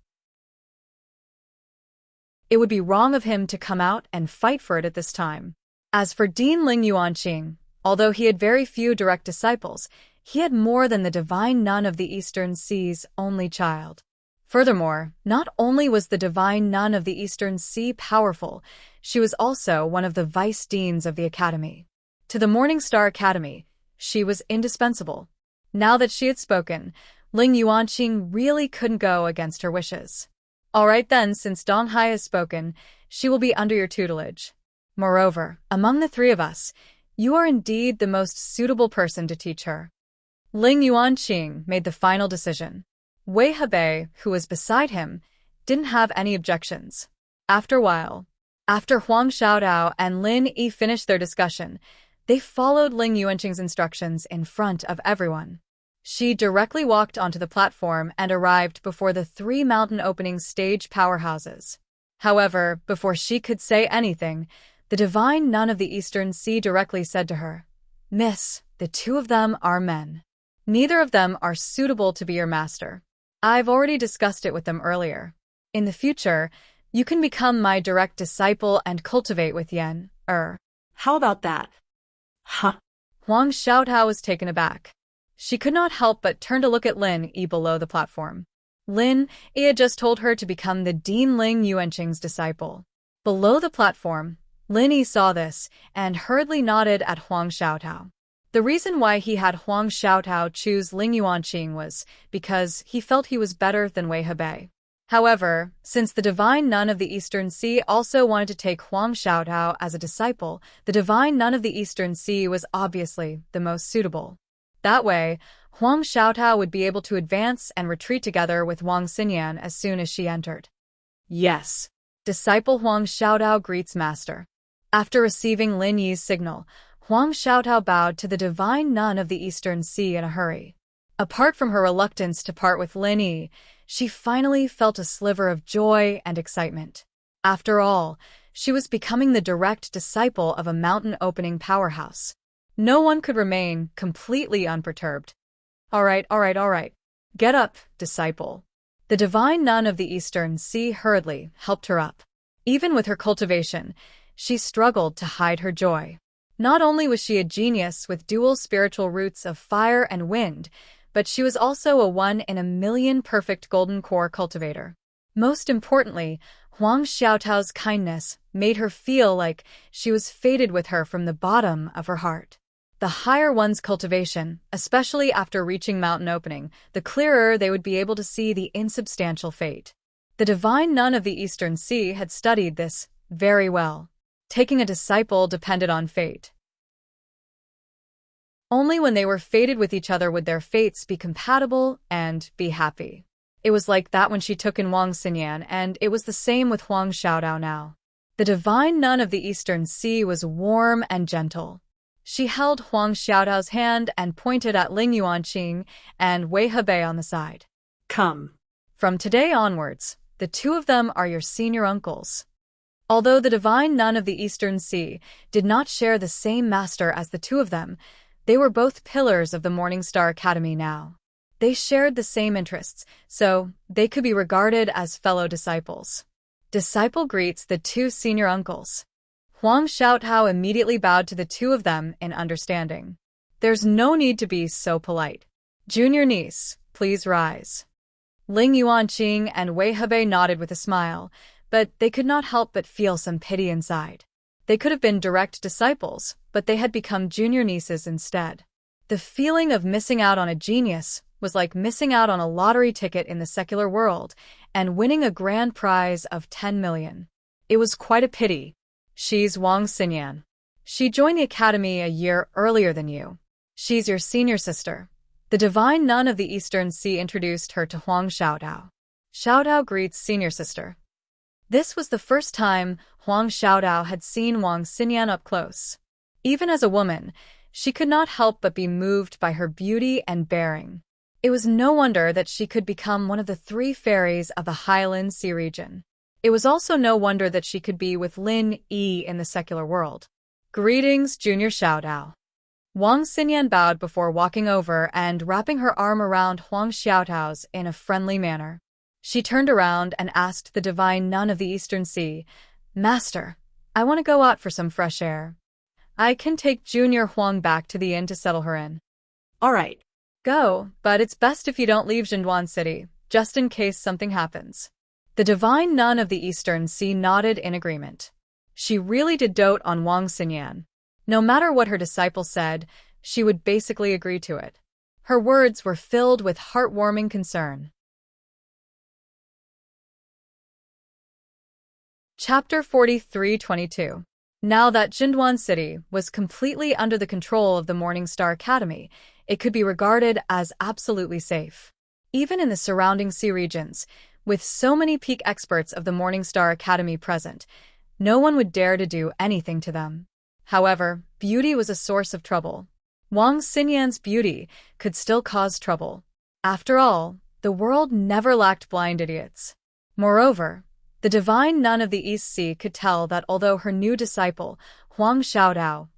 It would be wrong of him to come out and fight for it at this time. As for Dean Ling Yuanqing, although he had very few direct disciples, he had more than the divine nun of the Eastern Sea's only child. Furthermore, not only was the divine nun of the Eastern Sea powerful, she was also one of the vice deans of the academy. To the Morningstar Academy, she was indispensable. Now that she had spoken, Ling Yuanqing really couldn't go against her wishes. All right then, since Dong Hai has spoken, she will be under your tutelage. Moreover, among the three of us, you are indeed the most suitable person to teach her. Ling Yuanqing made the final decision. Wei Hebei, who was beside him, didn't have any objections. After a while, after Huang Xiaodao and Lin Yi finished their discussion, they followed Ling Yuanqing's instructions in front of everyone. She directly walked onto the platform and arrived before the three mountain opening stage powerhouses. However, before she could say anything, the divine nun of the Eastern Sea directly said to her, "Miss, the two of them are men. Neither of them are suitable to be your master. I've already discussed it with them earlier. In the future, you can become my direct disciple and cultivate with Yen, How about that? Huh. Huang Xiaotao was taken aback. She could not help but turn to look at Lin Yi below the platform. Lin Yi had just told her to become the Dean Ling Yuanqing's disciple. Below the platform, Lin Yi saw this and hurriedly nodded at Huang Xiaotao. The reason why he had Huang Xiaotao choose Ling Yuanqing was because he felt he was better than Wei Hebei. However, since the divine nun of the Eastern Sea also wanted to take Huang Xiaotao as a disciple, the divine nun of the Eastern Sea was obviously the most suitable. That way, Huang Xiaotao would be able to advance and retreat together with Wang Xinyan as soon as she entered. Yes. Disciple Huang Xiaotao greets master. After receiving Lin Yi's signal, Huang Xiaotao bowed to the divine nun of the Eastern Sea in a hurry. Apart from her reluctance to part with Lin Yi, she finally felt a sliver of joy and excitement. After all, she was becoming the direct disciple of a mountain-opening powerhouse. No one could remain completely unperturbed. All right. Get up, disciple. The divine nun of the Eastern Sea hurriedly helped her up. Even with her cultivation, she struggled to hide her joy. Not only was she a genius with dual spiritual roots of fire and wind, but she was also a one-in-a-million perfect golden core cultivator. Most importantly, Huang Xiaotao's kindness made her feel like she was fated with her from the bottom of her heart. The higher one's cultivation, especially after reaching mountain opening, the clearer they would be able to see the insubstantial fate. The divine nun of the Eastern Sea had studied this very well. Taking a disciple depended on fate. Only when they were fated with each other would their fates be compatible and be happy. It was like that when she took in Wang Xinyan, and it was the same with Huang Xiaodao now. The divine nun of the Eastern Sea was warm and gentle. She held Huang Xiaodao's hand and pointed at Ling Yuanqing and Wei Hebei on the side. Come. From today onwards, the two of them are your senior uncles. Although the divine nun of the Eastern Sea did not share the same master as the two of them, they were both pillars of the Morning Star Academy now. They shared the same interests, so they could be regarded as fellow disciples. Disciple greets the two senior uncles. Huang Xiaotao immediately bowed to the two of them in understanding. There's no need to be so polite. Junior niece, please rise. Ling Yuanqing and Wei Hebei nodded with a smile, but they could not help but feel some pity inside. They could have been direct disciples, but they had become junior nieces instead. The feeling of missing out on a genius was like missing out on a lottery ticket in the secular world and winning a grand prize of 10 million. It was quite a pity. She's Wang Xinyan. She joined the academy a year earlier than you. She's your senior sister. The divine nun of the Eastern Sea introduced her to Huang Xiaodao. Xiaodao greets senior sister. This was the first time Huang Xiaodao had seen Wang Xinyan up close. Even as a woman, she could not help but be moved by her beauty and bearing. It was no wonder that she could become one of the 3 fairies of the Highland Sea region. It was also no wonder that she could be with Lin Yi in the secular world. Greetings, Junior Xiaodao. Wang Xinyan bowed before walking over and wrapping her arm around Huang Xiaotao's in a friendly manner. She turned around and asked the divine nun of the Eastern Sea, Master, I want to go out for some fresh air. I can take Junior Huang back to the inn to settle her in. All right. Go, but it's best if you don't leave Jinduan City, just in case something happens. The divine nun of the Eastern Sea nodded in agreement. She really did dote on Wang Xinyan. No matter what her disciple said, she would basically agree to it. Her words were filled with heartwarming concern. Chapter 43:22. Now that Jinduan City was completely under the control of the Morning Star Academy, it could be regarded as absolutely safe. Even in the surrounding sea regions, with so many peak experts of the Morning Star Academy present, no one would dare to do anything to them. However, beauty was a source of trouble. Wang Xinyan's beauty could still cause trouble. After all, the world never lacked blind idiots. Moreover, the divine nun of the East Sea could tell that although her new disciple, Huang Xiaodao,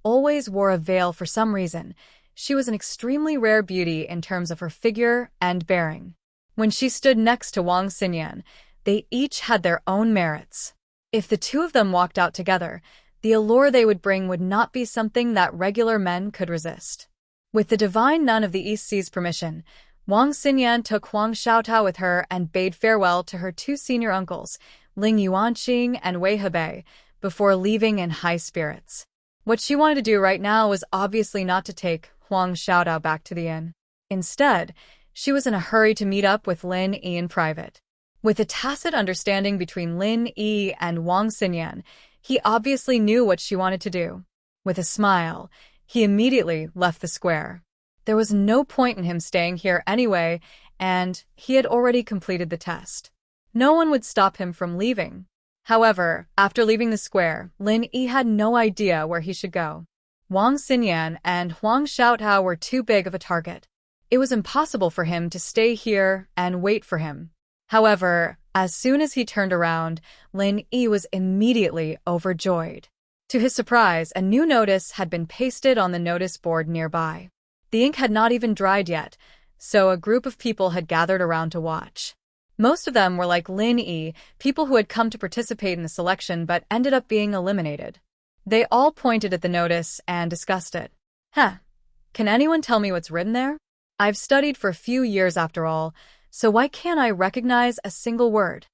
always wore a veil for some reason, she was an extremely rare beauty in terms of her figure and bearing. When she stood next to Wang Xinyan, they each had their own merits. If the two of them walked out together, the allure they would bring would not be something that regular men could resist. With the divine nun of the East Sea's permission, Wang Xinyan took Huang Xiaotao with her and bade farewell to her 2 senior uncles, Ling Yuanqing and Wei Hebei, before leaving in high spirits. What she wanted to do right now was obviously not to take Huang Xiaodao back to the inn. Instead, she was in a hurry to meet up with Lin Yi in private. With a tacit understanding between Lin Yi and Wang Xinyan, he obviously knew what she wanted to do. With a smile, he immediately left the square. There was no point in him staying here anyway, and he had already completed the test. No one would stop him from leaving. However, after leaving the square, Lin Yi had no idea where he should go. Wang Xinyan and Huang Xiaotao were too big of a target. It was impossible for him to stay here and wait for him. However, as soon as he turned around, Lin Yi was immediately overjoyed. To his surprise, a new notice had been pasted on the notice board nearby. The ink had not even dried yet, so a group of people had gathered around to watch. Most of them were like Lin Yi, people who had come to participate in the selection but ended up being eliminated. They all pointed at the notice and discussed it. Can anyone tell me what's written there? I've studied for a few years after all, so why can't I recognize a single word?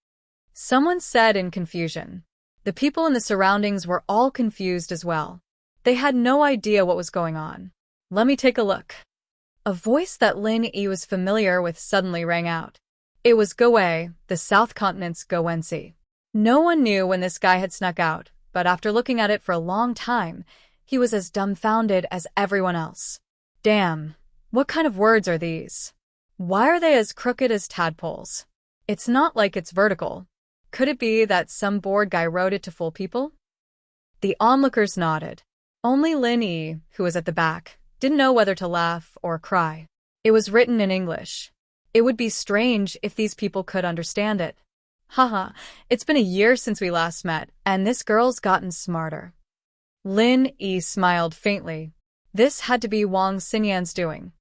Someone said in confusion. The people in the surroundings were all confused as well. They had no idea what was going on. Let me take a look. A voice that Lin Yi was familiar with suddenly rang out. It was Goei, the South Continent's Goensi. No one knew when this guy had snuck out, but after looking at it for a long time, he was as dumbfounded as everyone else. Damn, what kind of words are these? Why are they as crooked as tadpoles? It's not like it's vertical. Could it be that some bored guy wrote it to fool people? The onlookers nodded. Only Lin Yi, who was at the back, didn't know whether to laugh or cry. It was written in English. It would be strange if these people could understand it. Haha, it's been a year since we last met, and this girl's gotten smarter. Lin Yi smiled faintly. This had to be Wang Xinyan's doing.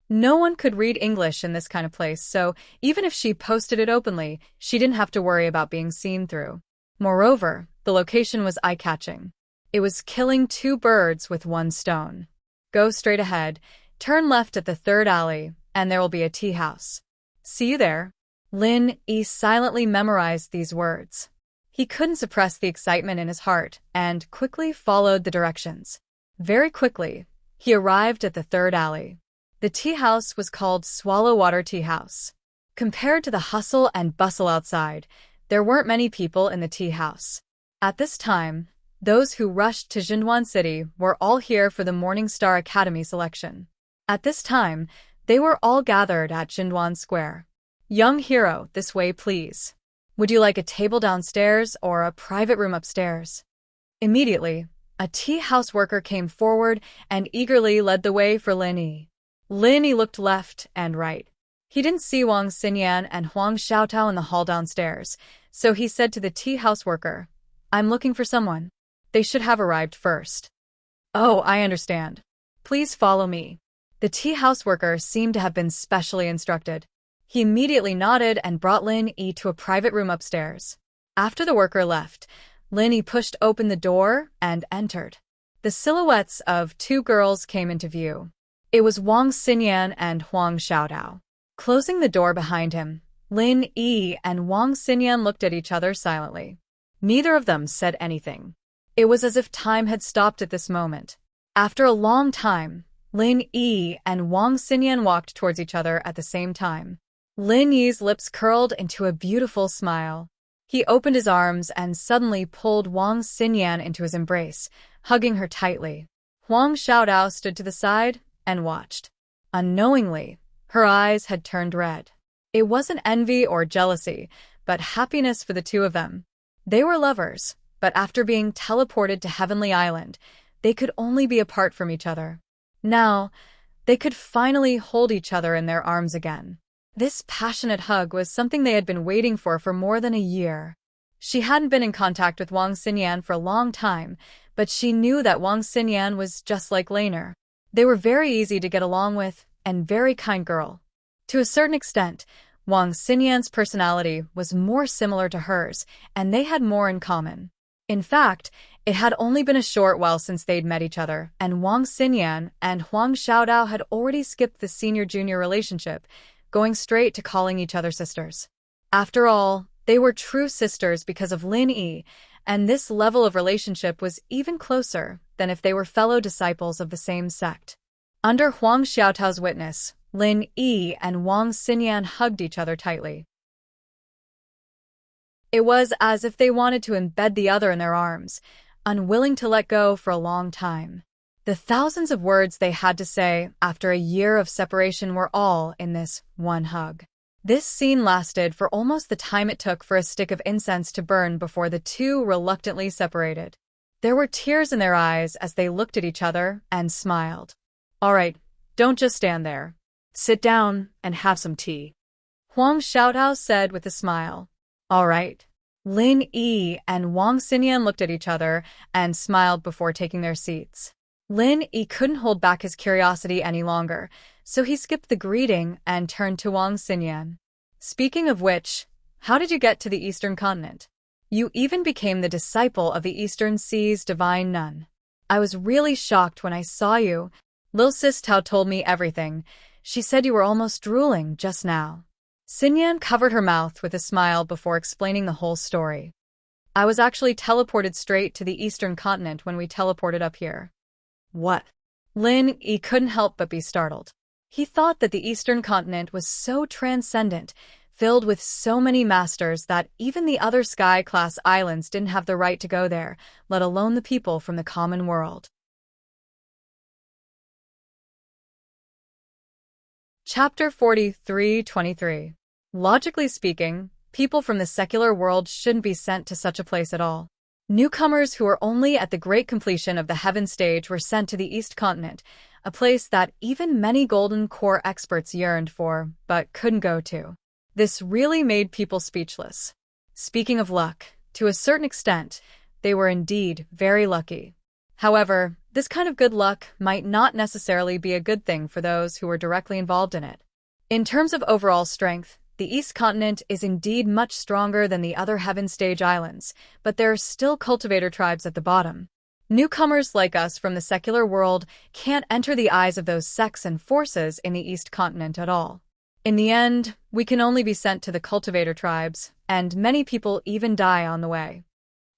No one could read English in this kind of place, so even if she posted it openly, she didn't have to worry about being seen through. Moreover, the location was eye-catching. It was killing two birds with one stone. Go straight ahead, turn left at the third alley, and there will be a tea house. See you there. Lin Yi silently memorized these words. He couldn't suppress the excitement in his heart and quickly followed the directions. Very quickly, he arrived at the third alley. The tea house was called Swallow Water Tea House. Compared to the hustle and bustle outside, there weren't many people in the tea house. At this time, those who rushed to Jinduan City were all here for the Morning Star Academy selection. At this time, they were all gathered at Jinduan Square. Young hero, this way please. Would you like a table downstairs or a private room upstairs? Immediately, a tea house worker came forward and eagerly led the way for Lin Yi. Lin Yi looked left and right. He didn't see Wang Xinyan and Huang Xiaotao in the hall downstairs, so he said to the tea house worker, I'm looking for someone. They should have arrived first. Oh, I understand. Please follow me. The tea house worker seemed to have been specially instructed. He immediately nodded and brought Lin Yi to a private room upstairs. After the worker left, Lin Yi pushed open the door and entered. The silhouettes of two girls came into view. It was Wang Xinyan and Huang Xiaotao. Closing the door behind him, Lin Yi and Wang Xinyan looked at each other silently. Neither of them said anything. It was as if time had stopped at this moment. After a long time, Lin Yi and Wang Xinyan walked towards each other at the same time. Lin Yi's lips curled into a beautiful smile. He opened his arms and suddenly pulled Wang Xinyan into his embrace, hugging her tightly. Huang Xiaotao stood to the side and watched. Unknowingly, her eyes had turned red. It wasn't envy or jealousy, but happiness for the two of them. They were lovers, but after being teleported to Heavenly Island, they could only be apart from each other. Now, they could finally hold each other in their arms again. This passionate hug was something they had been waiting for more than a year. She hadn't been in contact with Wang Xinyan for a long time, but she knew that Wang Xinyan was just like Laner. They were very easy to get along with and very kind girl. To a certain extent, Wang Xinyan's personality was more similar to hers, and they had more in common. In fact, it had only been a short while since they'd met each other, and Wang Xinyan and Huang Xiaotao had already skipped the senior-junior relationship, going straight to calling each other sisters. After all, they were true sisters because of Lin Yi, and this level of relationship was even closer than if they were fellow disciples of the same sect. Under Huang Xiaotao's witness, Lin Yi and Wang Xinyan hugged each other tightly. It was as if they wanted to embed the other in their arms, unwilling to let go for a long time. The thousands of words they had to say after a year of separation were all in this one hug. This scene lasted for almost the time it took for a stick of incense to burn before the two reluctantly separated. There were tears in their eyes as they looked at each other and smiled. All right, don't just stand there. Sit down and have some tea. Huang Xiaotao said with a smile. All right. Lin Yi and Wang Xinyan looked at each other and smiled before taking their seats. Lin Yi couldn't hold back his curiosity any longer, so he skipped the greeting and turned to Wang Xinyan. Speaking of which, how did you get to the Eastern Continent? You even became the disciple of the Eastern Sea's divine nun. I was really shocked when I saw you. Lil Sis Tao told me everything. She said you were almost drooling just now. Xinyan covered her mouth with a smile before explaining the whole story. I was actually teleported straight to the eastern continent when we teleported up here. What? Lin Yi couldn't help but be startled. He thought that the eastern continent was so transcendent, filled with so many masters that even the other sky-class islands didn't have the right to go there, let alone the people from the common world. Chapter 43-23. Logically speaking, people from the secular world shouldn't be sent to such a place at all. Newcomers who were only at the great completion of the heaven stage were sent to the East Continent, a place that even many Golden Core experts yearned for, but couldn't go to. This really made people speechless. Speaking of luck, to a certain extent, they were indeed very lucky. However, this kind of good luck might not necessarily be a good thing for those who were directly involved in it. In terms of overall strength, the East Continent is indeed much stronger than the other Heaven Stage islands, but there are still cultivator tribes at the bottom. Newcomers like us from the secular world can't enter the eyes of those sects and forces in the East Continent at all. In the end, we can only be sent to the cultivator tribes, and many people even die on the way.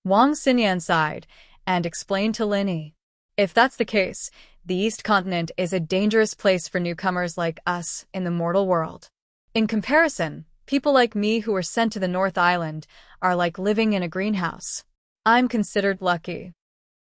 Wang Xinyan sighed and explained to Lin Yi. If that's the case, the East Continent is a dangerous place for newcomers like us in the mortal world. In comparison, people like me who were sent to the North Island are like living in a greenhouse. I'm considered lucky.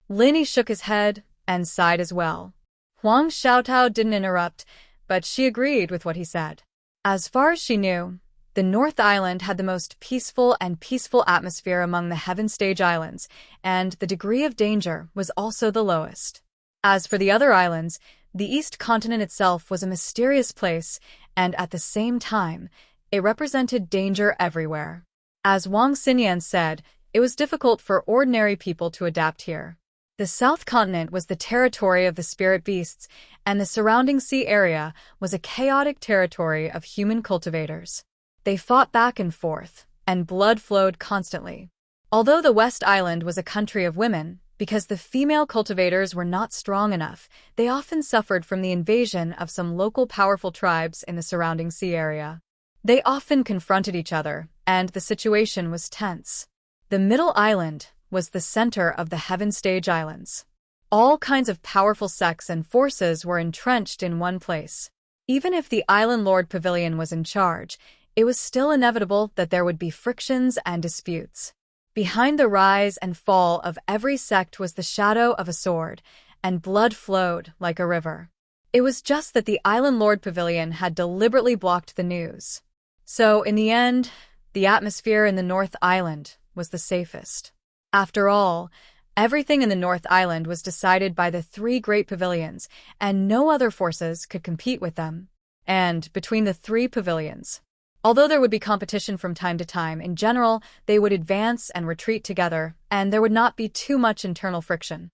Lin Yi shook his head and sighed as well. Huang Xiaotao didn't interrupt, but she agreed with what he said. As far as she knew, the North Island had the most peaceful atmosphere among the Heaven Stage islands, and the degree of danger was also the lowest. As for the other islands, the East Continent itself was a mysterious place, and at the same time, it represented danger everywhere. As Wang Xinyan said, it was difficult for ordinary people to adapt here. The South Continent was the territory of the spirit beasts, and the surrounding sea area was a chaotic territory of human cultivators. They fought back and forth, and blood flowed constantly. Although the West Island was a country of women, because the female cultivators were not strong enough, they often suffered from the invasion of some local powerful tribes in the surrounding sea area. They often confronted each other, and the situation was tense. The Middle Island was the center of the Heaven Stage Islands. All kinds of powerful sects and forces were entrenched in one place. Even if the Island Lord Pavilion was in charge, it was still inevitable that there would be frictions and disputes. Behind the rise and fall of every sect was the shadow of a sword, and blood flowed like a river. It was just that the Island Lord Pavilion had deliberately blocked the news. So, in the end, the atmosphere in the North Island was the safest. After all, everything in the North Island was decided by the three great pavilions, and no other forces could compete with them. And between the three pavilions, although there would be competition from time to time, in general, they would advance and retreat together, and there would not be too much internal friction.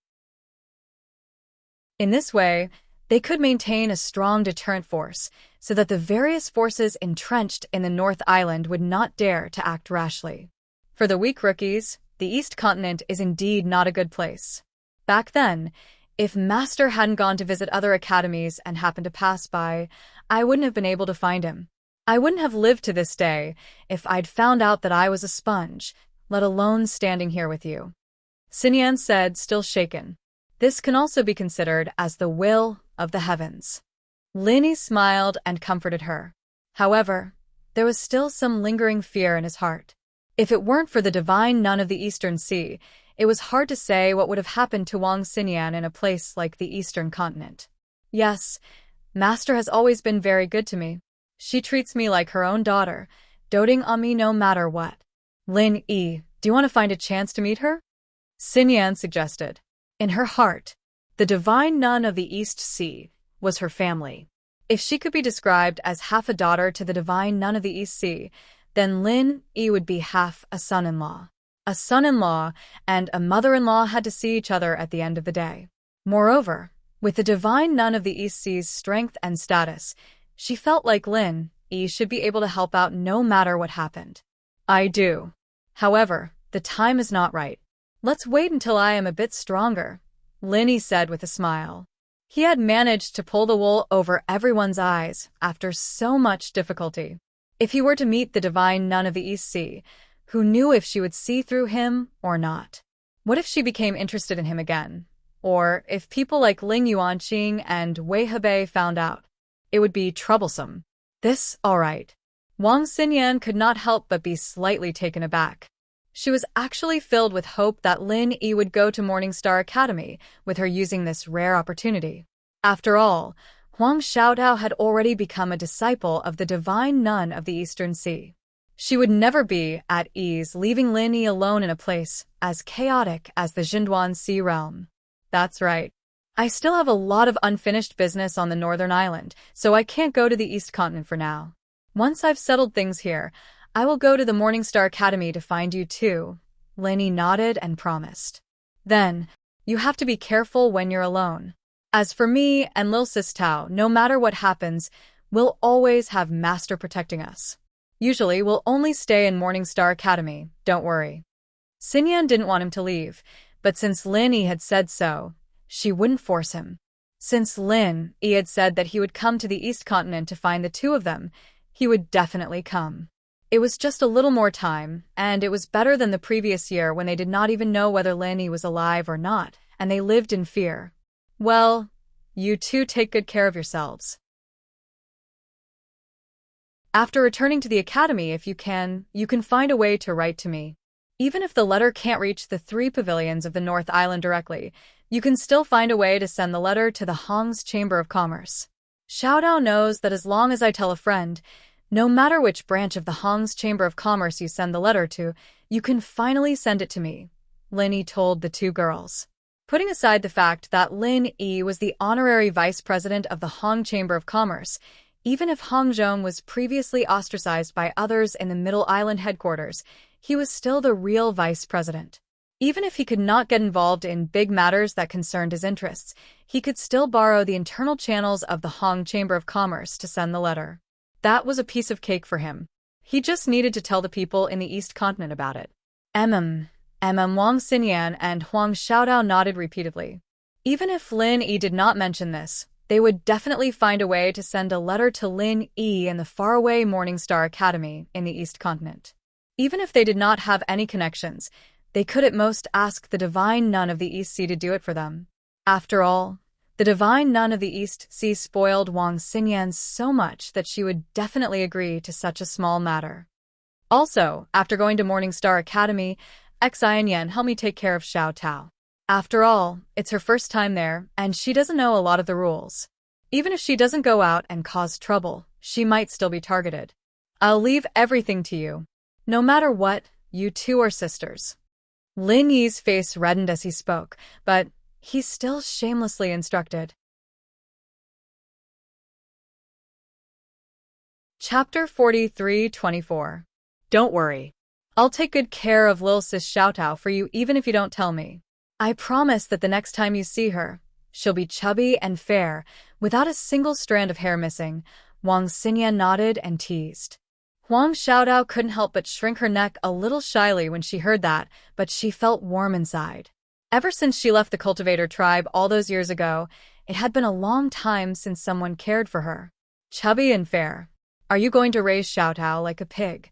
In this way, they could maintain a strong deterrent force, so that the various forces entrenched in the North Island would not dare to act rashly. For the weak rookies, the East Continent is indeed not a good place. Back then, if Master hadn't gone to visit other academies and happened to pass by, I wouldn't have been able to find him. I wouldn't have lived to this day if I'd found out that I was a sponge, let alone standing here with you. Xinyan said, still shaken. This can also be considered as the will of the heavens. Lin Yi smiled and comforted her. However, there was still some lingering fear in his heart. If it weren't for the divine nun of the Eastern Sea, it was hard to say what would have happened to Wang Xinyan in a place like the Eastern Continent. Yes, Master has always been very good to me. She treats me like her own daughter, doting on me no matter what. Lin Yi, do you want to find a chance to meet her? Xinyan suggested. In her heart, the divine nun of the East Sea was her family. If she could be described as half a daughter to the divine nun of the East Sea, then Lin Yi would be half a son-in-law. A son-in-law and a mother-in-law had to see each other at the end of the day. Moreover, with the divine nun of the East Sea's strength and status, she felt like Lin Yi should be able to help out no matter what happened. I do. However, the time is not right. Let's wait until I am a bit stronger, Lin Yi said with a smile. He had managed to pull the wool over everyone's eyes after so much difficulty. If he were to meet the divine nun of the East Sea, who knew if she would see through him or not? What if she became interested in him again? Or if people like Ling Yuanqing and Wei Hebei found out? It would be troublesome. This, all right. Wang Xinyan could not help but be slightly taken aback. She was actually filled with hope that Lin Yi would go to Morningstar Academy with her using this rare opportunity. After all, Huang Xiaotao had already become a disciple of the divine nun of the Eastern Sea. She would never be at ease leaving Lin Yi alone in a place as chaotic as the Jinduan Sea realm. That's right. I still have a lot of unfinished business on the Northern Island, so I can't go to the East Continent for now. Once I've settled things here, I will go to the Morningstar Academy to find you too. Lin Yi nodded and promised. Then, you have to be careful when you're alone. As for me and Lil Sis Tao, no matter what happens, we'll always have Master protecting us. Usually, we'll only stay in Morningstar Academy, don't worry. Xinyan didn't want him to leave, but since Lin Yi had said so, she wouldn't force him. Since Lin Yi had said that he would come to the East Continent to find the two of them, he would definitely come. It was just a little more time, and it was better than the previous year when they did not even know whether Lin Yi was alive or not, and they lived in fear. Well, you two take good care of yourselves. After returning to the academy, if you can find a way to write to me. Even if the letter can't reach the 3 pavilions of the North Island directly, you can still find a way to send the letter to the Hong's Chamber of Commerce. Xiaodao knows that as long as I tell a friend, no matter which branch of the Hong's Chamber of Commerce you send the letter to, you can finally send it to me, Lin Yi told the two girls. Putting aside the fact that Lin Yi was the honorary vice president of the Hong Chamber of Commerce, even if Hong Zhong was previously ostracized by others in the Middle Island headquarters, he was still the real vice president. Even if he could not get involved in big matters that concerned his interests, he could still borrow the internal channels of the Hong Chamber of Commerce to send the letter. That was a piece of cake for him. He just needed to tell the people in the East Continent about it. Wang Xinyan and Huang Xiaotao nodded repeatedly. Even if Lin Yi did not mention this, they would definitely find a way to send a letter to Lin Yi in the faraway Morningstar Academy in the East Continent. Even if they did not have any connections, they could at most ask the divine nun of the East Sea to do it for them. After all, the divine nun of the East Sea spoiled Wang Xinyan so much that she would definitely agree to such a small matter. Also, after going to Morningstar Academy, Xianyan helped me take care of Xiao Tao. After all, it's her first time there, and she doesn't know a lot of the rules. Even if she doesn't go out and cause trouble, she might still be targeted. I'll leave everything to you. No matter what, you two are sisters. Lin Yi's face reddened as he spoke, but he still shamelessly instructed. Chapter 43-24. Don't worry. I'll take good care of Lil Sis Xiaotao for you even if you don't tell me. I promise that the next time you see her, she'll be chubby and fair, without a single strand of hair missing. Wang Xinyan nodded and teased. Huang Xiaotao couldn't help but shrink her neck a little shyly when she heard that, but she felt warm inside. Ever since she left the cultivator tribe all those years ago, it had been a long time since someone cared for her. Chubby and fair. Are you going to raise Xiaotao like a pig?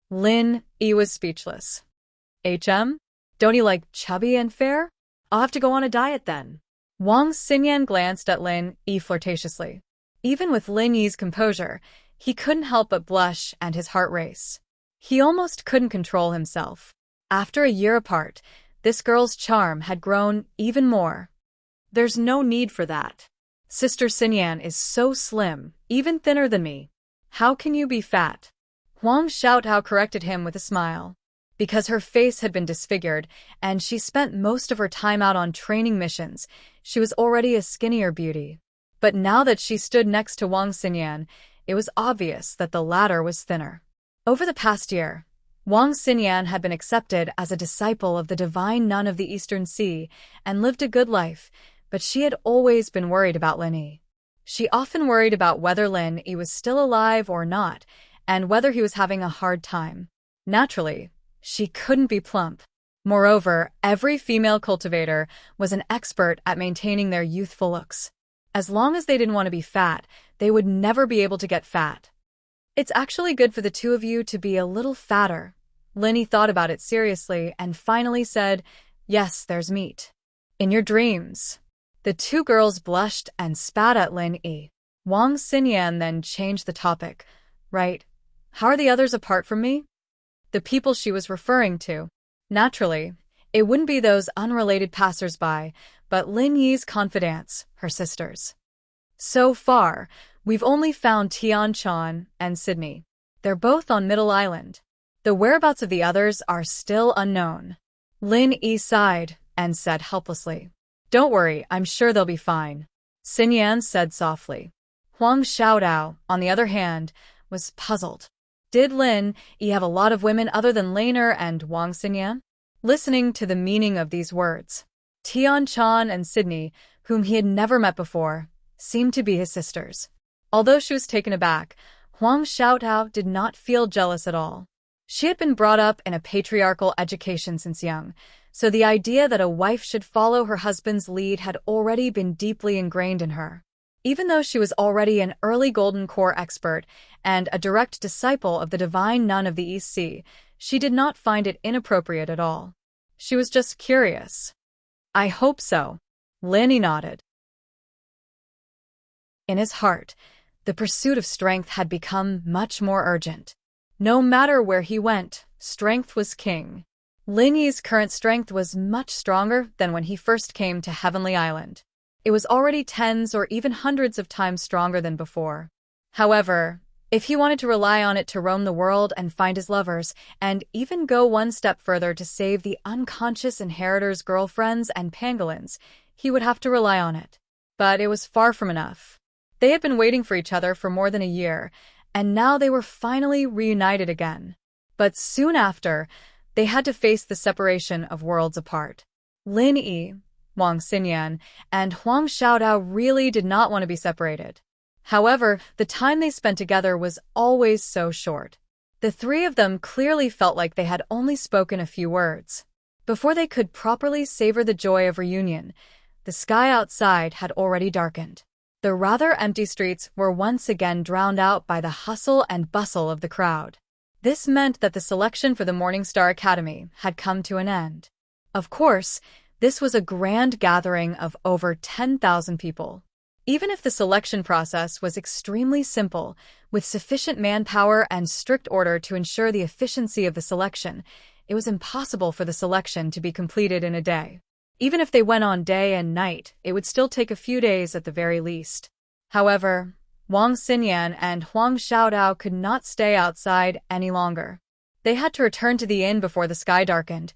Lin Yi was speechless. Don't you like chubby and fair? I'll have to go on a diet then. Wang Xinyan glanced at Lin Yi flirtatiously. Even with Lin Yi's composure, he couldn't help but blush and his heart race. He almost couldn't control himself. After a year apart, this girl's charm had grown even more. There's no need for that. Sister Xinyan is so slim, even thinner than me. How can you be fat? Huang Xiaotao corrected him with a smile. Because her face had been disfigured, and she spent most of her time out on training missions, she was already a skinnier beauty. But now that she stood next to Wang Xinyan, it was obvious that the latter was thinner. Over the past year, Wang Xinyan had been accepted as a disciple of the divine nun of the Eastern Sea and lived a good life, but she had always been worried about Lin Yi. She often worried about whether Lin Yi was still alive or not, and whether he was having a hard time. Naturally, she couldn't be plump. Moreover, every female cultivator was an expert at maintaining their youthful looks. As long as they didn't want to be fat, they would never be able to get fat. It's actually good for the two of you to be a little fatter. Lin thought about it seriously and finally said, "Yes, there's meat. In your dreams." The two girls blushed and spat at Lin. Wang Xinyan then changed the topic. "Right. How are the others apart from me?" The people she was referring to. Naturally, it wouldn't be those unrelated passers-by, but Lin Yi's confidants, her sisters. "So far, we've only found Tianchan and Sydney. They're both on Middle Island. The whereabouts of the others are still unknown." Lin Yi sighed and said helplessly, "Don't worry, I'm sure they'll be fine." Xinyan said softly. Huang Xiaodao, on the other hand, was puzzled. Did Lin Yi have a lot of women other than Laner and Wang Xinyan? Listening to the meaning of these words, Tianchan and Sydney, whom he had never met before, seemed to be his sisters. Although she was taken aback, Huang Xiaotao did not feel jealous at all. She had been brought up in a patriarchal education since young, so the idea that a wife should follow her husband's lead had already been deeply ingrained in her. Even though she was already an early Golden Core expert and a direct disciple of the divine nun of the East Sea, she did not find it inappropriate at all. She was just curious. "I hope so." Lin Yi nodded. In his heart, the pursuit of strength had become much more urgent. No matter where he went, strength was king. Lin Yi's current strength was much stronger than when he first came to Heavenly Island. It was already tens or even hundreds of times stronger than before. However, if he wanted to rely on it to roam the world and find his lovers, and even go one step further to save the unconscious inheritor's girlfriends and pangolins, he would have to rely on it. But it was far from enough. They had been waiting for each other for more than a year, and now they were finally reunited again. But soon after, they had to face the separation of worlds apart. Lin Yi, Wang Xinyan, and Huang Xiaodao really did not want to be separated. However, the time they spent together was always so short. The three of them clearly felt like they had only spoken a few words. Before they could properly savor the joy of reunion, the sky outside had already darkened. The rather empty streets were once again drowned out by the hustle and bustle of the crowd. This meant that the selection for the Morningstar Academy had come to an end. Of course, this was a grand gathering of over 10,000 people. Even if the selection process was extremely simple, with sufficient manpower and strict order to ensure the efficiency of the selection, it was impossible for the selection to be completed in a day. Even if they went on day and night, it would still take a few days at the very least. However, Wang Xinyan and Huang Xiaodao could not stay outside any longer. They had to return to the inn before the sky darkened,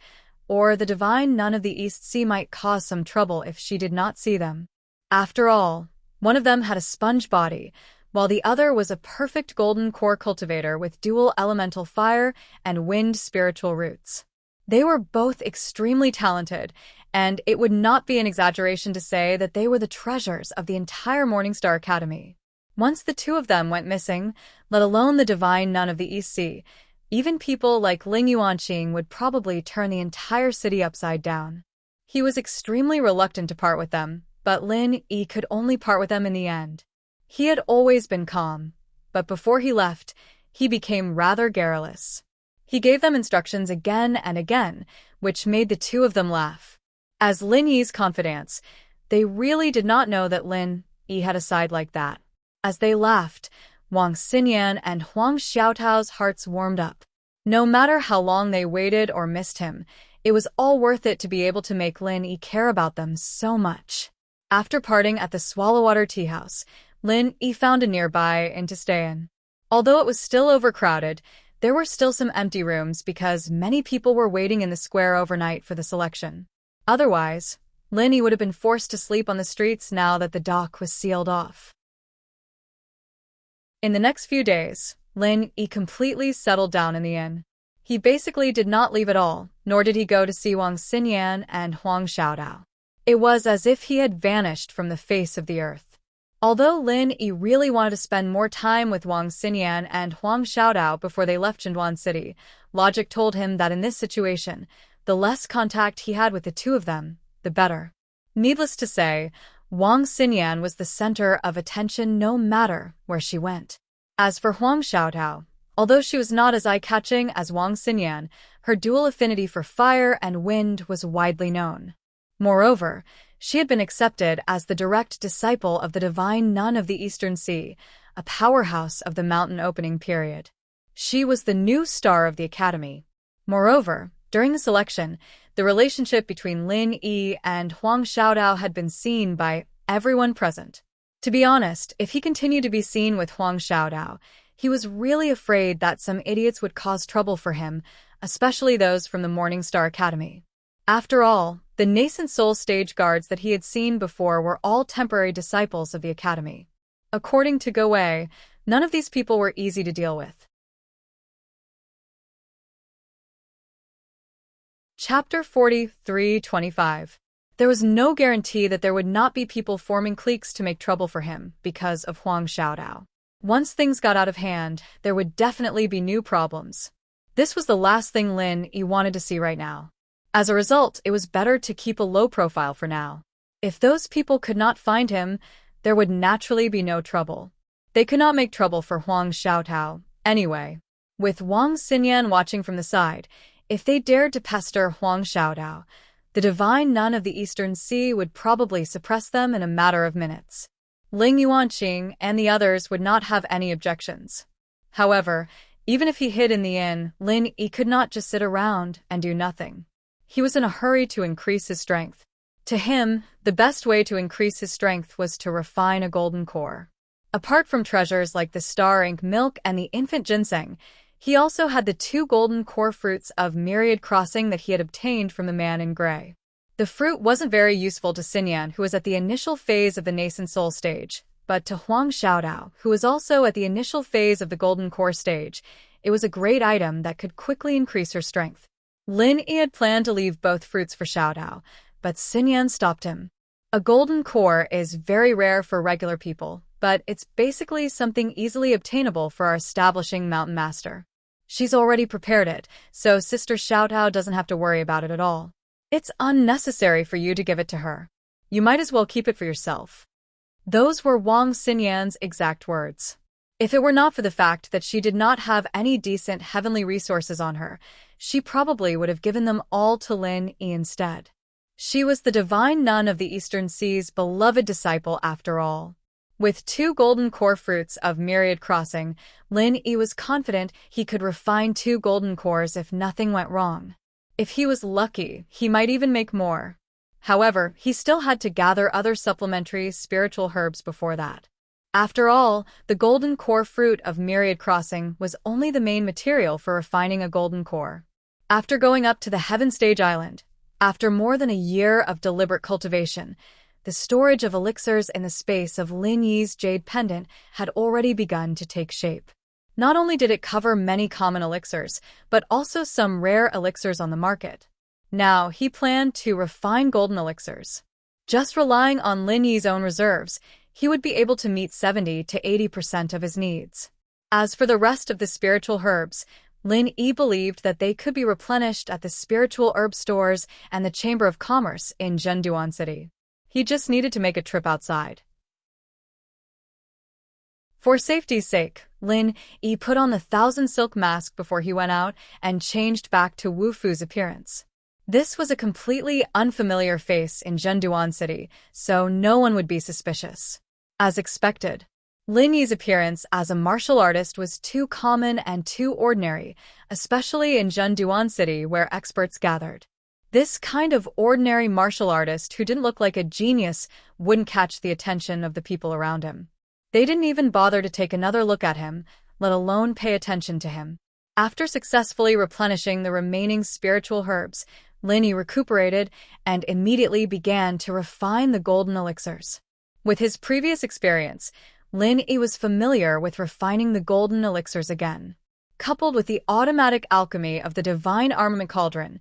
or the divine nun of the East Sea might cause some trouble if she did not see them. After all, one of them had a sponge body, while the other was a perfect golden core cultivator with dual elemental fire and wind spiritual roots. They were both extremely talented, and it would not be an exaggeration to say that they were the treasures of the entire Morningstar Academy. Once the two of them went missing, let alone the divine nun of the East Sea, even people like Ling Yuanqing would probably turn the entire city upside down. He was extremely reluctant to part with them, but Lin Yi could only part with them in the end. He had always been calm, but before he left, he became rather garrulous. He gave them instructions again and again, which made the two of them laugh. As Lin Yi's confidants, they really did not know that Lin Yi had a side like that. As they laughed, Wang Xinyan and Huang Xiaotao's hearts warmed up. No matter how long they waited or missed him, it was all worth it to be able to make Lin Yi care about them so much. After parting at the Swallowwater Tea House, Lin Yi found a nearby inn to stay in. Although it was still overcrowded, there were still some empty rooms because many people were waiting in the square overnight for the selection. Otherwise, Lin Yi would have been forced to sleep on the streets now that the dock was sealed off. In the next few days, Lin Yi completely settled down in the inn. He basically did not leave at all, nor did he go to see Wang Xinyan and Huang Xiaodao. It was as if he had vanished from the face of the earth. Although Lin Yi really wanted to spend more time with Wang Xinyan and Huang Xiaodao before they left Jinduan City, logic told him that in this situation, the less contact he had with the two of them, the better. Needless to say, Wang Xinyan was the center of attention no matter where she went. As for Huang Xiaotao, although she was not as eye-catching as Wang Xinyan, her dual affinity for fire and wind was widely known. Moreover, she had been accepted as the direct disciple of the divine nun of the Eastern Sea, a powerhouse of the mountain opening period. She was the new star of the academy. Moreover, during the selection, the relationship between Lin Yi and Huang Xiaotao had been seen by everyone present. To be honest, if he continued to be seen with Huang Xiaotao, he was really afraid that some idiots would cause trouble for him, especially those from the Morning Star Academy. After all, the nascent soul stage guards that he had seen before were all temporary disciples of the academy. According to Gowei, none of these people were easy to deal with. Chapter 43-25. There was no guarantee that there would not be people forming cliques to make trouble for him because of Huang Xiaotao. Once things got out of hand, there would definitely be new problems. This was the last thing Lin Yi wanted to see right now. As a result, it was better to keep a low profile for now. If those people could not find him, there would naturally be no trouble. They could not make trouble for Huang Xiaotao, anyway. With Wang Xinyan watching from the side, if they dared to pester Huang Xiaotao, the divine nun of the Eastern Sea would probably suppress them in a matter of minutes. Ling Yuanqing and the others would not have any objections. However, even if he hid in the inn, Lin Yi could not just sit around and do nothing. He was in a hurry to increase his strength. To him, the best way to increase his strength was to refine a golden core. Apart from treasures like the star ink milk and the infant ginseng, he also had the 2 golden core fruits of Myriad Crossing that he had obtained from the man in gray. The fruit wasn't very useful to Xinyan, who was at the initial phase of the nascent soul stage, but to Huang Xiaotao, who was also at the initial phase of the golden core stage, it was a great item that could quickly increase her strength. Lin Yi had planned to leave both fruits for Xiaotao, but Xinyan stopped him. A golden core is very rare for regular people, but it's basically something easily obtainable for our establishing mountain master. She's already prepared it, so Sister Xiaotao doesn't have to worry about it at all. It's unnecessary for you to give it to her. You might as well keep it for yourself. Those were Wang Xinyan's exact words. If it were not for the fact that she did not have any decent heavenly resources on her, she probably would have given them all to Lin Yi instead. She was the divine nun of the Eastern Sea's beloved disciple after all. With 2 golden core fruits of Myriad Crossing, Lin Yi was confident he could refine 2 golden cores if nothing went wrong. If he was lucky, he might even make more. However, he still had to gather other supplementary spiritual herbs before that. After all, the golden core fruit of Myriad Crossing was only the main material for refining a golden core. After going up to the Heaven Stage Island, after more than a year of deliberate cultivation, the storage of elixirs in the space of Lin Yi's jade pendant had already begun to take shape. Not only did it cover many common elixirs, but also some rare elixirs on the market. Now, he planned to refine golden elixirs. Just relying on Lin Yi's own reserves, he would be able to meet 70 to 80% of his needs. As for the rest of the spiritual herbs, Lin Yi believed that they could be replenished at the spiritual herb stores and the Chamber of Commerce in Zhenduan City. He just needed to make a trip outside. For safety's sake, Lin Yi put on the 1,000 silk mask before he went out and changed back to Wu Fu's appearance. This was a completely unfamiliar face in Zhenduan City, so no one would be suspicious. As expected, Lin Yi's appearance as a martial artist was too common and too ordinary, especially in Zhenduan City where experts gathered. This kind of ordinary martial artist who didn't look like a genius wouldn't catch the attention of the people around him. They didn't even bother to take another look at him, let alone pay attention to him. After successfully replenishing the remaining spiritual herbs, Lin Yi recuperated and immediately began to refine the golden elixirs. With his previous experience, Lin Yi was familiar with refining the golden elixirs again. Coupled with the automatic alchemy of the divine armament cauldron,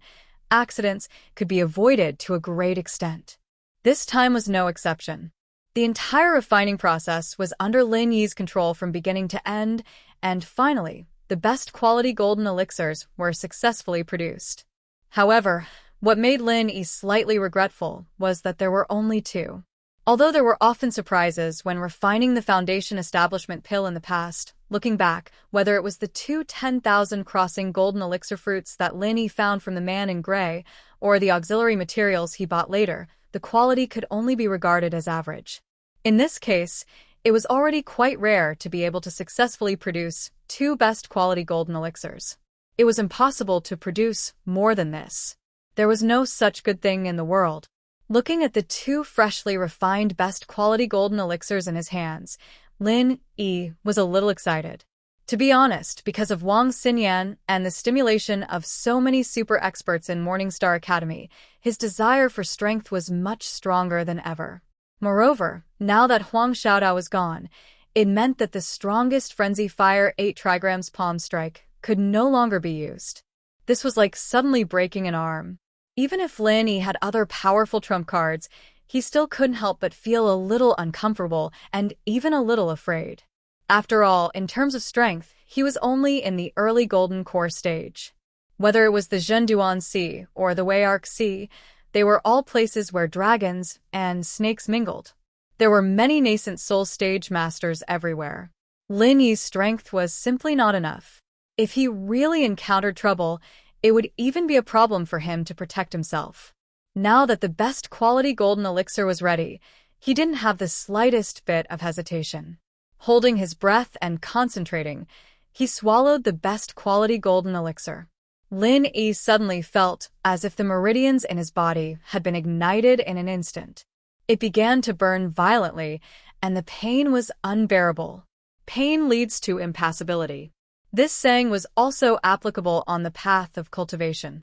accidents could be avoided to a great extent. This time was no exception. The entire refining process was under Lin Yi's control from beginning to end, and finally, the best quality golden elixirs were successfully produced. However, what made Lin Yi slightly regretful was that there were only 2. Although there were often surprises when refining the Foundation establishment pill in the past, looking back, whether it was the two 10,000 crossing golden elixir fruits that Lin Yi found from the man in gray, or the auxiliary materials he bought later, the quality could only be regarded as average. In this case, it was already quite rare to be able to successfully produce two best quality golden elixirs. It was impossible to produce more than this. There was no such good thing in the world. Looking at the two freshly refined best quality golden elixirs in his hands, Lin Yi was a little excited. To be honest, because of Wang Xinyan and the stimulation of so many super experts in Morningstar Academy, his desire for strength was much stronger than ever. Moreover, now that Huang Xiaodao was gone, it meant that the strongest Frenzy Fire 8 trigrams palm strike could no longer be used. This was like suddenly breaking an arm. Even if Lin Yi had other powerful trump cards, he still couldn't help but feel a little uncomfortable and even a little afraid. After all, in terms of strength, he was only in the early Golden Core stage. Whether it was the Zhenduan Sea or the Weiarc Sea, they were all places where dragons and snakes mingled. There were many nascent soul stage masters everywhere. Lin Yi's strength was simply not enough. If he really encountered trouble, it would even be a problem for him to protect himself. Now that the best quality golden elixir was ready, he didn't have the slightest bit of hesitation. Holding his breath and concentrating, he swallowed the best quality golden elixir. Lin Yi suddenly felt as if the meridians in his body had been ignited in an instant. It began to burn violently, and the pain was unbearable. Pain leads to impassibility. This saying was also applicable on the path of cultivation.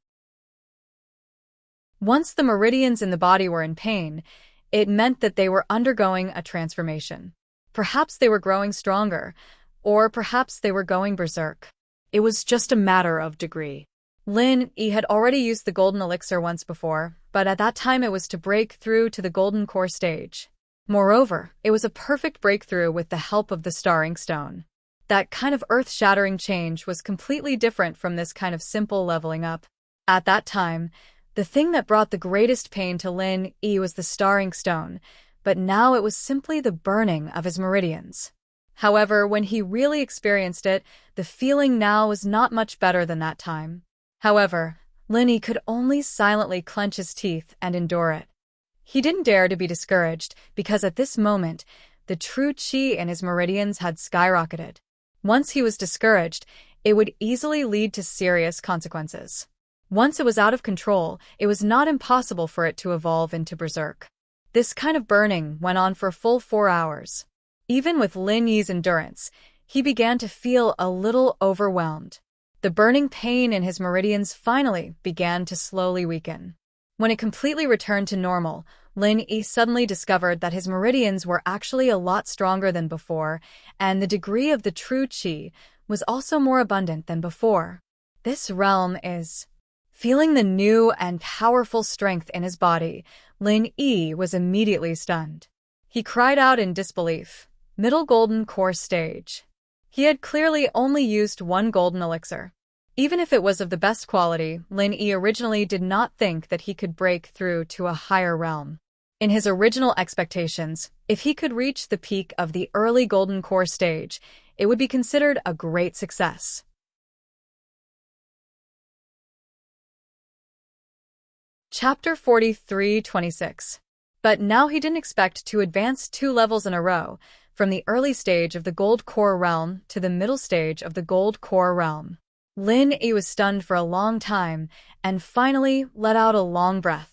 Once the meridians in the body were in pain, it meant that they were undergoing a transformation. Perhaps they were growing stronger, or perhaps they were going berserk. It was just a matter of degree. Lin Yi had already used the golden elixir once before, but at that time it was to break through to the golden core stage. Moreover, it was a perfect breakthrough with the help of the Starring Stone. That kind of earth-shattering change was completely different from this kind of simple leveling up. At that time, the thing that brought the greatest pain to Lin Yi was the Starring Stone, but now it was simply the burning of his meridians. However, when he really experienced it, the feeling now was not much better than that time. However, Lin Yi could only silently clench his teeth and endure it. He didn't dare to be discouraged, because at this moment, the true qi in his meridians had skyrocketed. Once he was discouraged, it would easily lead to serious consequences. Once it was out of control, it was not impossible for it to evolve into berserk. This kind of burning went on for a full 4 hours. Even with Lin Yi's endurance, he began to feel a little overwhelmed. The burning pain in his meridians finally began to slowly weaken. When it completely returned to normal, Lin Yi suddenly discovered that his meridians were actually a lot stronger than before, and the degree of the true qi was also more abundant than before. This realm is... Feeling the new and powerful strength in his body, Lin Yi was immediately stunned. He cried out in disbelief. Middle Golden Core Stage. He had clearly only used one golden elixir. Even if it was of the best quality, Lin Yi originally did not think that he could break through to a higher realm. In his original expectations, if he could reach the peak of the early Golden Core stage, it would be considered a great success. Chapter 43-26. But now he didn't expect to advance 2 levels in a row, from the early stage of the Gold Core realm to the middle stage of the Gold Core realm. Lin Yi was stunned for a long time, and finally let out a long breath.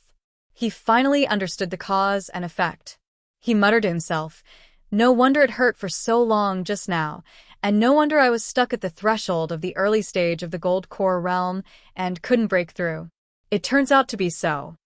He finally understood the cause and effect. He muttered to himself, "No wonder it hurt for so long just now, and no wonder I was stuck at the threshold of the early stage of the Gold Core realm and couldn't break through." It turns out to be so.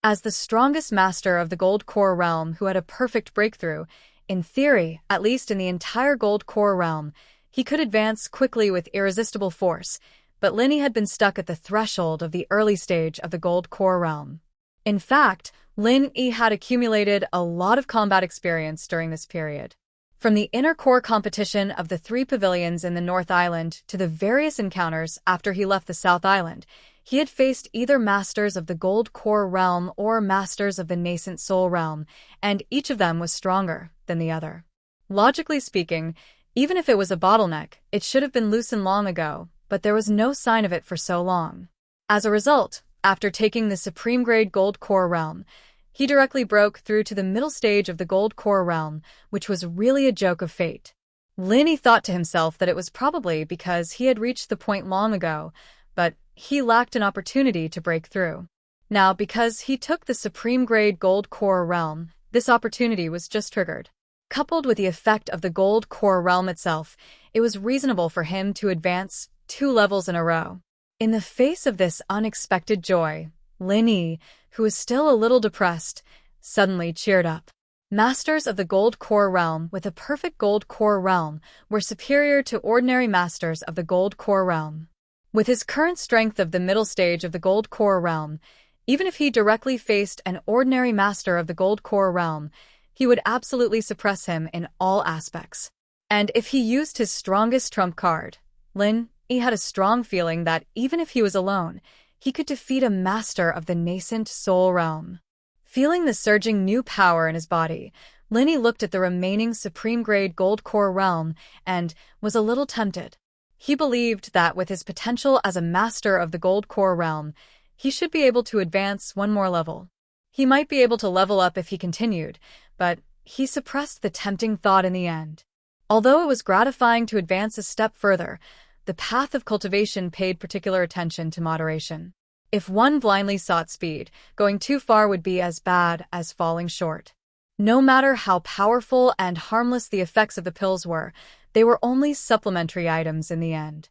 As the strongest master of the Gold Core realm who had a perfect breakthrough, in theory, at least in the entire Gold Core realm, he could advance quickly with irresistible force, but Lin Yi had been stuck at the threshold of the early stage of the Gold Core realm. In fact, Lin Yi had accumulated a lot of combat experience during this period. From the inner core competition of the 3 pavilions in the North Island to the various encounters after he left the South Island, He had faced either masters of the Gold Core realm or masters of the Nascent Soul realm, and each of them was stronger than the other. Logically speaking, even if it was a bottleneck, it should have been loosened long ago, but there was no sign of it for so long. As a result, after taking the Supreme Grade Gold Core realm, he directly broke through to the middle stage of the Gold Core realm, which was really a joke of fate. Lin thought to himself that it was probably because he had reached the point long ago, but he lacked an opportunity to break through. Now, because he took the Supreme Grade Gold Core realm, this opportunity was just triggered. Coupled with the effect of the Gold Core realm itself, it was reasonable for him to advance 2 levels in a row. In the face of this unexpected joy, Lin Yi, who was still a little depressed, suddenly cheered up. Masters of the Gold Core realm with a perfect Gold Core realm were superior to ordinary masters of the Gold Core realm. With his current strength of the middle stage of the Gold Core realm, even if he directly faced an ordinary master of the Gold Core realm, he would absolutely suppress him in all aspects. And if he used his strongest trump card, Lin Yi had a strong feeling that even if he was alone, he could defeat a master of the Nascent Soul realm. Feeling the surging new power in his body, Lin Yi looked at the remaining Supreme Grade Gold Core realm and was a little tempted. He believed that with his potential as a master of the Gold Core realm, he should be able to advance 1 more level. He might be able to level up if he continued, but he suppressed the tempting thought in the end. Although it was gratifying to advance a step further, the path of cultivation paid particular attention to moderation. If one blindly sought speed, going too far would be as bad as falling short. No matter how powerful and harmless the effects of the pills were, they were only supplementary items in the end.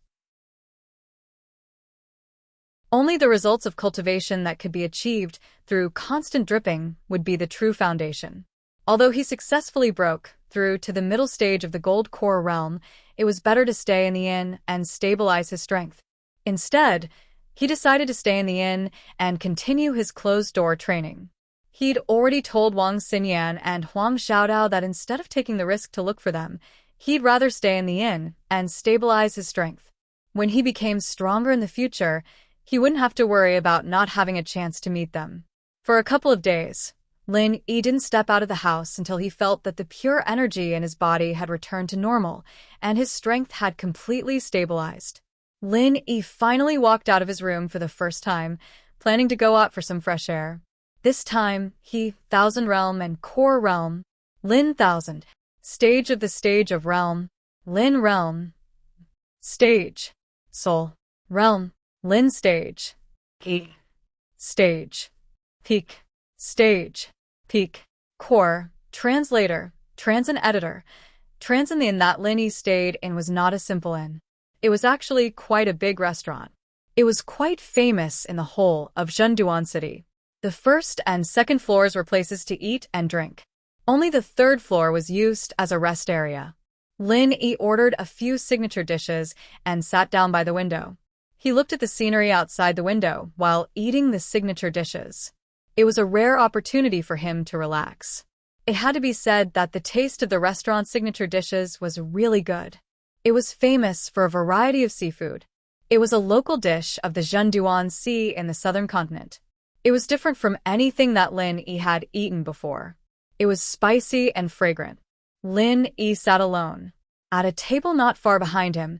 Only the results of cultivation that could be achieved through constant dripping would be the true foundation. Although he successfully broke through to the middle stage of the Gold Core realm, it was better to stay in the inn and stabilize his strength. Instead, he decided to stay in the inn and continue his closed-door training. He'd already told Wang Xinyan and Huang Xiaodao that instead of taking the risk to look for them, he'd rather stay in the inn and stabilize his strength. When he became stronger in the future, he wouldn't have to worry about not having a chance to meet them. For a couple of days, Lin Yi didn't step out of the house until he felt that the pure energy in his body had returned to normal and his strength had completely stabilized. Lin Yi finally walked out of his room for the first time, planning to go out for some fresh air. This time, he, Thousand Realm and Core Realm, Lin Thousand, Stage of the Stage of Realm, Lin Realm, Stage, Soul, Realm, Lin Stage, Peak, Stage, Peak, Stage, Peak, Core, Translator, Trans and Editor. Trans in the inn that Lin Yi stayed in was not a simple inn. It was actually quite a big restaurant. It was quite famous in the whole of Zhenduan City. The first and second floors were places to eat and drink. Only the third floor was used as a rest area. Lin Yi ordered a few signature dishes and sat down by the window. He looked at the scenery outside the window while eating the signature dishes. It was a rare opportunity for him to relax. It had to be said that the taste of the restaurant's signature dishes was really good. It was famous for a variety of seafood. It was a local dish of the Zhenduan Sea in the southern continent. It was different from anything that Lin Yi had eaten before. It was spicy and fragrant. Lin Yi sat alone. At a table not far behind him,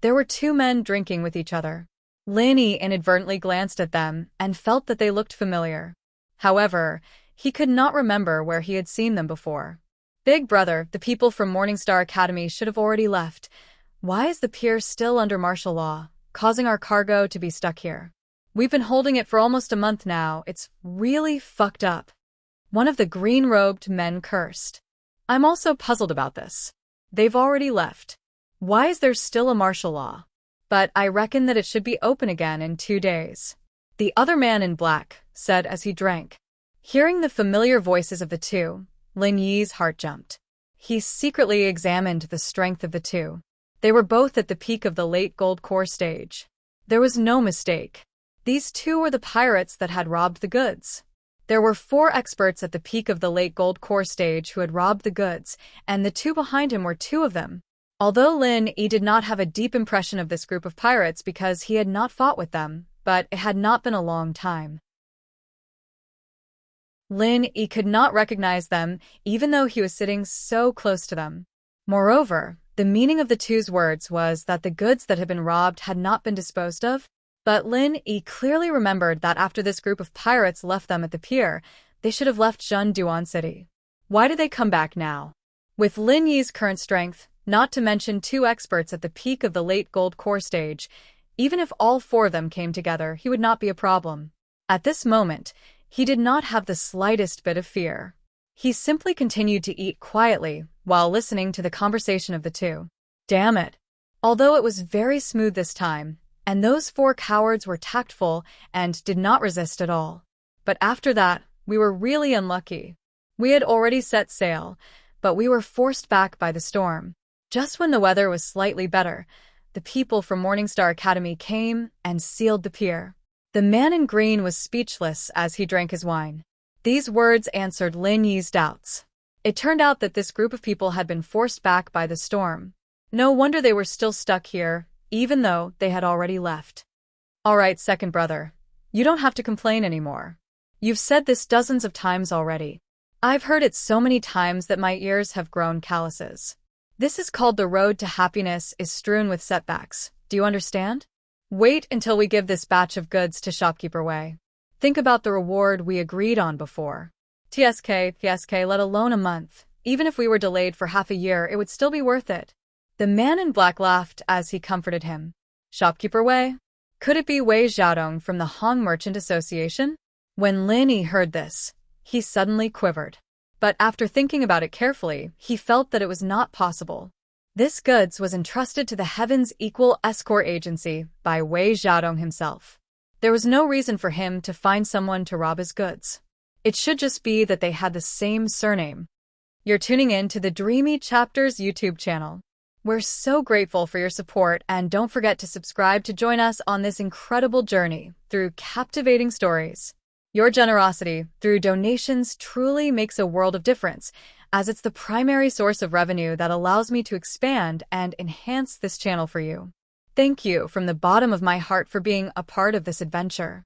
there were 2 men drinking with each other. Lin Yi inadvertently glanced at them and felt that they looked familiar. However, he could not remember where he had seen them before. Big brother, the people from Morningstar Academy should have already left. Why is the pier still under martial law, causing our cargo to be stuck here? We've been holding it for almost a month now. It's really fucked up. One of the green-robed men cursed. I'm also puzzled about this. They've already left. Why is there still a martial law? But I reckon that it should be open again in 2 days. The other man in black said as he drank. Hearing the familiar voices of the 2, Lin Yi's heart jumped. He secretly examined the strength of the 2. They were both at the peak of the late Gold Core stage. There was no mistake. These 2 were the pirates that had robbed the goods. There were 4 experts at the peak of the late Gold Core stage who had robbed the goods, and the 2 behind him were 2 of them. Although Lin Yi did not have a deep impression of this group of pirates because he had not fought with them, but it had not been a long time. He could not recognize them, even though he was sitting so close to them. Moreover, the meaning of the two's words was that the goods that had been robbed had not been disposed of, but He clearly remembered that after this group of pirates left them at the pier, they should have left Zhenduan City. Why did they come back now? With Lin Yi's current strength, not to mention 2 experts at the peak of the late gold core stage, even if all 4 of them came together, he would not be a problem. At this moment, he did not have the slightest bit of fear. He simply continued to eat quietly while listening to the conversation of the two. Damn it! Although it was very smooth this time, and those 4 cowards were tactful and did not resist at all. But after that, we were really unlucky. We had already set sail, but we were forced back by the storm. Just when the weather was slightly better, the people from Morningstar Academy came and sealed the pier. The man in green was speechless as he drank his wine. These words answered Lin Yi's doubts. It turned out that this group of people had been forced back by the storm. No wonder they were still stuck here, even though they had already left. All right, second brother. You don't have to complain anymore. You've said this dozens of times already. I've heard it so many times that my ears have grown calluses. This is called the road to happiness is strewn with setbacks. Do you understand? Wait until we give this batch of goods to Shopkeeper Wei. Think about the reward we agreed on before. TSK, let alone a month. Even if we were delayed for half a year, it would still be worth it. The man in black laughed as he comforted him. Shopkeeper Wei? Could it be Wei Xiaodong from the Hong Merchant Association? When Lin Yi heard this, he suddenly quivered. But after thinking about it carefully, he felt that it was not possible. This goods was entrusted to the Heaven's Equal Escort Agency by Wei Xiaodong himself. There was no reason for him to find someone to rob his goods. It should just be that they had the same surname. You're tuning in to the Dreamy Chapters YouTube channel. We're so grateful for your support, and don't forget to subscribe to join us on this incredible journey through captivating stories. Your generosity through donations truly makes a world of difference, as it's the primary source of revenue that allows me to expand and enhance this channel for you. Thank you from the bottom of my heart for being a part of this adventure.